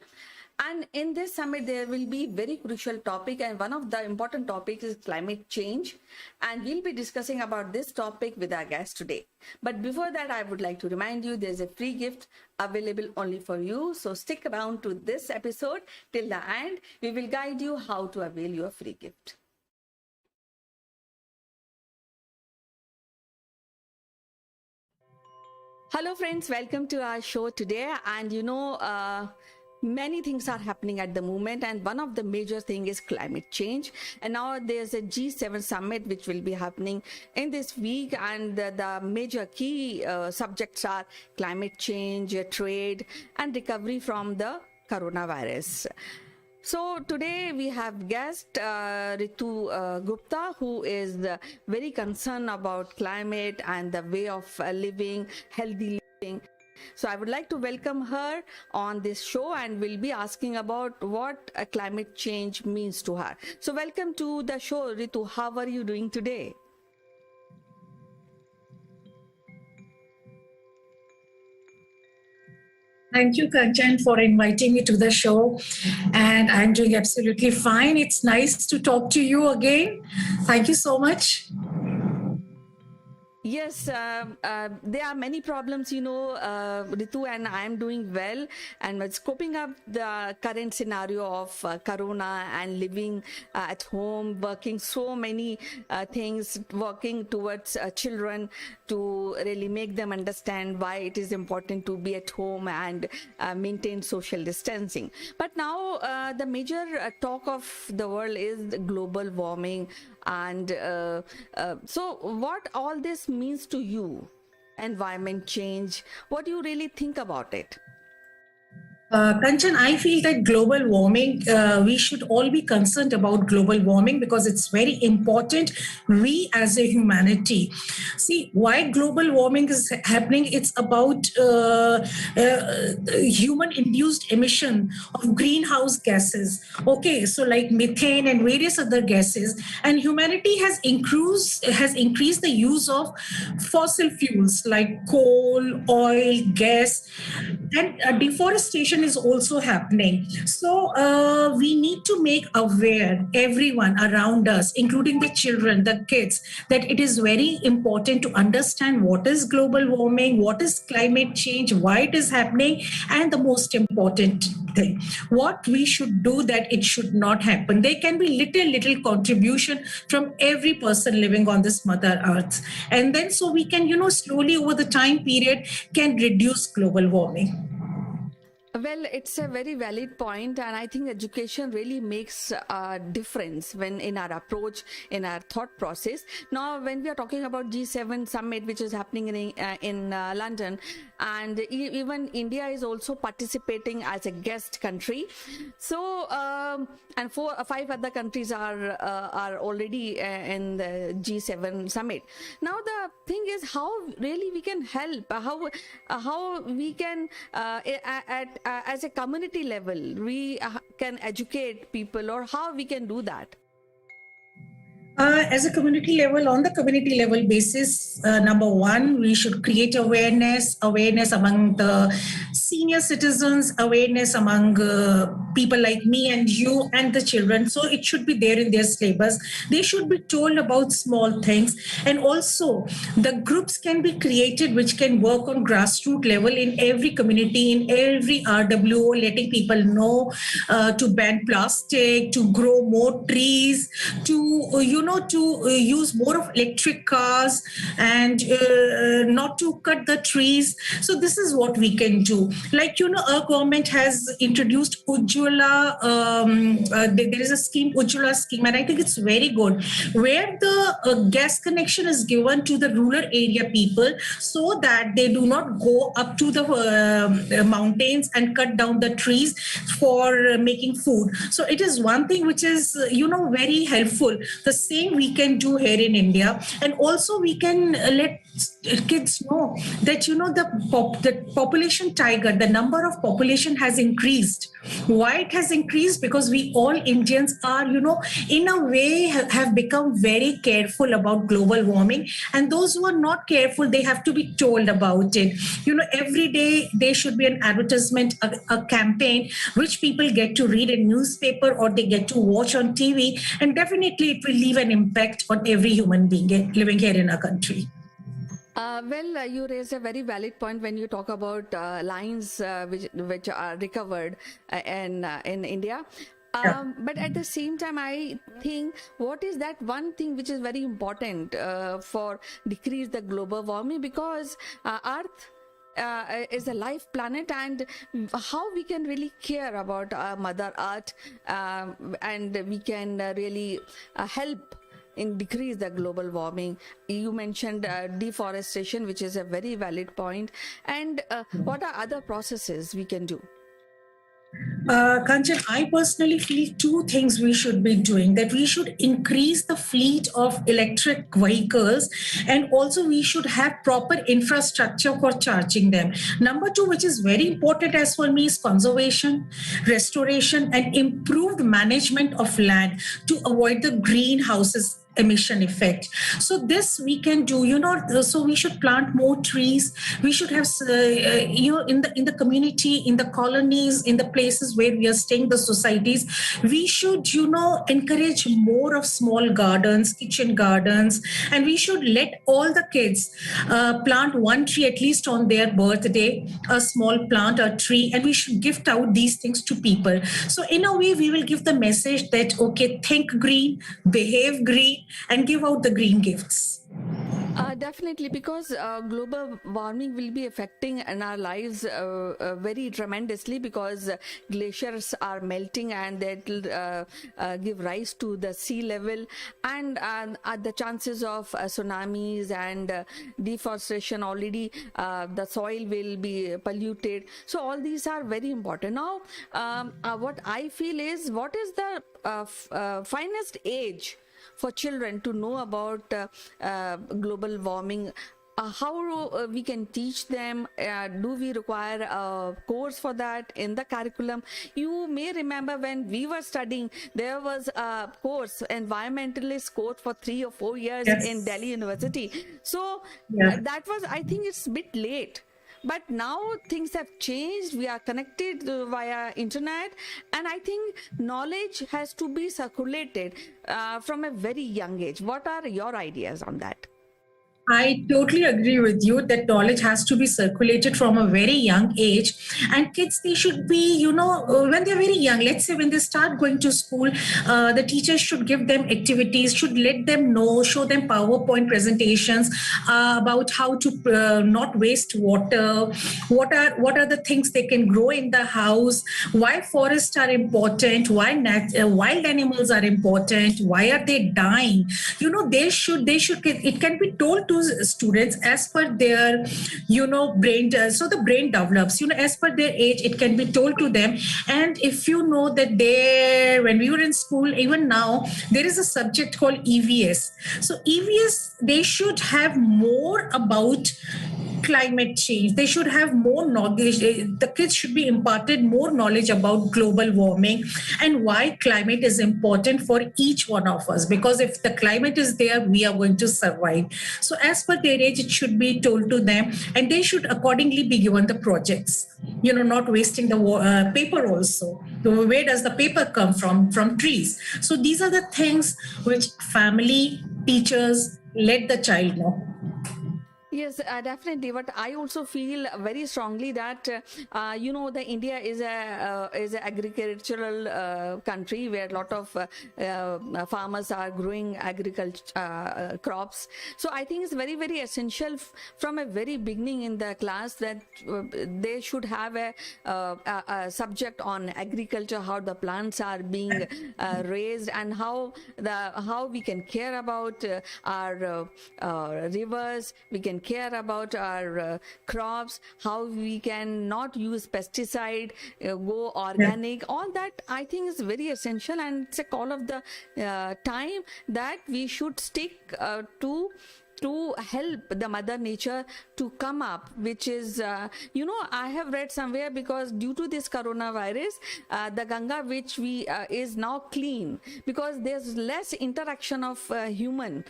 And in this summit, there will be very crucial topic, and one of the important topics is climate change. And we'll be discussing about this topic with our guest today. But before that, I would like to remind you there's a free gift available only for you. So stick around to this episode till the end. We will guide you how to avail your free gift. Hello friends, welcome to our show today. And many things are happening at the moment, and one of the major thing is climate change. And now there's a G7 summit which will be happening in this week, and the major key subjects are climate change, trade, and recovery from the coronavirus. So today we have guest Ritu Gupta, who is very concerned about climate and the way of living, healthy living. So I would like to welcome her on this show, and we'll be asking about what climate change means to her. So welcome to the show, Ritu. How are you doing today?
Thank you, Kanchan, for inviting me to the show. And I'm doing absolutely fine. It's nice to talk to you again. Thank you so much.
Yes, there are many problems, Ritu, and I am doing well. And it's coping up the current scenario of Corona and living at home, working so many things, working towards children to really make them understand why it is important to be at home and maintain social distancing. But now the major talk of the world is global warming. And so what all this means to you, environment change, what do you really think about it?
Kanchan, I feel that global warming, we should all be concerned about global warming because it's very important. We as a humanity, see why global warming is happening. It's about human-induced emission of greenhouse gases. Okay, so like methane and various other gases, and humanity has increased the use of fossil fuels like coal, oil, gas, and deforestation is also happening. So we need to make aware everyone around us, including the children, the kids, that it is very important to understand what is global warming, what is climate change, why it is happening, and the most important thing, what we should do that it should not happen. There can be little contribution from every person living on this mother earth, and then so we can slowly over the time period can reduce global warming.
Well, it's a very valid point, and I think education really makes a difference when in our approach, in our thought process. Now, when we are talking about G7 summit, which is happening in London, and even India is also participating as a guest country. So, and 5 other countries are already in the G7 summit. Now, the thing is how really we can help, how we can as a community level we can educate people, or how we can do that.
As a community level, on the community level basis, number one, we should create awareness among the senior citizens, awareness among people like me and you and the children. So it should be there in their syllabus. They should be told about small things. And also the groups can be created which can work on grassroots level in every community, in every RWO, letting people know to ban plastic, to grow more trees, to use more of electric cars, and not to cut the trees. So this is what we can do. Like our government has introduced Ujjwala. There is a scheme, Ujjwala scheme, and I think it's very good, where the gas connection is given to the rural area people so that they do not go up to the mountains and cut down the trees for making food. So it is one thing which is very helpful. The same we can do here in India, and also we can let kids know that the population tiger, the number of population has increased. Why it has increased? Because we all Indians are in a way have become very careful about global warming, and those who are not careful, they have to be told about it. Every day there should be an advertisement, a campaign which people get to read in newspaper or they get to watch on TV, and definitely it will leave an impact on every human being living here in our country.
Well, you raised a very valid point when you talk about lines which are recovered in India. But at the same time, I think what is that one thing which is very important for decrease the global warming, because Earth is a life planet, and how we can really care about Mother Earth, and we can really help in decrease the global warming. You mentioned deforestation, which is a very valid point. And what are other processes we can do?
Kanchan, I personally feel two things we should be doing: that we should increase the fleet of electric vehicles, and also we should have proper infrastructure for charging them. Number two, which is very important as for me, is conservation, restoration, and improved management of land to avoid the greenhouses emission effect. So this we can do, so we should plant more trees. We should have in the community, in the colonies, in the places where we are staying, the societies, we should encourage more of small gardens, kitchen gardens, and we should let all the kids plant one tree at least on their birthday, a small plant, a tree, and we should gift out these things to people. So in a way we will give the message that, okay, think green, behave green, and give out the green gifts.
Definitely, because global warming will be affecting in our lives very tremendously, because glaciers are melting, and that will give rise to the sea level, and the chances of tsunamis and deforestation. Already the soil will be polluted. So all these are very important. Now what I feel is, what is the finest age for children to know about global warming? How we can teach them? Do we require a course for that in the curriculum? You may remember when we were studying, there was a course, environmentalist course, for 3 or 4 years in Delhi University. So that was, I think it's a bit late. But now things have changed. We are connected via internet, and I think knowledge has to be circulated from a very young age. What are your ideas on that?
I totally agree with you that knowledge has to be circulated from a very young age. And kids, they should be, when they're very young, let's say when they start going to school, the teachers should give them activities, should let them know, show them PowerPoint presentations about how to not waste water, what are the things they can grow in the house, why forests are important, why wild animals are important, why are they dying. It can be told to students as per their brain, so the brain develops as per their age. It can be told to them. And if you know that when we were in school, even now there is a subject called EVS. So EVS, they should have more about climate change. They should have more knowledge. The kids should be imparted more knowledge about global warming and why climate is important for each one of us. Because if the climate is there, we are going to survive. So as per their age, it should be told to them, and they should accordingly be given the projects. Not wasting the paper also. Where does the paper come from? From trees. So these are the things which family, teachers, let the child know.
Yes, definitely. But I also feel very strongly that the India is a agricultural country where a lot of farmers are growing agriculture crops. So I think it's very, very essential from a very beginning in the class that they should have a subject on agriculture, how the plants are being raised, and how we can care about our rivers. We can care about our crops, how we can not use pesticide, go organic. All that I think is very essential, and it's a call of the time that we should stick to help the mother nature to come up, which is I have read somewhere, because due to this coronavirus, the Ganga which we is now clean, because there's less interaction of human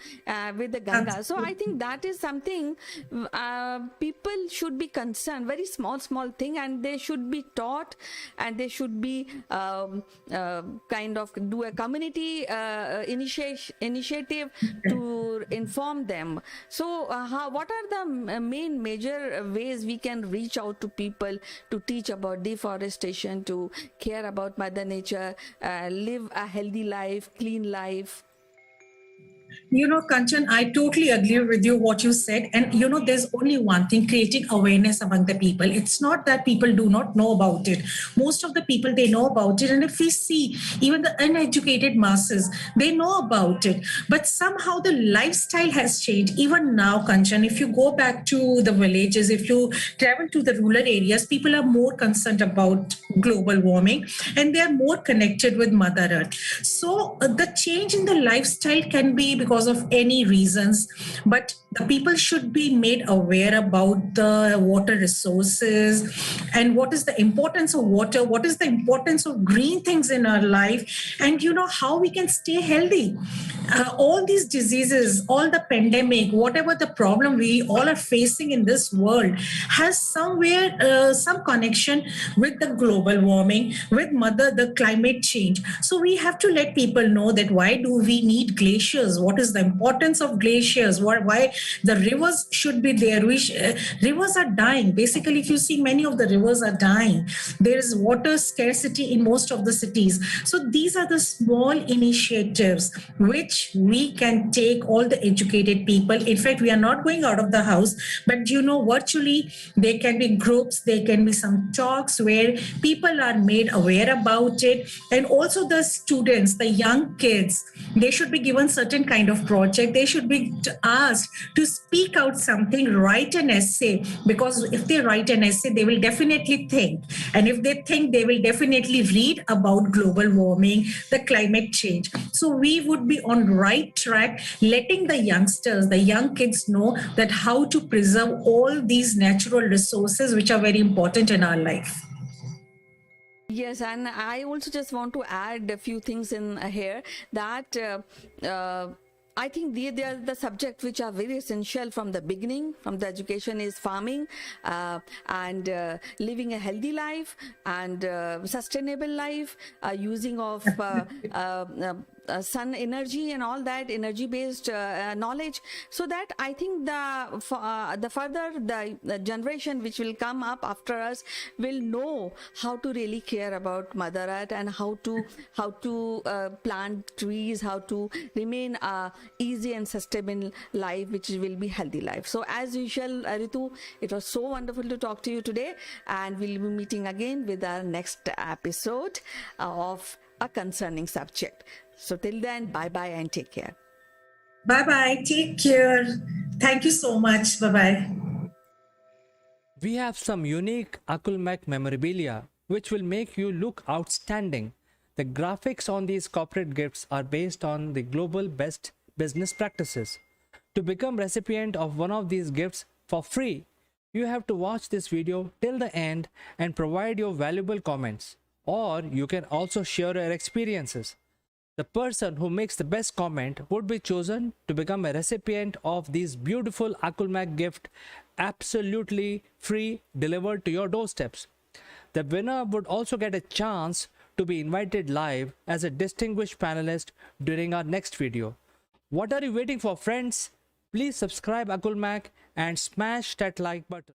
with the Ganga. So I think that is something people should be concerned, very small thing, and they should be taught, and they should be kind of do a community initiative to inform them. So what are the main major ways we can reach out to people to teach about deforestation, to care about mother nature, live a healthy life, clean life?
Kanchan, I totally agree with you what you said. And there's only one thing, creating awareness among the people. It's not that people do not know about it. Most of the people, they know about it. And if we see even the uneducated masses, they know about it. But somehow the lifestyle has changed. Even now, Kanchan, if you go back to the villages, if you travel to the rural areas, people are more concerned about global warming and they are more connected with Mother Earth. So the change in the lifestyle can be because of any reasons, but the people should be made aware about the water resources and what is the importance of water, what is the importance of green things in our life, and how we can stay healthy. All these diseases, all the pandemic, whatever the problem we all are facing in this world has somewhere some connection with the global warming, with the climate change. So we have to let people know that why do we need glaciers, what is the importance of glaciers, why the rivers should be there. Rivers are dying. Basically, if you see, many of the rivers are dying. There is water scarcity in most of the cities. So these are the small initiatives which we can take, all the educated people. In fact, we are not going out of the house, but virtually there can be groups, there can be some talks where people are made aware about it. And also the students, the young kids, they should be given certain kind of project. They should be asked to speak out something, write an essay, because if they write an essay, they will definitely think. And if they think, they will definitely read about global warming, the climate change. So we would be on right track, letting the youngsters, the young kids know that how to preserve all these natural resources which are very important in our life.
Yes, and I also just want to add a few things in here that I think they are the subject which are very essential from the beginning. From the education is farming and living a healthy life and sustainable life, using of sun energy and all that energy based knowledge, so that I think the further the generation which will come up after us will know how to really care about Mother Earth and how to plant trees, how to remain easy and sustainable life, which will be healthy life. So as usual, Ritu, it was so wonderful to talk to you today, and we'll be meeting again with our next episode of a concerning subject. So till then, bye bye and take care.
Bye bye. Take care. Thank you so much. Bye bye.
We have some unique Akulmek memorabilia which will make you look outstanding. The graphics on these corporate gifts are based on the global best business practices. To become recipient of one of these gifts for free, you have to watch this video till the end and provide your valuable comments. Or you can also share your experiences. The person who makes the best comment would be chosen to become a recipient of these beautiful Akulmek gift, absolutely free, delivered to your doorsteps. The winner would also get a chance to be invited live as a distinguished panelist during our next video. What are you waiting for, friends? Please subscribe Akulmek and smash that like button.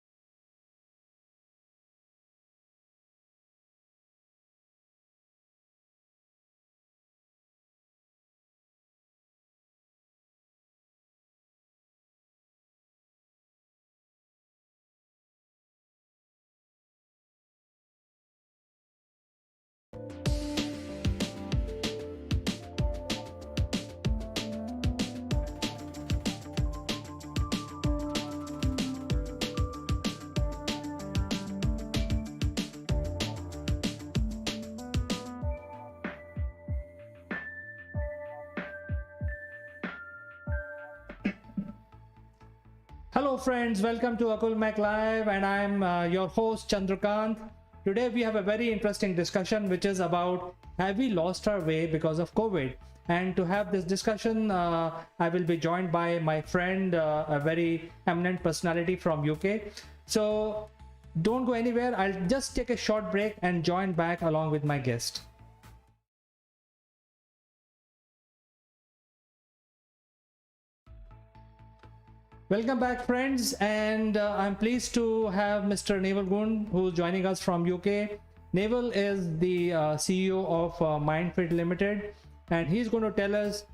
Hello friends, welcome to Akulmek Live, and I'm your host Chandrakant. Today we have a very interesting discussion which is about, have we lost our way because of COVID? And to have this discussion, I will be joined by my friend, a very eminent personality from UK. So don't go anywhere, I'll just take a short break and join back along with my guest. Welcome back, friends, and I'm pleased to have Mr. Naval Gund, who's joining us from UK. Naval is the CEO of MindFit Limited, and he's going to tell us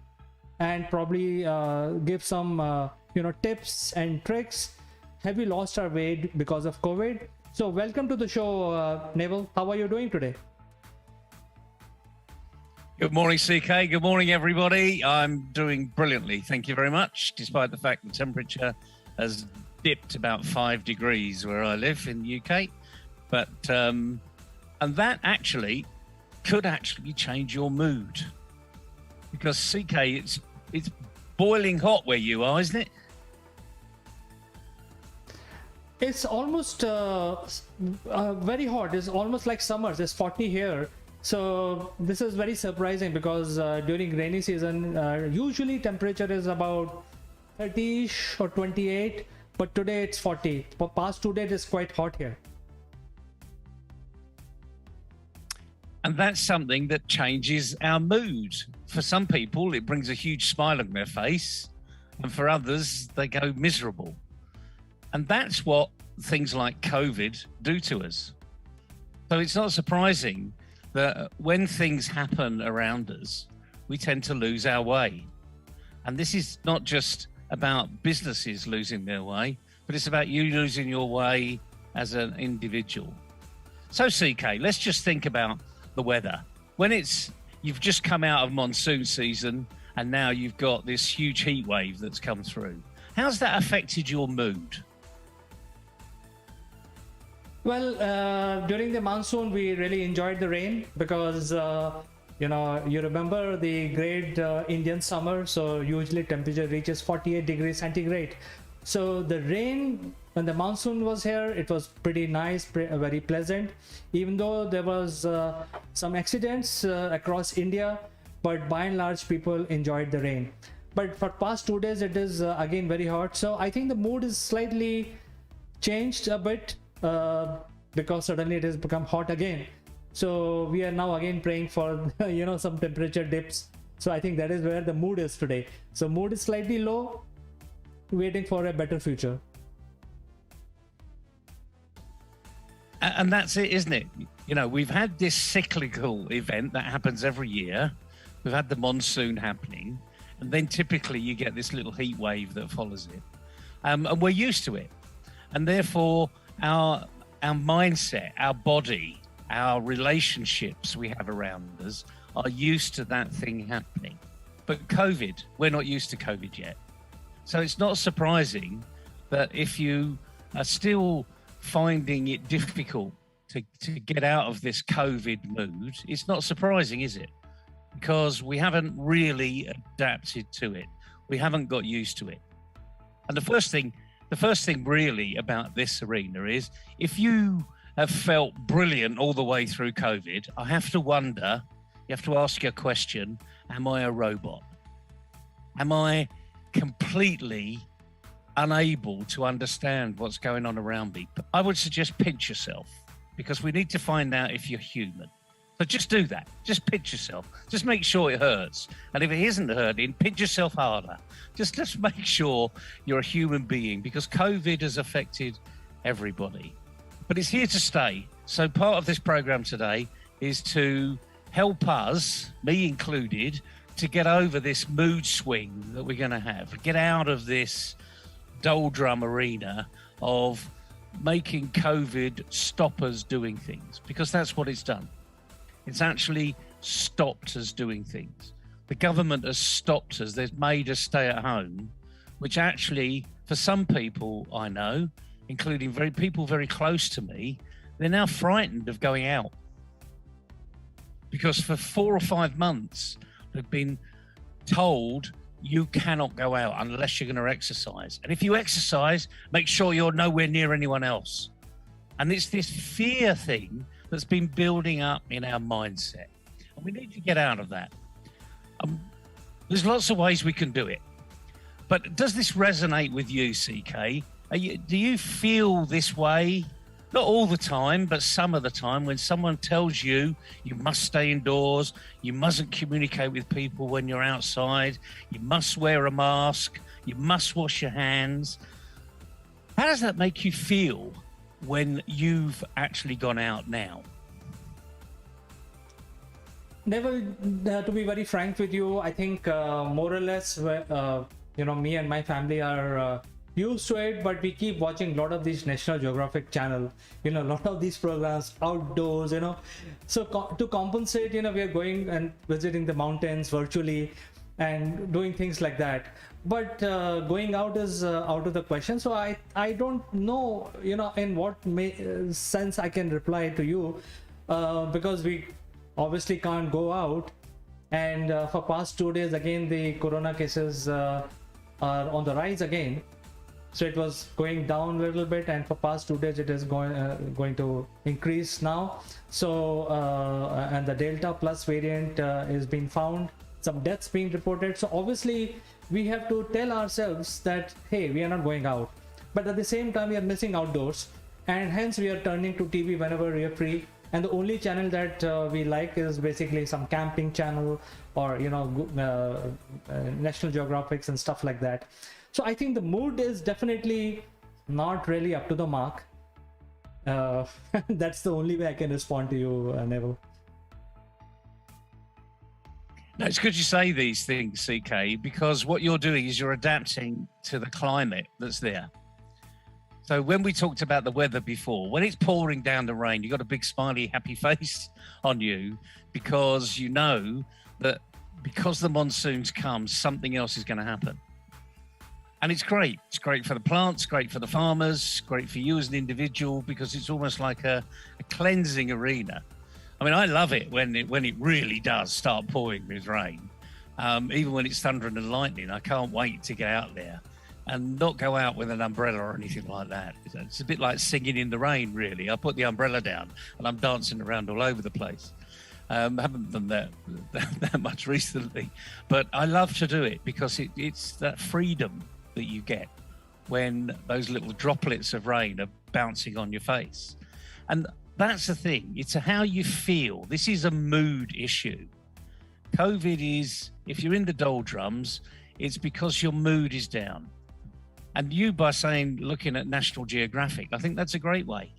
and probably give some tips and tricks. Have we lost our way because of COVID? So welcome to the show, Neville. How are you doing today?
Good morning, CK. Good morning, everybody. I'm doing brilliantly. Thank you very much, despite the fact the temperature has dipped about 5 degrees where I live in the UK. But, and that actually could actually change your mood. Because, CK, it's boiling hot where you are, isn't it?
It's almost very hot. It's almost like summer. It's 40 here. So this is very surprising because during rainy season, usually temperature is about 30ish or 28, but today it's 40. For past 2 days, it's quite hot here.
And that's something that changes our mood. For some people, it brings a huge smile on their face, and for others, they go miserable. And that's what things like COVID do to us. So it's not surprising that when things happen around us, we tend to lose our way. And this is not just about businesses losing their way, but it's about you losing your way as an individual. So CK, let's just think about the weather. When you've just come out of monsoon season and now you've got this huge heat wave that's come through. How's that affected your mood?
Well, during the monsoon, we really enjoyed the rain because, you remember the great Indian summer. So usually temperature reaches 48 degrees centigrade. So the rain, when the monsoon was here, it was pretty nice, very pleasant, even though there was some accidents across India, but by and large, people enjoyed the rain. But for past 2 days, it is again very hot. So I think the mood is slightly changed a bit. Because suddenly it has become hot again. So we are now again praying for some temperature dips. So I think that is where the mood is today. So mood is slightly low, waiting for a better future.
And that's it, isn't it? We've had this cyclical event that happens every year. We've had the monsoon happening, and then typically you get this little heat wave that follows it. And we're used to it. And therefore, our mindset, our body, our relationships we have around us are used to that thing happening. But COVID, we're not used to COVID yet. So it's not surprising that if you are still finding it difficult to get out of this COVID mood, it's not surprising, is it? Because we haven't really adapted to it. We haven't got used to it. And the first thing really about this arena is if you have felt brilliant all the way through COVID, I have to wonder, you have to ask your question, am I a robot? Am I completely unable to understand what's going on around me? I would suggest pinch yourself, because we need to find out if you're human. So just do that. Just pinch yourself. Just make sure it hurts. And if it isn't hurting, pinch yourself harder. Just make sure you're a human being, because COVID has affected everybody. But it's here to stay. So part of this program today is to help us, me included, to get over this mood swing that we're going to have. Get out of this doldrum arena of making COVID stop us doing things, because that's what it's done. It's actually stopped us doing things. The government has stopped us. They've made us stay at home, which actually, for some people I know, including people very close to me, they're now frightened of going out. Because for 4 or 5 months, they've been told you cannot go out unless you're going to exercise. And if you exercise, make sure you're nowhere near anyone else. And it's this fear thing that's been building up in our mindset. And we need to get out of that. There's lots of ways we can do it. But does this resonate with you, CK? Do you feel this way? Not all the time, but some of the time, when someone tells you you must stay indoors, you mustn't communicate with people when you're outside, you must wear a mask, you must wash your hands. How does that make you feel when you've actually gone out now?
Neville, to be very frank with you, I think more or less, me and my family are used to it, but we keep watching a lot of these National Geographic channel, a lot of these programs outdoors, So to compensate, we are going and visiting the mountains virtually and doing things like that. But going out is out of the question. So I don't know, in what sense I can reply to you, because we obviously can't go out, and for past 2 days again the corona cases are on the rise again. So it was going down a little bit, and for past 2 days it is going to increase now. So and the Delta plus variant is being found, some deaths being reported. So obviously we have to tell ourselves that, hey, we are not going out, but at the same time we are missing outdoors, and hence we are turning to TV whenever we are free. And the only channel that we like is basically some camping channel, or National Geographics and stuff like that. So I think the mood is definitely not really up to the mark. That's the only way I can respond to you, Neville.
No, it's good you say these things, CK, because what you're doing is you're adapting to the climate that's there. So when we talked about the weather before, when it's pouring down the rain, you've got a big smiley happy face on you, because you know that because the monsoons come, something else is going to happen. And it's great. It's great for the plants, great for the farmers, great for you as an individual, because it's almost like a cleansing arena. I mean, I love it when it really does start pouring with rain. Even when it's thundering and lightning, I can't wait to get out there and not go out with an umbrella or anything like that. It's a bit like singing in the rain, really. I put the umbrella down and I'm dancing around all over the place. Haven't done that much recently, but I love to do it because it's that freedom that you get when those little droplets of rain are bouncing on your face. And that's the thing. It's how you feel. This is a mood issue. COVID is, if you're in the doldrums, it's because your mood is down. And you, by looking at National Geographic, I think that's a great way,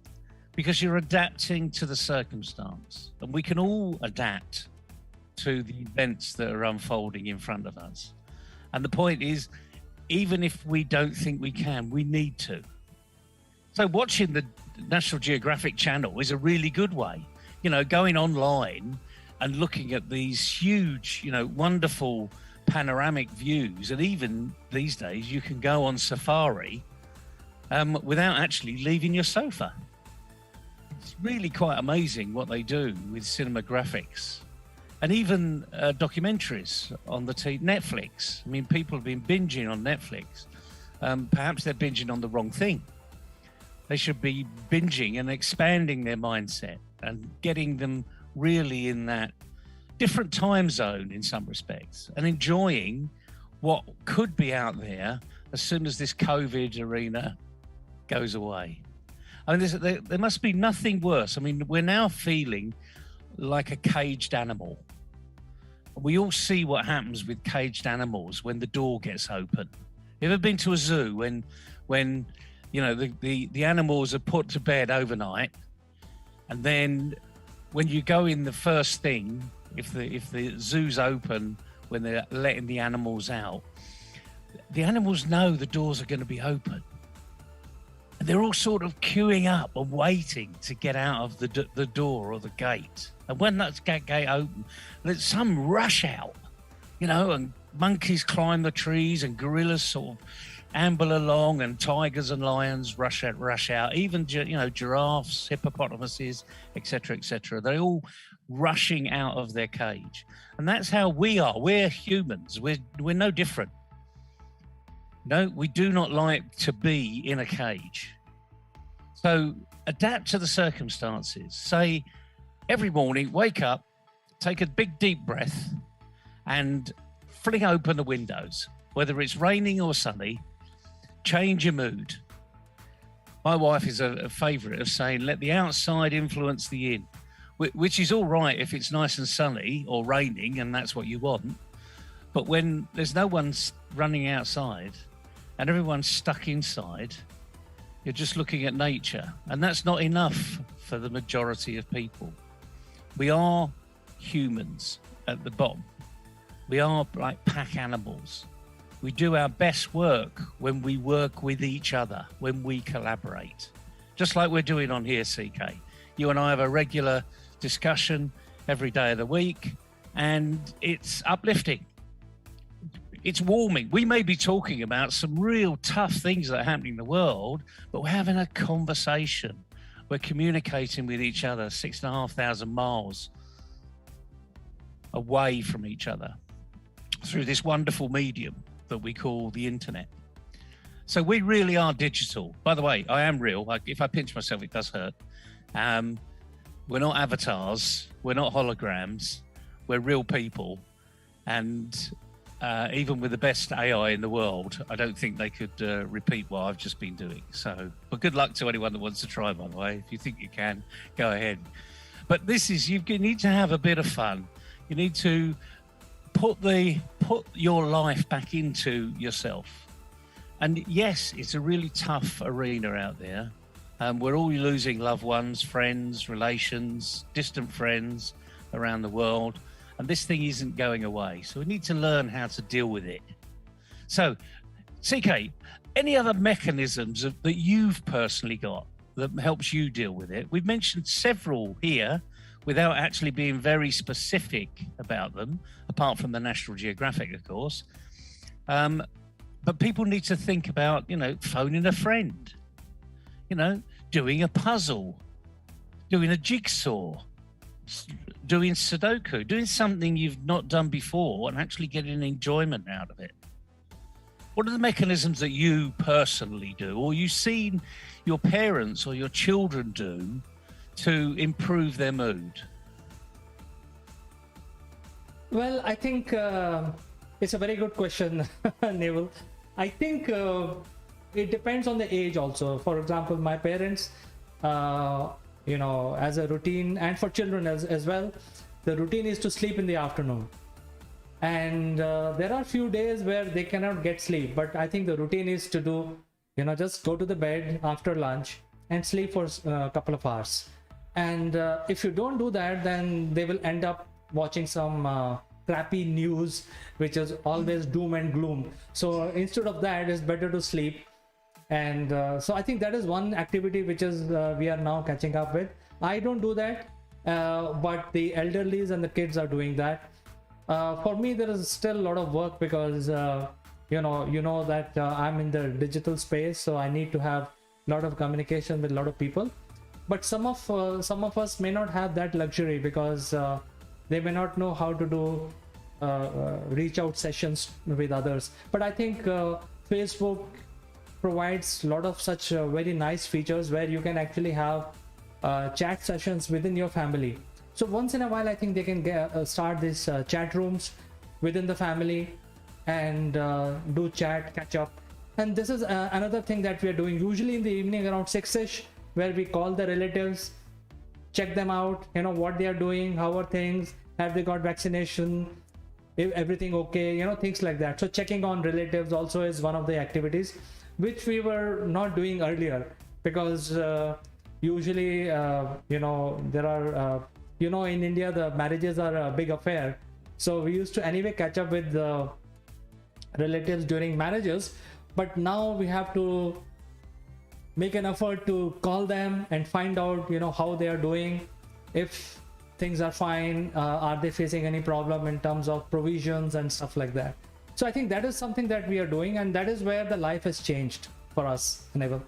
because you're adapting to the circumstance. And we can all adapt to the events that are unfolding in front of us. And the point is, even if we don't think we can, we need to. So watching the National Geographic channel is a really good way. Going online and looking at these huge, wonderful panoramic views. And even these days, you can go on safari without actually leaving your sofa. It's really quite amazing what they do with cinematographics. And even documentaries on the Netflix. I mean, people have been binging on Netflix. Perhaps they're binging on the wrong thing. They should be binging and expanding their mindset and getting them really in that different time zone in some respects, and enjoying what could be out there as soon as this COVID arena goes away. I mean, there must be nothing worse. I mean, we're now feeling like a caged animal. We all see what happens with caged animals when the door gets open. You ever been to a zoo when the animals are put to bed overnight, and then when you go in the first thing, if the zoo's open when they're letting the animals out, the animals know the doors are going to be open. And they're all sort of queuing up and waiting to get out of the door or the gate. And when that gate open, there's some rush out, and monkeys climb the trees and gorillas sort of amble along, and tigers and lions rush out. Even, giraffes, hippopotamuses, etc., etc. They're all rushing out of their cage. And that's how we are. We're humans. We're no different. We do not like to be in a cage. So adapt to the circumstances. Say every morning, wake up, take a big deep breath and fling open the windows, whether it's raining or sunny. Change your mood. My wife is a favorite of saying, let the outside influence the in, which is all right if it's nice and sunny or raining and that's what you want. But when there's no one running outside and everyone's stuck inside, you're just looking at nature. And that's not enough for the majority of people. We are
humans at the bottom. We are like pack animals. We do our best work when we work with each other, when we collaborate. Just like we're doing on here, CK. You and I have a regular discussion every day of the week, and it's uplifting. It's warming. We may be talking about some real tough things that are happening in the world, but we're having a conversation. We're communicating with each other 6,500 miles away from each other through this wonderful medium that we call the internet. So we really are digital. By the way, I am real. If I pinch myself, it does hurt. We're not avatars. We're not holograms. We're real people. And even with the best AI in the world, I don't think they could repeat what I've just been doing. So, but good luck to anyone that wants to try, by the way. If you think you can, go ahead. But this is, you need to have a bit of fun. You need to put your life back into yourself. And yes, it's a really tough arena out there. We're all losing loved ones, friends, relations, distant friends around the world. And this thing isn't going away. So we need to learn how to deal with it. So, CK, any other mechanisms that you've personally got that helps you deal with it? We've mentioned several here without actually being very specific about them, apart from the National Geographic, of course. But people need to think about, phoning a friend, doing a puzzle, doing a jigsaw, doing Sudoku, doing something you've not done before and actually getting enjoyment out of it. What are the mechanisms that you personally do, or you've seen your parents or your children do to improve their mood?
Well, I think it's a very good question, Neville. I think it depends on the age also. For example, my parents, as a routine, and for children as well, the routine is to sleep in the afternoon. And there are few days where they cannot get sleep, but I think the routine is to do, just go to the bed after lunch and sleep for a couple of hours. And if you don't do that, then they will end up watching some crappy news, which is always doom and gloom. So instead of that, it's better to sleep. And so I think that is one activity which is we are now catching up with. I don't do that, but the elderlies and the kids are doing that. For me, there is still a lot of work because you know that I'm in the digital space, so I need to have a lot of communication with a lot of people. But some of us may not have that luxury because they may not know how to do reach out sessions with others. But I think Facebook provides a lot of such very nice features where you can actually have chat sessions within your family. So once in a while, I think they can start these chat rooms within the family and do chat, catch up. And this is another thing that we are doing usually in the evening around 6ish, where we call the relatives, check them out, what they are doing, how are things, have they got vaccination, if everything okay, things like that. So checking on relatives also is one of the activities which we were not doing earlier, because usually there are in India the marriages are a big affair, so we used to anyway catch up with the relatives during marriages. But now we have to make an effort to call them and find out how they are doing, if things are fine, are they facing any problem in terms of provisions and stuff like that. So I think that is something that we are doing, and that is where the life has changed for us, Neville.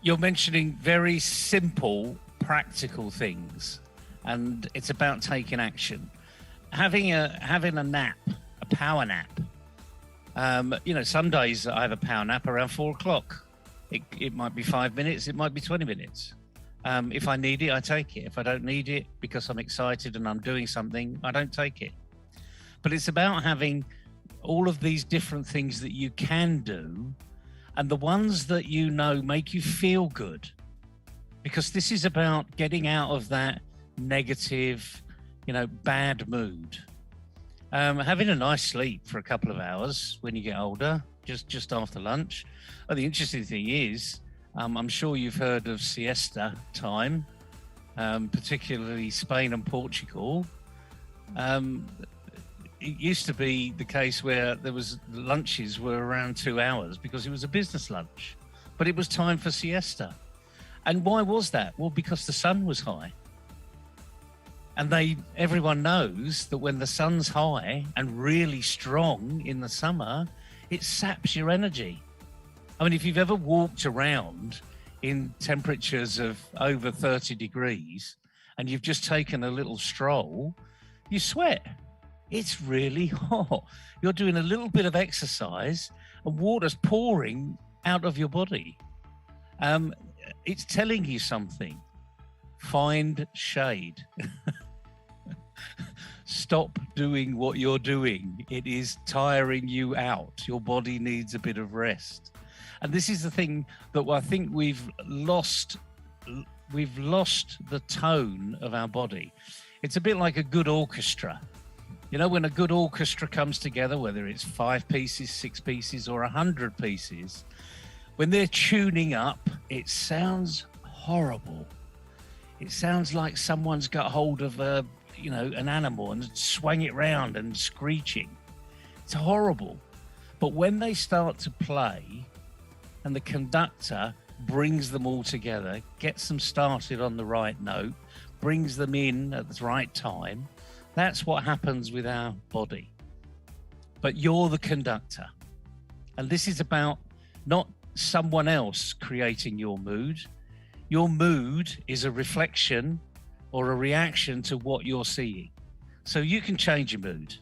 You're mentioning very simple, practical things, and it's about taking action. Having a nap, a power nap. Some days I have a power nap around 4 o'clock. It might be 5 minutes, it might be 20 minutes. If I need it, I take it. If I don't need it because I'm excited and I'm doing something, I don't take it. But it's about having all of these different things that you can do, and the ones that make you feel good. Because this is about getting out of that negative, bad mood. Having a nice sleep for a couple of hours when you get older, just after lunch. The interesting thing is, I'm sure you've heard of siesta time. particularly Spain and Portugal, it used to be the case where lunches were around 2 hours because it was a business lunch, but it was time for siesta. And why was that? Well, because the sun was high. And everyone knows that when the sun's high and really strong in the summer, it saps your energy. I mean, if you've ever walked around in temperatures of over 30 degrees and you've just taken a little stroll, you sweat. It's really hot. You're doing a little bit of exercise and water's pouring out of your body. It's telling you something. Find shade. Stop doing what you're doing. It is tiring you out. Your body needs a bit of rest. And this is the thing that I think we've lost the tone of our body. It's a bit like a good orchestra. You know, when a good orchestra comes together, whether it's 5 pieces, 6 pieces, or 100 pieces, when they're tuning up, it sounds horrible. It sounds like someone's got hold of an animal and swung it round and screeching. It's horrible. But when they start to play and the conductor brings them all together, gets them started on the right note, brings them in at the right time, that's what happens with our body. But you're the conductor. And this is about not someone else creating your mood. Your mood is a reflection or a reaction to what you're seeing. So you can change your mood.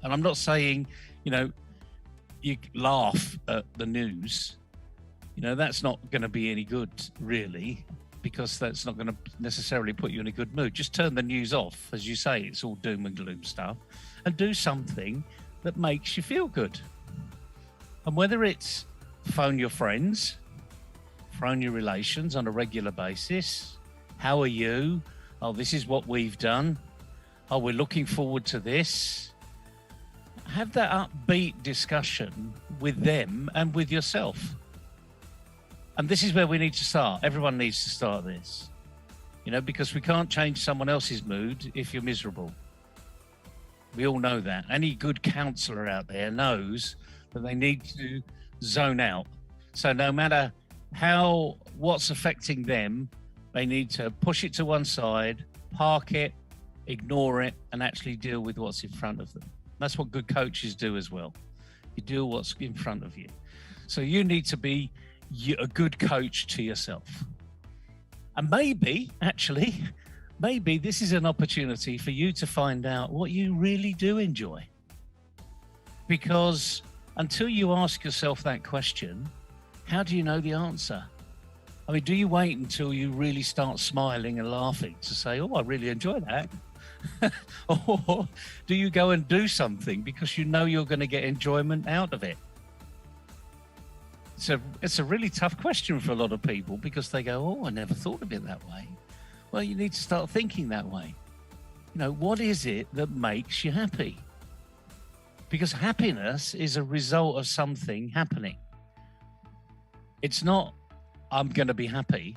And I'm not saying, you laugh at the news. That's not going to be any good, really, because that's not going to necessarily put you in a good mood. Just turn the news off. As you say, it's all doom and gloom stuff, and do something that makes you feel good. And whether it's phone your friends, phone your relations on a regular basis. How are you? Oh, this is what we've done. Oh, we're looking forward to this. Have that upbeat discussion with them and with yourself. And this is where we need to start. Everyone needs to start this, because we can't change someone else's mood if you're miserable. We all know that. Any good counselor out there knows that they need to zone out. So no matter what's affecting them, they need to push it to one side, park it, ignore it, and actually deal with what's in front of them. That's what good coaches do as well. You deal what's in front of you. So you need to be a good coach to yourself. And maybe this is an opportunity for you to find out what you really do enjoy. Because until you ask yourself that question, how do you know the answer? I mean, do you wait until you really start smiling and laughing to say, oh, I really enjoy that? Or do you go and do something because you know you're going to get enjoyment out of it? So it's a really tough question for a lot of people because they go, oh, I never thought of it that way. Well, you need to start thinking that way. What is it that makes you happy? Because happiness is a result of something happening. It's not, I'm going to be happy.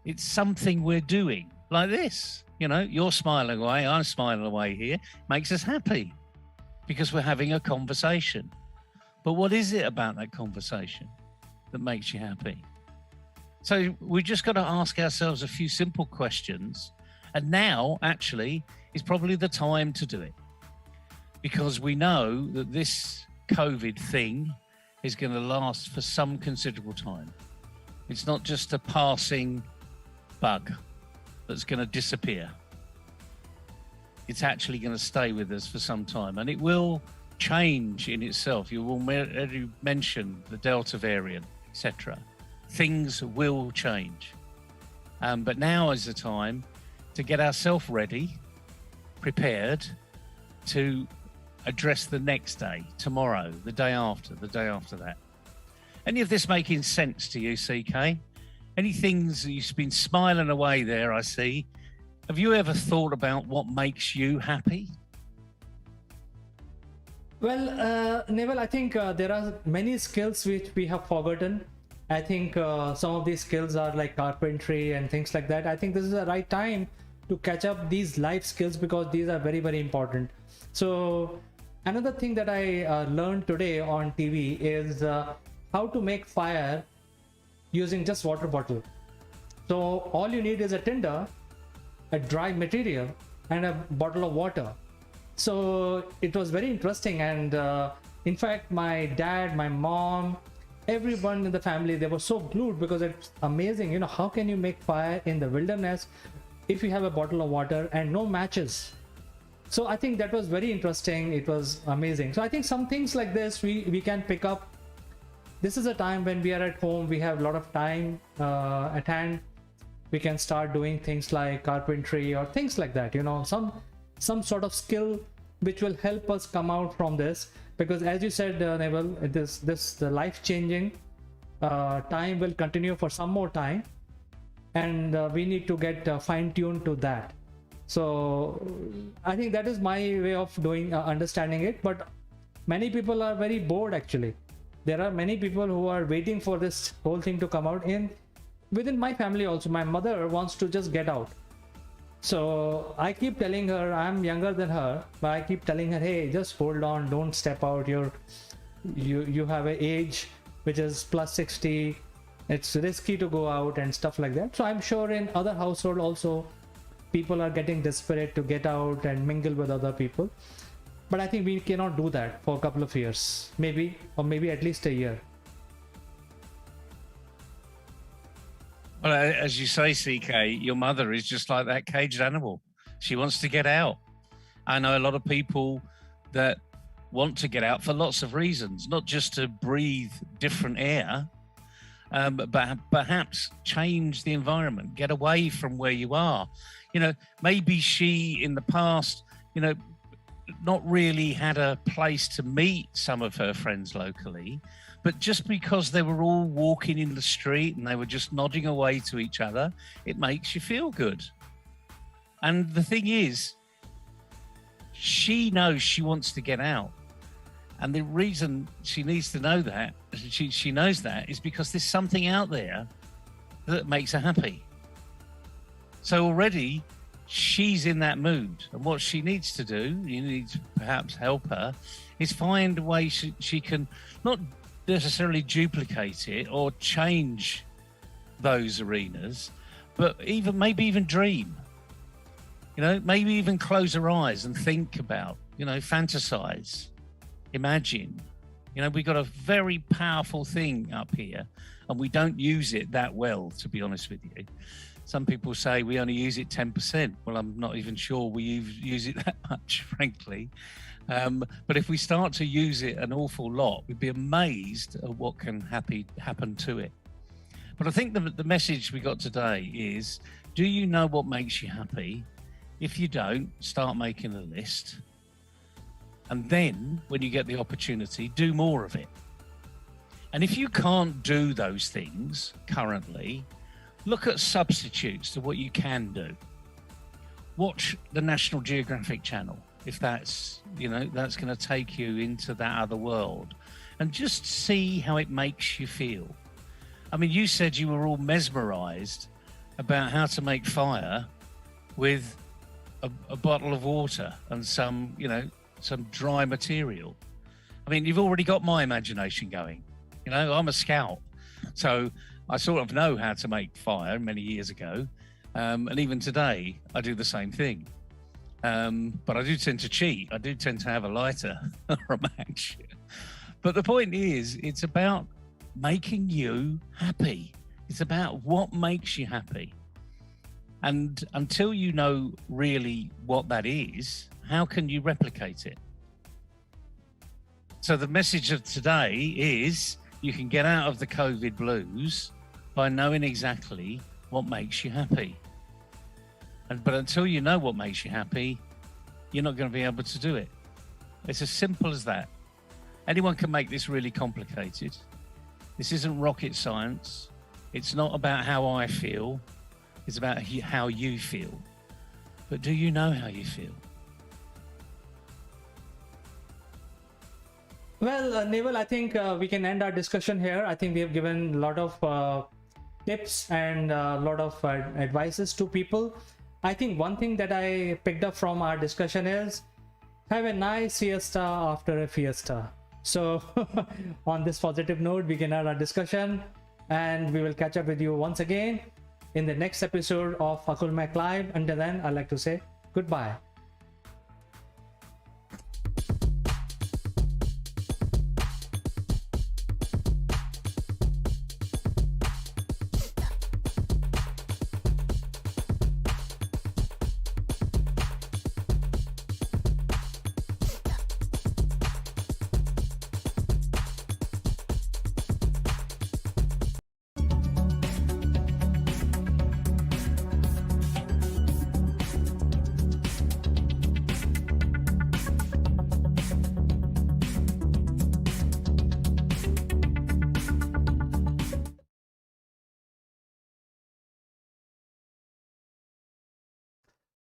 It's something we're doing like this. You're smiling away, I'm smiling away here. Makes us happy because we're having a conversation. But what is it about that conversation that makes you happy? So we just got to ask ourselves a few simple questions. And now, actually, is probably the time to do it. Because we know that this COVID thing is going to last for some considerable time. It's not just a passing bug that's going to disappear. It's actually going to stay with us for some time, and it will change in itself. You already mentioned the Delta variant, etc. Things will change. But now is the time to get ourselves ready, prepared to address the next day, tomorrow, the day after that. Any of this making sense to you, CK? Any things that you've been smiling away there, I see. Have you ever thought about what makes you happy?
Well, Neville, I think there are many skills which we have forgotten. I think some of these skills are like carpentry and things like that. I think this is the right time to catch up these life skills, because these are very, very important. So another thing that I learned today on TV is how to make fire using just water bottle. So all you need is a tinder, a dry material, and a bottle of water. So it was very interesting, and in fact my dad, my mom, everyone in the family, they were so glued, because it's amazing, you know, how can you make fire in the wilderness if you have a bottle of water and no matches? So I think that was very interesting. It was amazing. So I think some things like this we can pick up. This is a time when we are at home, we have a lot of time at hand. We can start doing things like carpentry or things like that, you know, some sort of skill which will help us come out from this. Because as you said, Neville, the life changing time will continue for some more time, and we need to get fine tuned to that. So I think that is my way of doing understanding it. But many people are very bored actually. There are many people who are waiting for this whole thing to come out. Within my family also, my mother wants to just get out. So I keep telling her, I'm younger than her, but I keep telling her, hey, just hold on, don't step out. You have an age which is plus 60. It's risky to go out and stuff like that. So I'm sure in other household also, people are getting desperate to get out and mingle with other people. But I think we cannot do that for a couple of years, maybe, or maybe at least a year.
Well, as you say, CK, your mother is just like that caged animal. She wants to get out. I know a lot of people that want to get out for lots of reasons, not just to breathe different air, but perhaps change the environment, get away from where you are. You know, maybe she in the past, you know, not really had a place to meet some of her friends locally, but just because they were all walking in the street and they were just nodding away to each other, it makes you feel good. And the thing is, she knows she wants to get out. And the reason she needs to know that, she knows that, is because there's something out there that makes her happy. So already she's in that mood. And what she needs to do, you need to perhaps help her, is find a way she can not necessarily duplicate it or change those arenas, but maybe even dream. You know, maybe even close her eyes and think about, you know, fantasize, imagine. You know, we've got a very powerful thing up here and we don't use it that well, to be honest with you. Some people say we only use it 10%. Well, I'm not even sure we use it that much, frankly. But if we start to use it an awful lot, we'd be amazed at what can happen to it. But I think the message we got today is, do you know what makes you happy? If you don't, start making a list. And then when you get the opportunity, do more of it. And if you can't do those things currently, look at substitutes to what you can do. Watch the National Geographic Channel, if that's, you know, that's going to take you into that other world, and just see how it makes you feel. I mean, you said you were all mesmerized about how to make fire with a bottle of water and some, you know, some dry material. I mean, you've already got my imagination going. You know, I'm a scout, so I sort of know how to make fire many years ago. And even today, I do the same thing. But I do tend to cheat. I do tend to have a lighter or a match. But the point is, it's about making you happy. It's about what makes you happy. And until you know really what that is, how can you replicate it? So the message of today is you can get out of the COVID blues by knowing exactly what makes you happy. But until you know what makes you happy, you're not going to be able to do it. It's as simple as that. Anyone can make this really complicated. This isn't rocket science. It's not about how I feel. It's about how you feel. But do you know how you feel?
Well, Naval, I think we can end our discussion here. I think we have given a lot of tips and a lot of advices to people. I think one thing that I picked up from our discussion is have a nice siesta after a fiesta. So on this positive note, we can end our discussion, and we will catch up with you once again in the next episode of Akul Mac Live. Until then, I'd like to say goodbye.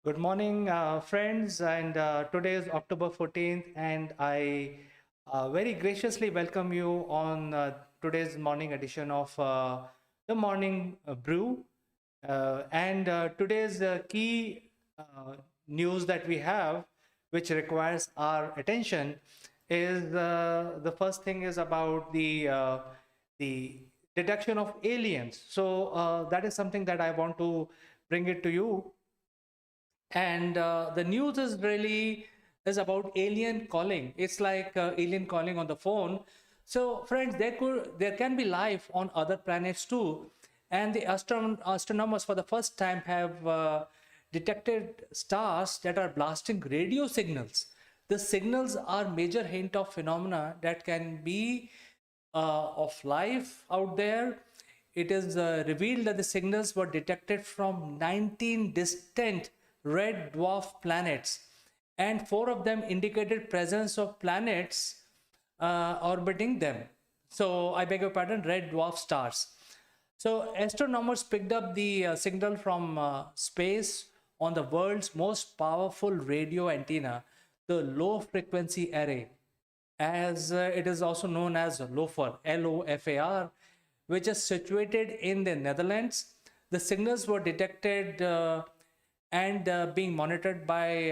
Good morning, friends. And today is October 14th, and I very graciously welcome you on today's morning edition of the Morning Brew. And today's key news that we have, which requires our attention, is the first thing is about the detection of aliens. So that is something that I want to bring it to you. And the news is really is about alien calling. It's like alien calling on the phone. So friends, there can be life on other planets too, and the astronomers for the first time have detected stars that are blasting radio signals. The signals are major hint of phenomena that can be of life out there. It is revealed that the signals were detected from 19 distant red dwarf planets, and 4 of them indicated presence of planets orbiting them. So I beg your pardon, red dwarf stars. So astronomers picked up the signal from space on the world's most powerful radio antenna, the low frequency array, as it is also known as LOFAR, LOFAR, which is situated in the Netherlands. The signals were detected and being monitored by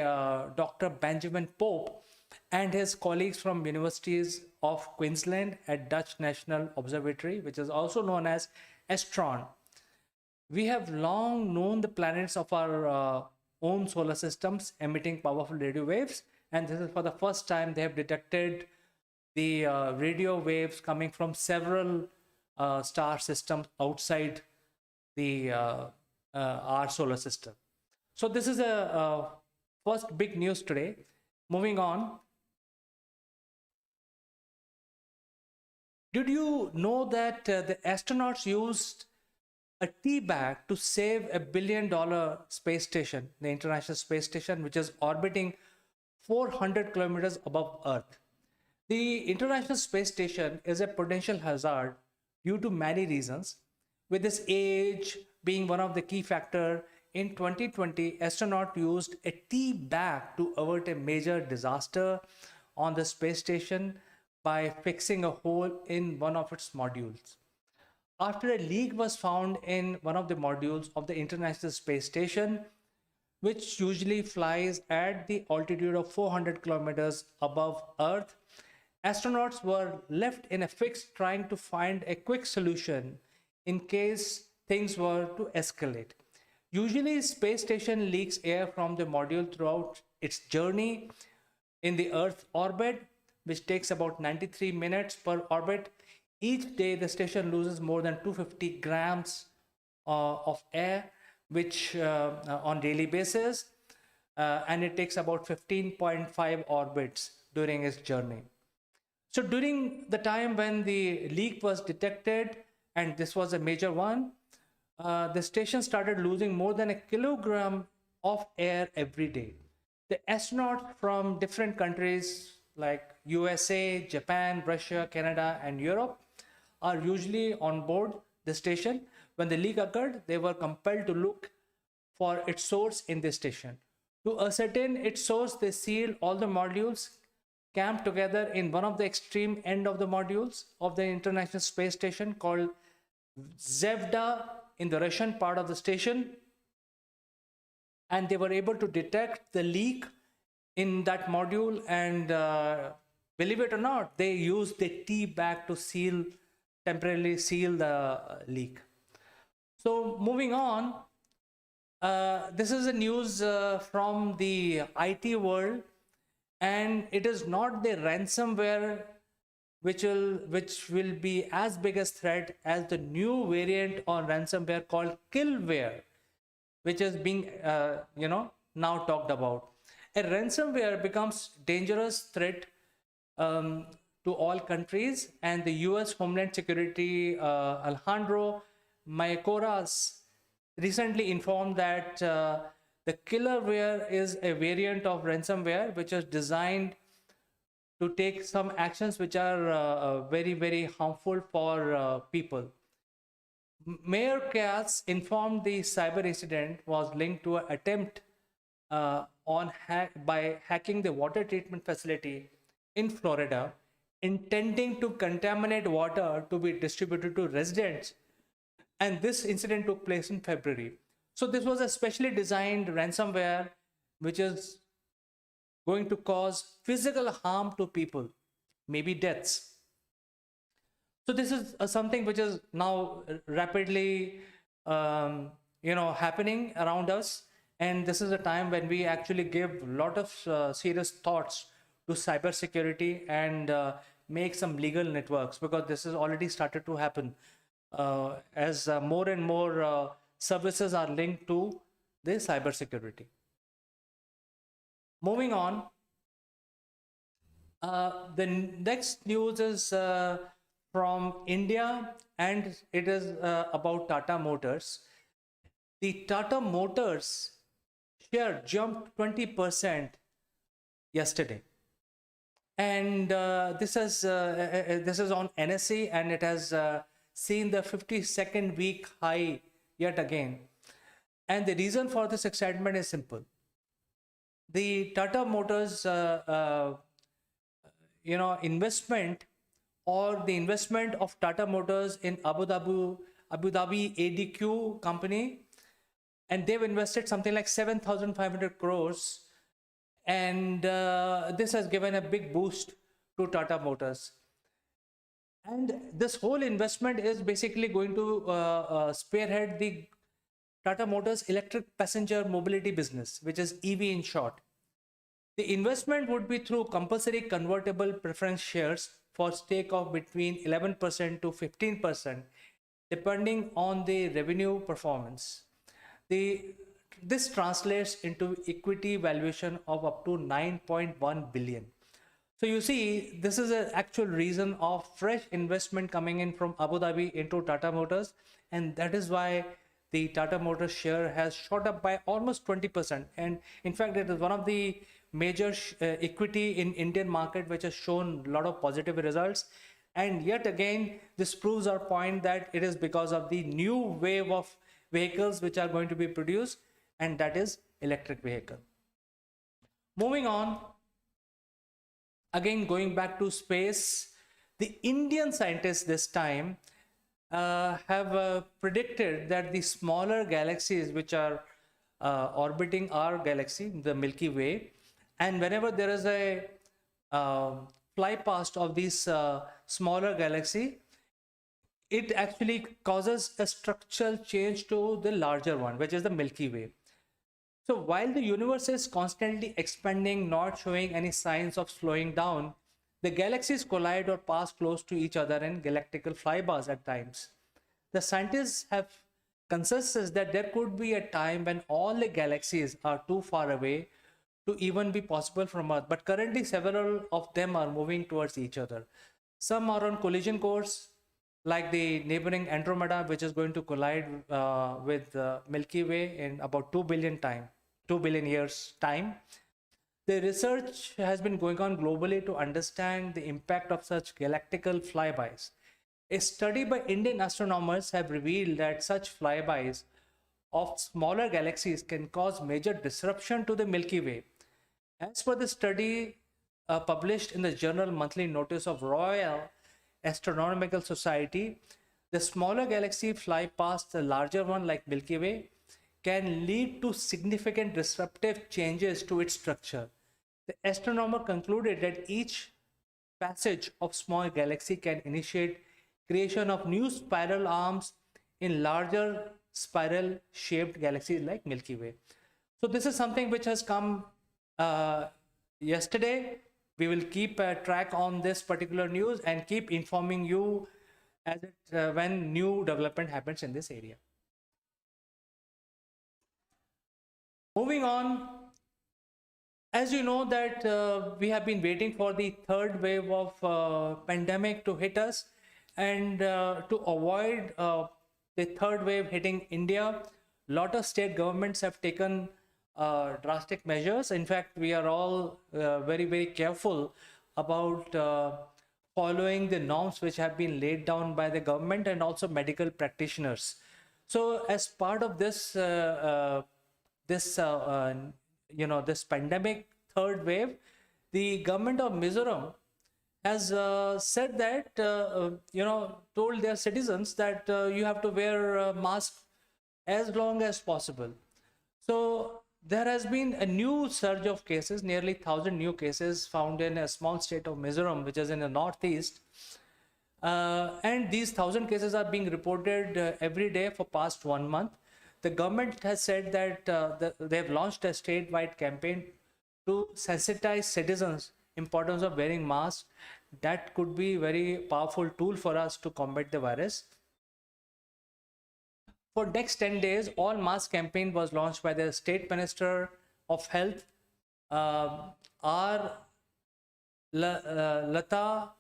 Dr. Benjamin Pope and his colleagues from universities of Queensland at Dutch National Observatory, which is also known as Astron. We have long known the planets of our own solar systems emitting powerful radio waves, and this is for the first time they have detected the radio waves coming from several star systems outside the our solar system. So this is a first big news today. Moving on. Did you know that the astronauts used a tea bag to save $1 billion space station, the International Space Station, which is orbiting 400 kilometers above Earth? The International Space Station is a potential hazard due to many reasons, with its age being one of the key factors. In 2020, astronauts used a tea bag to avert a major disaster on the space station by fixing a hole in one of its modules. After a leak was found in one of the modules of the International Space Station, which usually flies at the altitude of 400 kilometers above Earth, astronauts were left in a fix trying to find a quick solution in case things were to escalate. Usually, space station leaks air from the module throughout its journey in the Earth orbit, which takes about 93 minutes per orbit. Each day, the station loses more than 250 grams of air, which on daily basis, and it takes about 15.5 orbits during its journey. So during the time when the leak was detected, and this was a major one, the station started losing more than a kilogram of air every day. The astronauts from different countries like USA, Japan, Russia, Canada, and Europe are usually on board the station. When the leak occurred, they were compelled to look for its source in the station. To ascertain its source, they sealed all the modules, camped together in one of the extreme end of the modules of the International Space Station called Zvezda in the Russian part of the station, and they were able to detect the leak in that module, and believe it or not, they used the T bag to temporarily seal the leak. So moving on, this is a news from the IT world, and it is not the ransomware which will be as big a threat as the new variant on ransomware called killware, which is being now talked about. A ransomware becomes dangerous threat to all countries, and the US Homeland Security Alejandro Mayorkas recently informed that the killerware is a variant of ransomware which is designed to take some actions which are very, very harmful for people. Mayor Chaos informed the cyber incident was linked to an attempt by hacking the water treatment facility in Florida, intending to contaminate water to be distributed to residents. And this incident took place in February. So this was a specially designed ransomware which is going to cause physical harm to people, maybe deaths. So this is something which is now rapidly happening around us, and this is a time when we actually give a lot of serious thoughts to cybersecurity and make some legal networks, because this has already started to happen as more and more services are linked to the cybersecurity. Moving on, the next news is from India, and it is about Tata Motors. The Tata Motors share jumped 20% yesterday, and this is on NSE, and it has seen the 52nd week high yet again. And the reason for this excitement is simple. The Tata Motors investment, or the investment of Tata Motors in Abu Dhabi ADQ company, and they've invested something like 7,500 crores, and this has given a big boost to Tata Motors. And this whole investment is basically going to spearhead the Tata Motors electric passenger mobility business, which is EV in short. The investment would be through compulsory convertible preference shares for stake of between 11% to 15%, depending on the revenue performance. This translates into equity valuation of up to 9.1 billion. So you see, this is an actual reason of fresh investment coming in from Abu Dhabi into Tata Motors, and that is why the Tata Motors share has shot up by almost 20%. And in fact, it is one of the major equity in Indian market which has shown a lot of positive results. And yet again, this proves our point that it is because of the new wave of vehicles which are going to be produced, and that is electric vehicle. Moving on, again going back to space, the Indian scientists this time have predicted that the smaller galaxies which are orbiting our galaxy, the Milky Way, and whenever there is a fly past of these smaller galaxy, it actually causes a structural change to the larger one, which is the Milky Way. So while the universe is constantly expanding, not showing any signs of slowing down, the galaxies collide or pass close to each other in galactical flybars at times. The scientists have consensus that there could be a time when all the galaxies are too far away to even be possible from Earth, but currently several of them are moving towards each other. Some are on collision course, like the neighboring Andromeda, which is going to collide with Milky Way in about 2 billion years time. The research has been going on globally to understand the impact of such galactical flybys. A study by Indian astronomers have revealed that such flybys of smaller galaxies can cause major disruption to the Milky Way. As per the study, published in the Journal Monthly Notice of Royal Astronomical Society, the smaller galaxy fly past the larger one like Milky Way can lead to significant disruptive changes to its structure. The astronomer concluded that each passage of small galaxy can initiate creation of new spiral arms in larger spiral shaped galaxies like Milky Way. So this is something which has come yesterday. We will keep track on this particular news and keep informing you as when new development happens in this area. Moving on, as you know that we have been waiting for the third wave of pandemic to hit us, and to avoid the third wave hitting India, lot of state governments have taken drastic measures. In fact, we are all very careful about following the norms which have been laid down by the government and also medical practitioners. So as part of this this pandemic third wave, the government of Mizoram has said that told their citizens that you have to wear a mask as long as possible. So there has been a new surge of cases, nearly 1,000 new cases found in a small state of Mizoram, which is in the northeast. And these 1,000 cases are being reported every day for past 1 month. The government has said that they have launched a statewide campaign to sensitize citizens importance of wearing masks. That could be a very powerful tool for us to combat the virus. For next 10 days, all mask campaign was launched by the State Minister of Health, R. Lata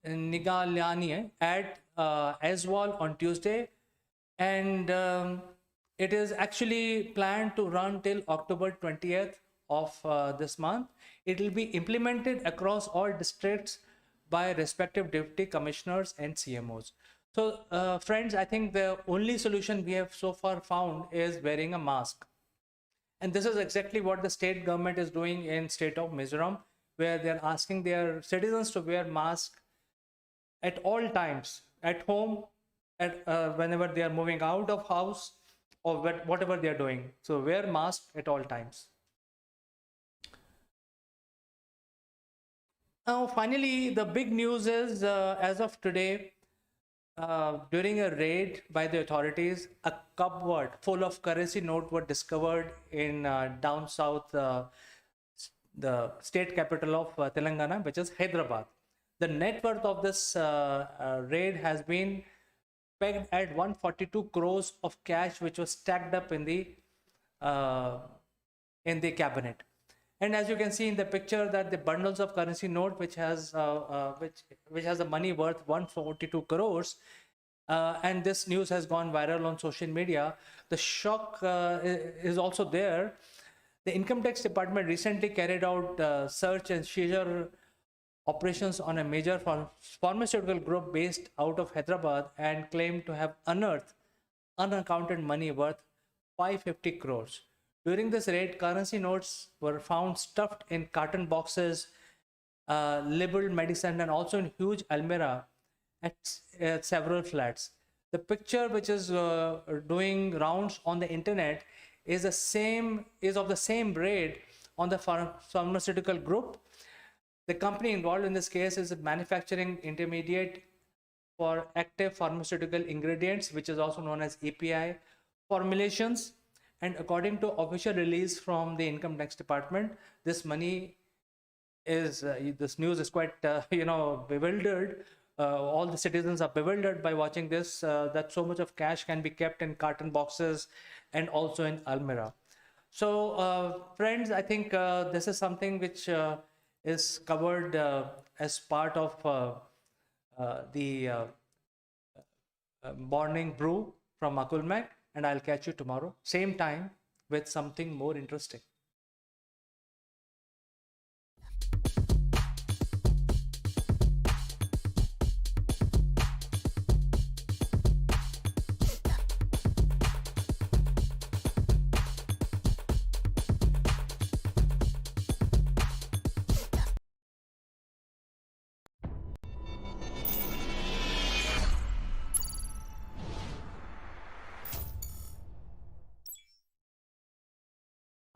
Nigalyani, at Aswal on Tuesday, and it is actually planned to run till October 20th of this month. It will be implemented across all districts by respective deputy commissioners and CMOs. So friends, I think the only solution we have so far found is wearing a mask. And this is exactly what the state government is doing in state of Mizoram, where they're asking their citizens to wear masks at all times, at home, whenever they are moving out of house, or whatever they are doing. So wear mask at all times. Now, finally, the big news is, as of today, during a raid by the authorities, a cupboard full of currency note were discovered in down south, the state capital of Telangana, which is Hyderabad. The net worth of this raid has been pegged at 142 crores of cash, which was stacked up in the cabinet. And as you can see in the picture, that the bundles of currency note, which has a money worth 142 crores, and this news has gone viral on social media. The shock is also there. The Income Tax Department recently carried out search and seizure operations on a major pharmaceutical group based out of Hyderabad and claimed to have unearthed unaccounted money worth 550 crores. During this raid, currency notes were found stuffed in carton boxes, labeled medicine, and also in huge almirah at several flats. The picture, which is doing rounds on the internet, is of the same raid on the pharmaceutical group. The company involved in this case is manufacturing intermediate for active pharmaceutical ingredients, which is also known as API formulations. And according to official release from the Income Tax Department, this money is, this news is quite, bewildered. All the citizens are bewildered by watching this, that so much of cash can be kept in carton boxes and also in almirah. So friends, I think this is something which is covered as part of the morning brew from Akul Mac, and I'll catch you tomorrow, same time, with something more interesting.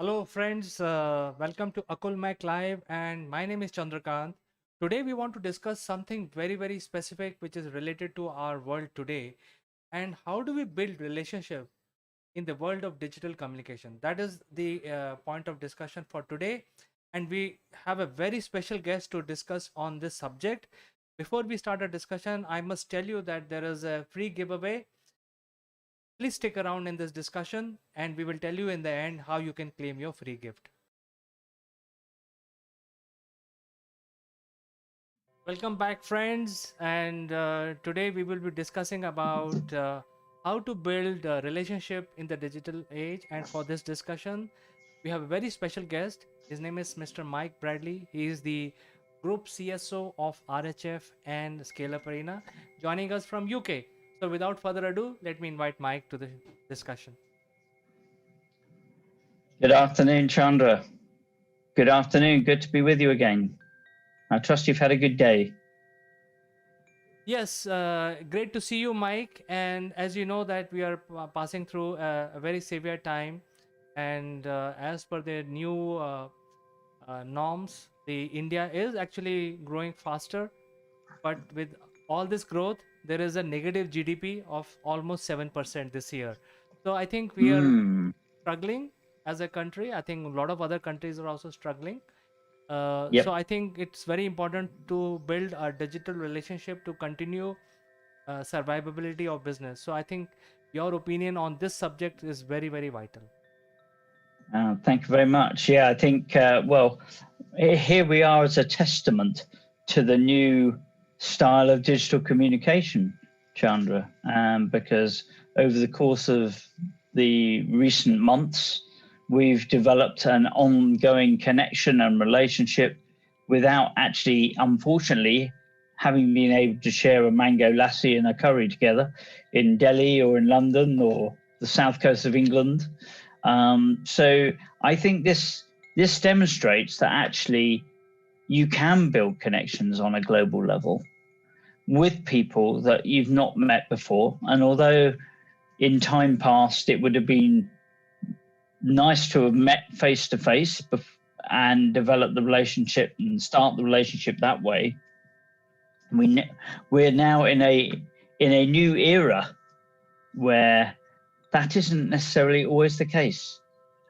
Hello, friends. Welcome to Akul Mac Live, and my name is Chandrakant. Today, we want to discuss something very, very specific, which is related to our world today, and how do we build relationship in the world of digital communication. That is the point of discussion for today, and we have a very special guest to discuss on this subject. Before we start our discussion, I must tell you that there is a free giveaway. Please stick around in this discussion, and we will tell you in the end how you can claim your free gift. Welcome back, friends. And today we will be discussing about how to build a relationship in the digital age. And for this discussion, we have a very special guest. His name is Mr. Mike Bradley. He is the Group CSO of RHF and Scale Up Arena, joining us from UK. So, without further ado, let me invite Mike to the discussion.
Good afternoon, Chandra. Good afternoon. Good to be with you again. I trust you've had a good day.
Yes, great to see you, Mike. And as you know that we are passing through a very severe time, and as per the new norms, the India is actually growing faster, but with all this growth, there is a negative GDP of almost 7% this year. So I think we are struggling as a country. I think a lot of other countries are also struggling.
Yep.
So I think it's very important to build a digital relationship to continue survivability of business. So I think your opinion on this subject is very, very vital.
Thank you very much. Yeah, I think, here we are as a testament to the new style of digital communication, Chandra, because over the course of the recent months, we've developed an ongoing connection and relationship without actually, unfortunately, having been able to share a mango lassi and a curry together in Delhi or in London or the south coast of England. So I think this demonstrates that actually you can build connections on a global level with people that you've not met before. And although in time past it would have been nice to have met face to face and develop the relationship and start the relationship that way, we're now in a new era where that isn't necessarily always the case.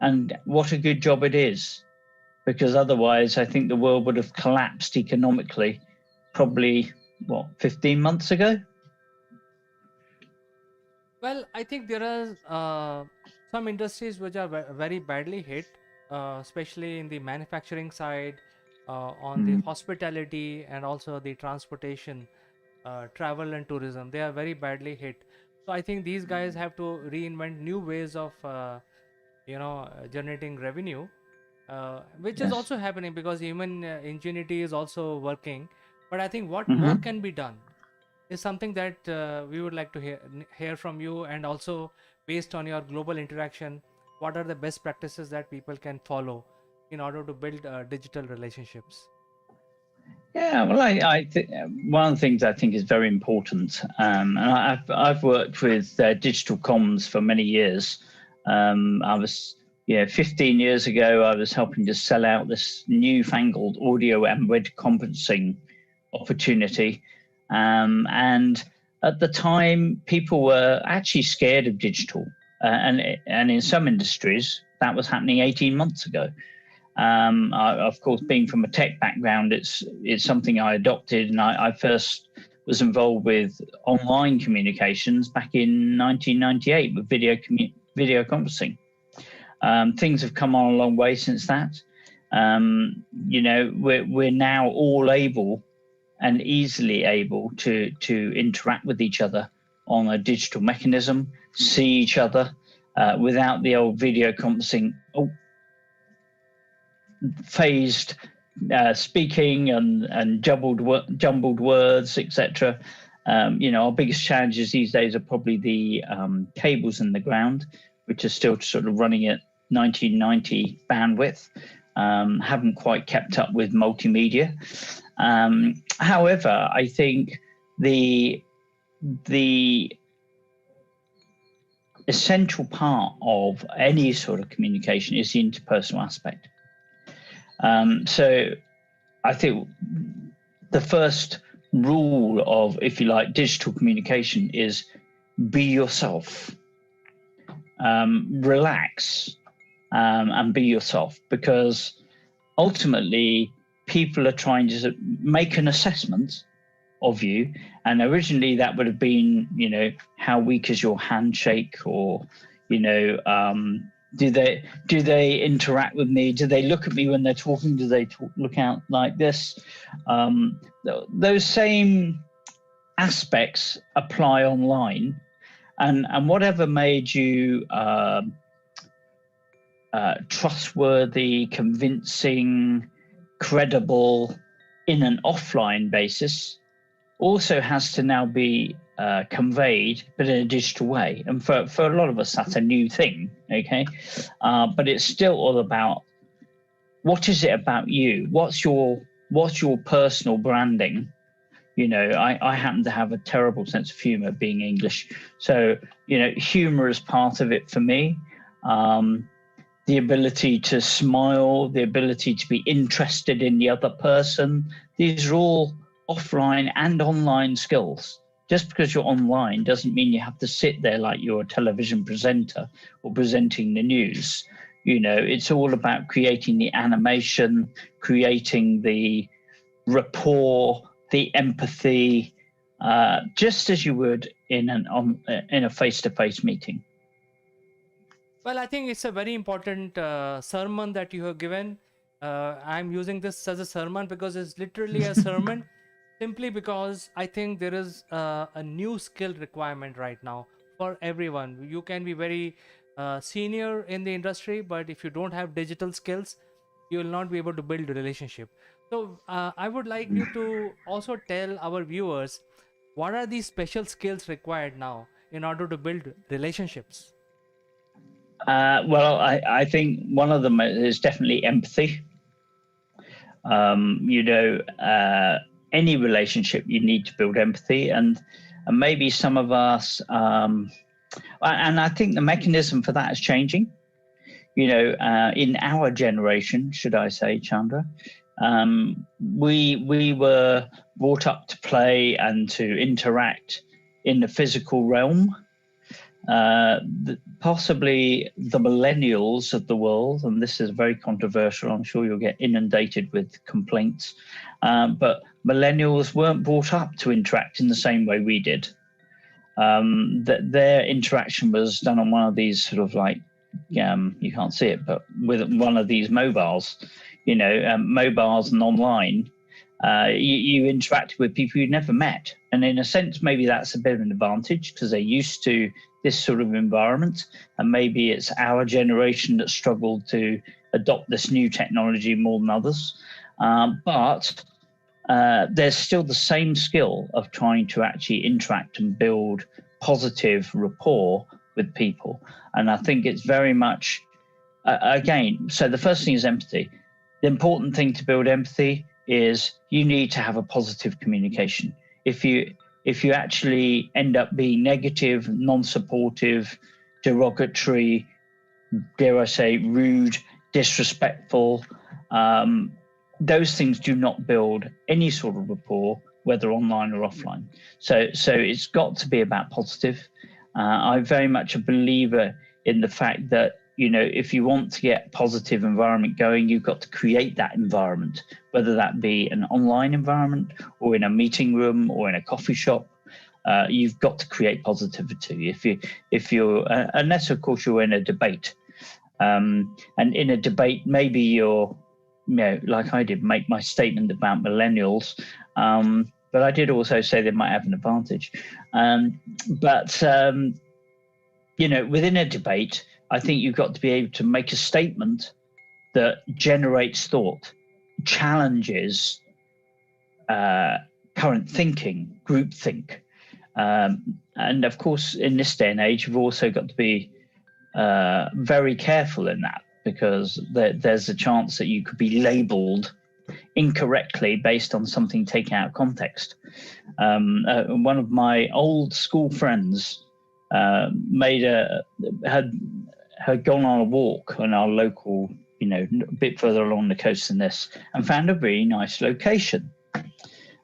And what a good job it is, because otherwise I think the world would have collapsed economically probably, 15 months ago?
Well, I think there are some industries which are very badly hit, especially in the manufacturing side, on the hospitality, and also the transportation, travel and tourism. They are very badly hit. So I think these guys have to reinvent new ways of, generating revenue, which is
Yes.
also happening because human ingenuity is also working. But I think what more can be done is something that we would like to hear from you, and also based on your global interaction, what are the best practices that people can follow in order to build digital relationships?
Yeah, well, one of the things I think is very important, and I've worked with digital comms for many years. I was 15 years ago, I was helping to sell out this newfangled audio and web conferencing opportunity, and at the time, people were actually scared of digital, and in some industries that was happening 18 months ago. Of course, being from a tech background, it's something I adopted, and I first was involved with online communications back in 1998 with video conferencing. Things have come on a long way since that. We're now all able and easily able to interact with each other on a digital mechanism, see each other without the old video conferencing. Phased speaking and jumbled words, etc. Our biggest challenges these days are probably the cables in the ground, which are still sort of running at 1990 bandwidth, haven't quite kept up with multimedia. However, I think the essential part of any sort of communication is the interpersonal aspect. So I think the first rule of, if you like, digital communication is be yourself, relax, and be yourself, because ultimately people are trying to make an assessment of you, and originally that would have been, how weak is your handshake, or do they interact with me, do they look at me when they're talking, do they look out like this. Those same aspects apply online, and whatever made you trustworthy, convincing, credible in an offline basis also has to now be conveyed, but in a digital way. And for a lot of us, that's a new thing, okay? But it's still all about, what is it about you? What's your personal branding? I happen to have a terrible sense of humor, being English. So, humor is part of it for me. The ability to smile, the ability to be interested in the other person. These are all offline and online skills. Just because you're online doesn't mean you have to sit there like you're a television presenter or presenting the news. It's all about creating the animation, creating the rapport, the empathy, just as you would in a face-to-face meeting.
Well, I think it's a very important sermon that you have given. I'm using this as a sermon because it's literally a sermon, simply because I think there is a new skill requirement right now for everyone. You can be very senior in the industry, but if you don't have digital skills, you will not be able to build a relationship. So I would like you to also tell our viewers, what are these special skills required now in order to build relationships?
Well, I think one of them is definitely empathy. Any relationship, you need to build empathy, and maybe some of us, and I think the mechanism for that is changing. In our generation, should I say, Chandra, we were brought up to play and to interact in the physical realm. Possibly the millennials of the world, and this is very controversial, I'm sure you'll get inundated with complaints, but millennials weren't brought up to interact in the same way we did. Their interaction was done on one of these sort of like, you can't see it, but with one of these mobiles, mobiles and online. You interact with people you've never met. And in a sense, maybe that's a bit of an advantage because they're used to this sort of environment. And maybe it's our generation that struggled to adopt this new technology more than others. But there's still the same skill of trying to actually interact and build positive rapport with people. And I think it's very much, again, so the first thing is empathy. The important thing to build empathy is you need to have a positive communication. If you actually end up being negative, non-supportive, derogatory, dare I say, rude, disrespectful, those things do not build any sort of rapport, whether online or offline. So it's got to be about positive. I'm very much a believer in the fact that, if you want to get a positive environment going, you've got to create that environment, whether that be an online environment or in a meeting room or in a coffee shop. You've got to create positivity. If you're, unless of course you're in a debate, and in a debate, maybe you're, like I did, make my statement about millennials, but I did also say they might have an advantage. Within a debate, I think you've got to be able to make a statement that generates thought, challenges current thinking, groupthink. And of course, in this day and age, you've also got to be very careful in that, because there's a chance that you could be labeled incorrectly based on something taken out of context. One of my old school friends made a had gone on a walk on our local, a bit further along the coast than this, and found a really nice location.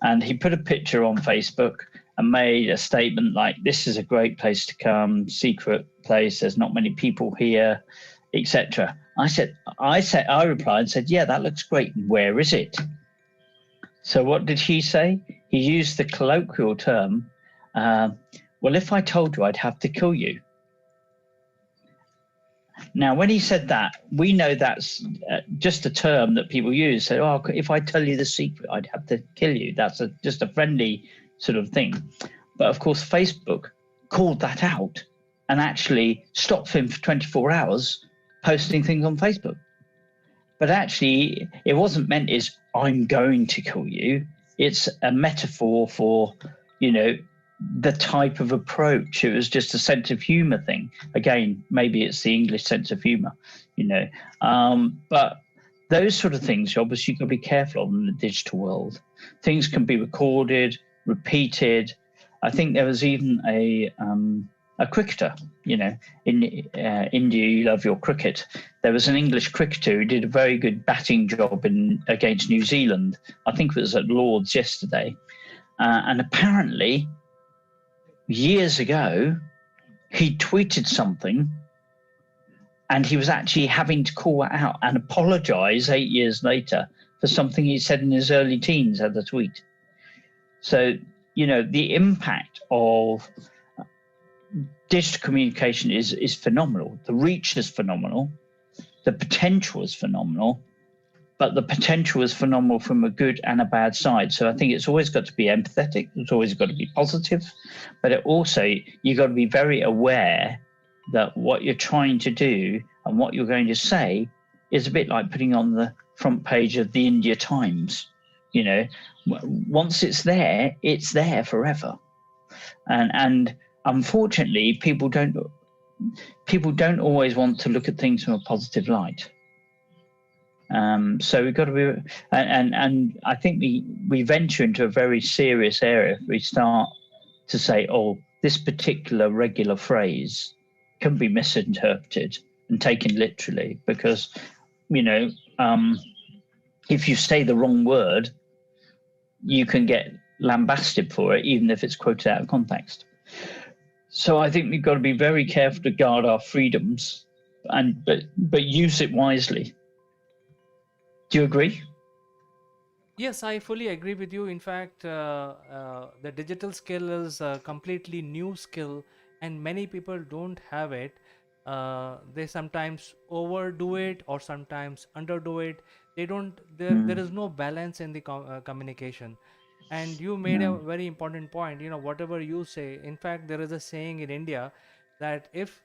And he put a picture on Facebook and made a statement like, "This is a great place to come, secret place. There's not many people here, etc." I replied and said, "Yeah, that looks great. Where is it?" So what did he say? He used the colloquial term, "Well, if I told you, I'd have to kill you." Now, when he said that, we know that's just a term that people use. Say, "Oh, if I tell you the secret, I'd have to kill you." That's just a friendly sort of thing. But of course, Facebook called that out and actually stopped him for 24 hours posting things on Facebook. But actually, it wasn't meant as "I'm going to kill you." It's a metaphor for, the type of approach. It was just a sense of humor thing. Again, maybe it's the English sense of humor, but those sort of things, obviously, you've got to be careful of in the digital world. Things can be recorded, repeated. I think there was even a cricketer, in India, you love your cricket. There was an English cricketer who did a very good batting job against New Zealand. I think it was at Lord's yesterday. And apparently, years ago, he tweeted something and he was actually having to call it out and apologize 8 years later for something he said in his early teens at the tweet. So, the impact of digital communication is phenomenal. The reach is phenomenal. The potential is phenomenal. But the potential is phenomenal from a good and a bad side. So I think it's always got to be empathetic. It's always got to be positive. But you've got to be very aware that what you're trying to do and what you're going to say is a bit like putting on the front page of the India Times. Once it's there forever. And unfortunately, people don't always want to look at things from a positive light. So we've got to be, and I think we venture into a very serious area if we start to say, "Oh, this particular regular phrase can be misinterpreted and taken literally," because, if you say the wrong word, you can get lambasted for it, even if it's quoted out of context. So I think we've got to be very careful to guard our freedoms, but use it wisely. Do you agree?
Yes, I fully agree with you. In fact, the digital skill is a completely new skill, and many people don't have it. They sometimes overdo it or sometimes underdo it. They don't. There is no balance in the communication. And you made a
No.
very important point. Whatever you say. In fact, there is a saying in India that if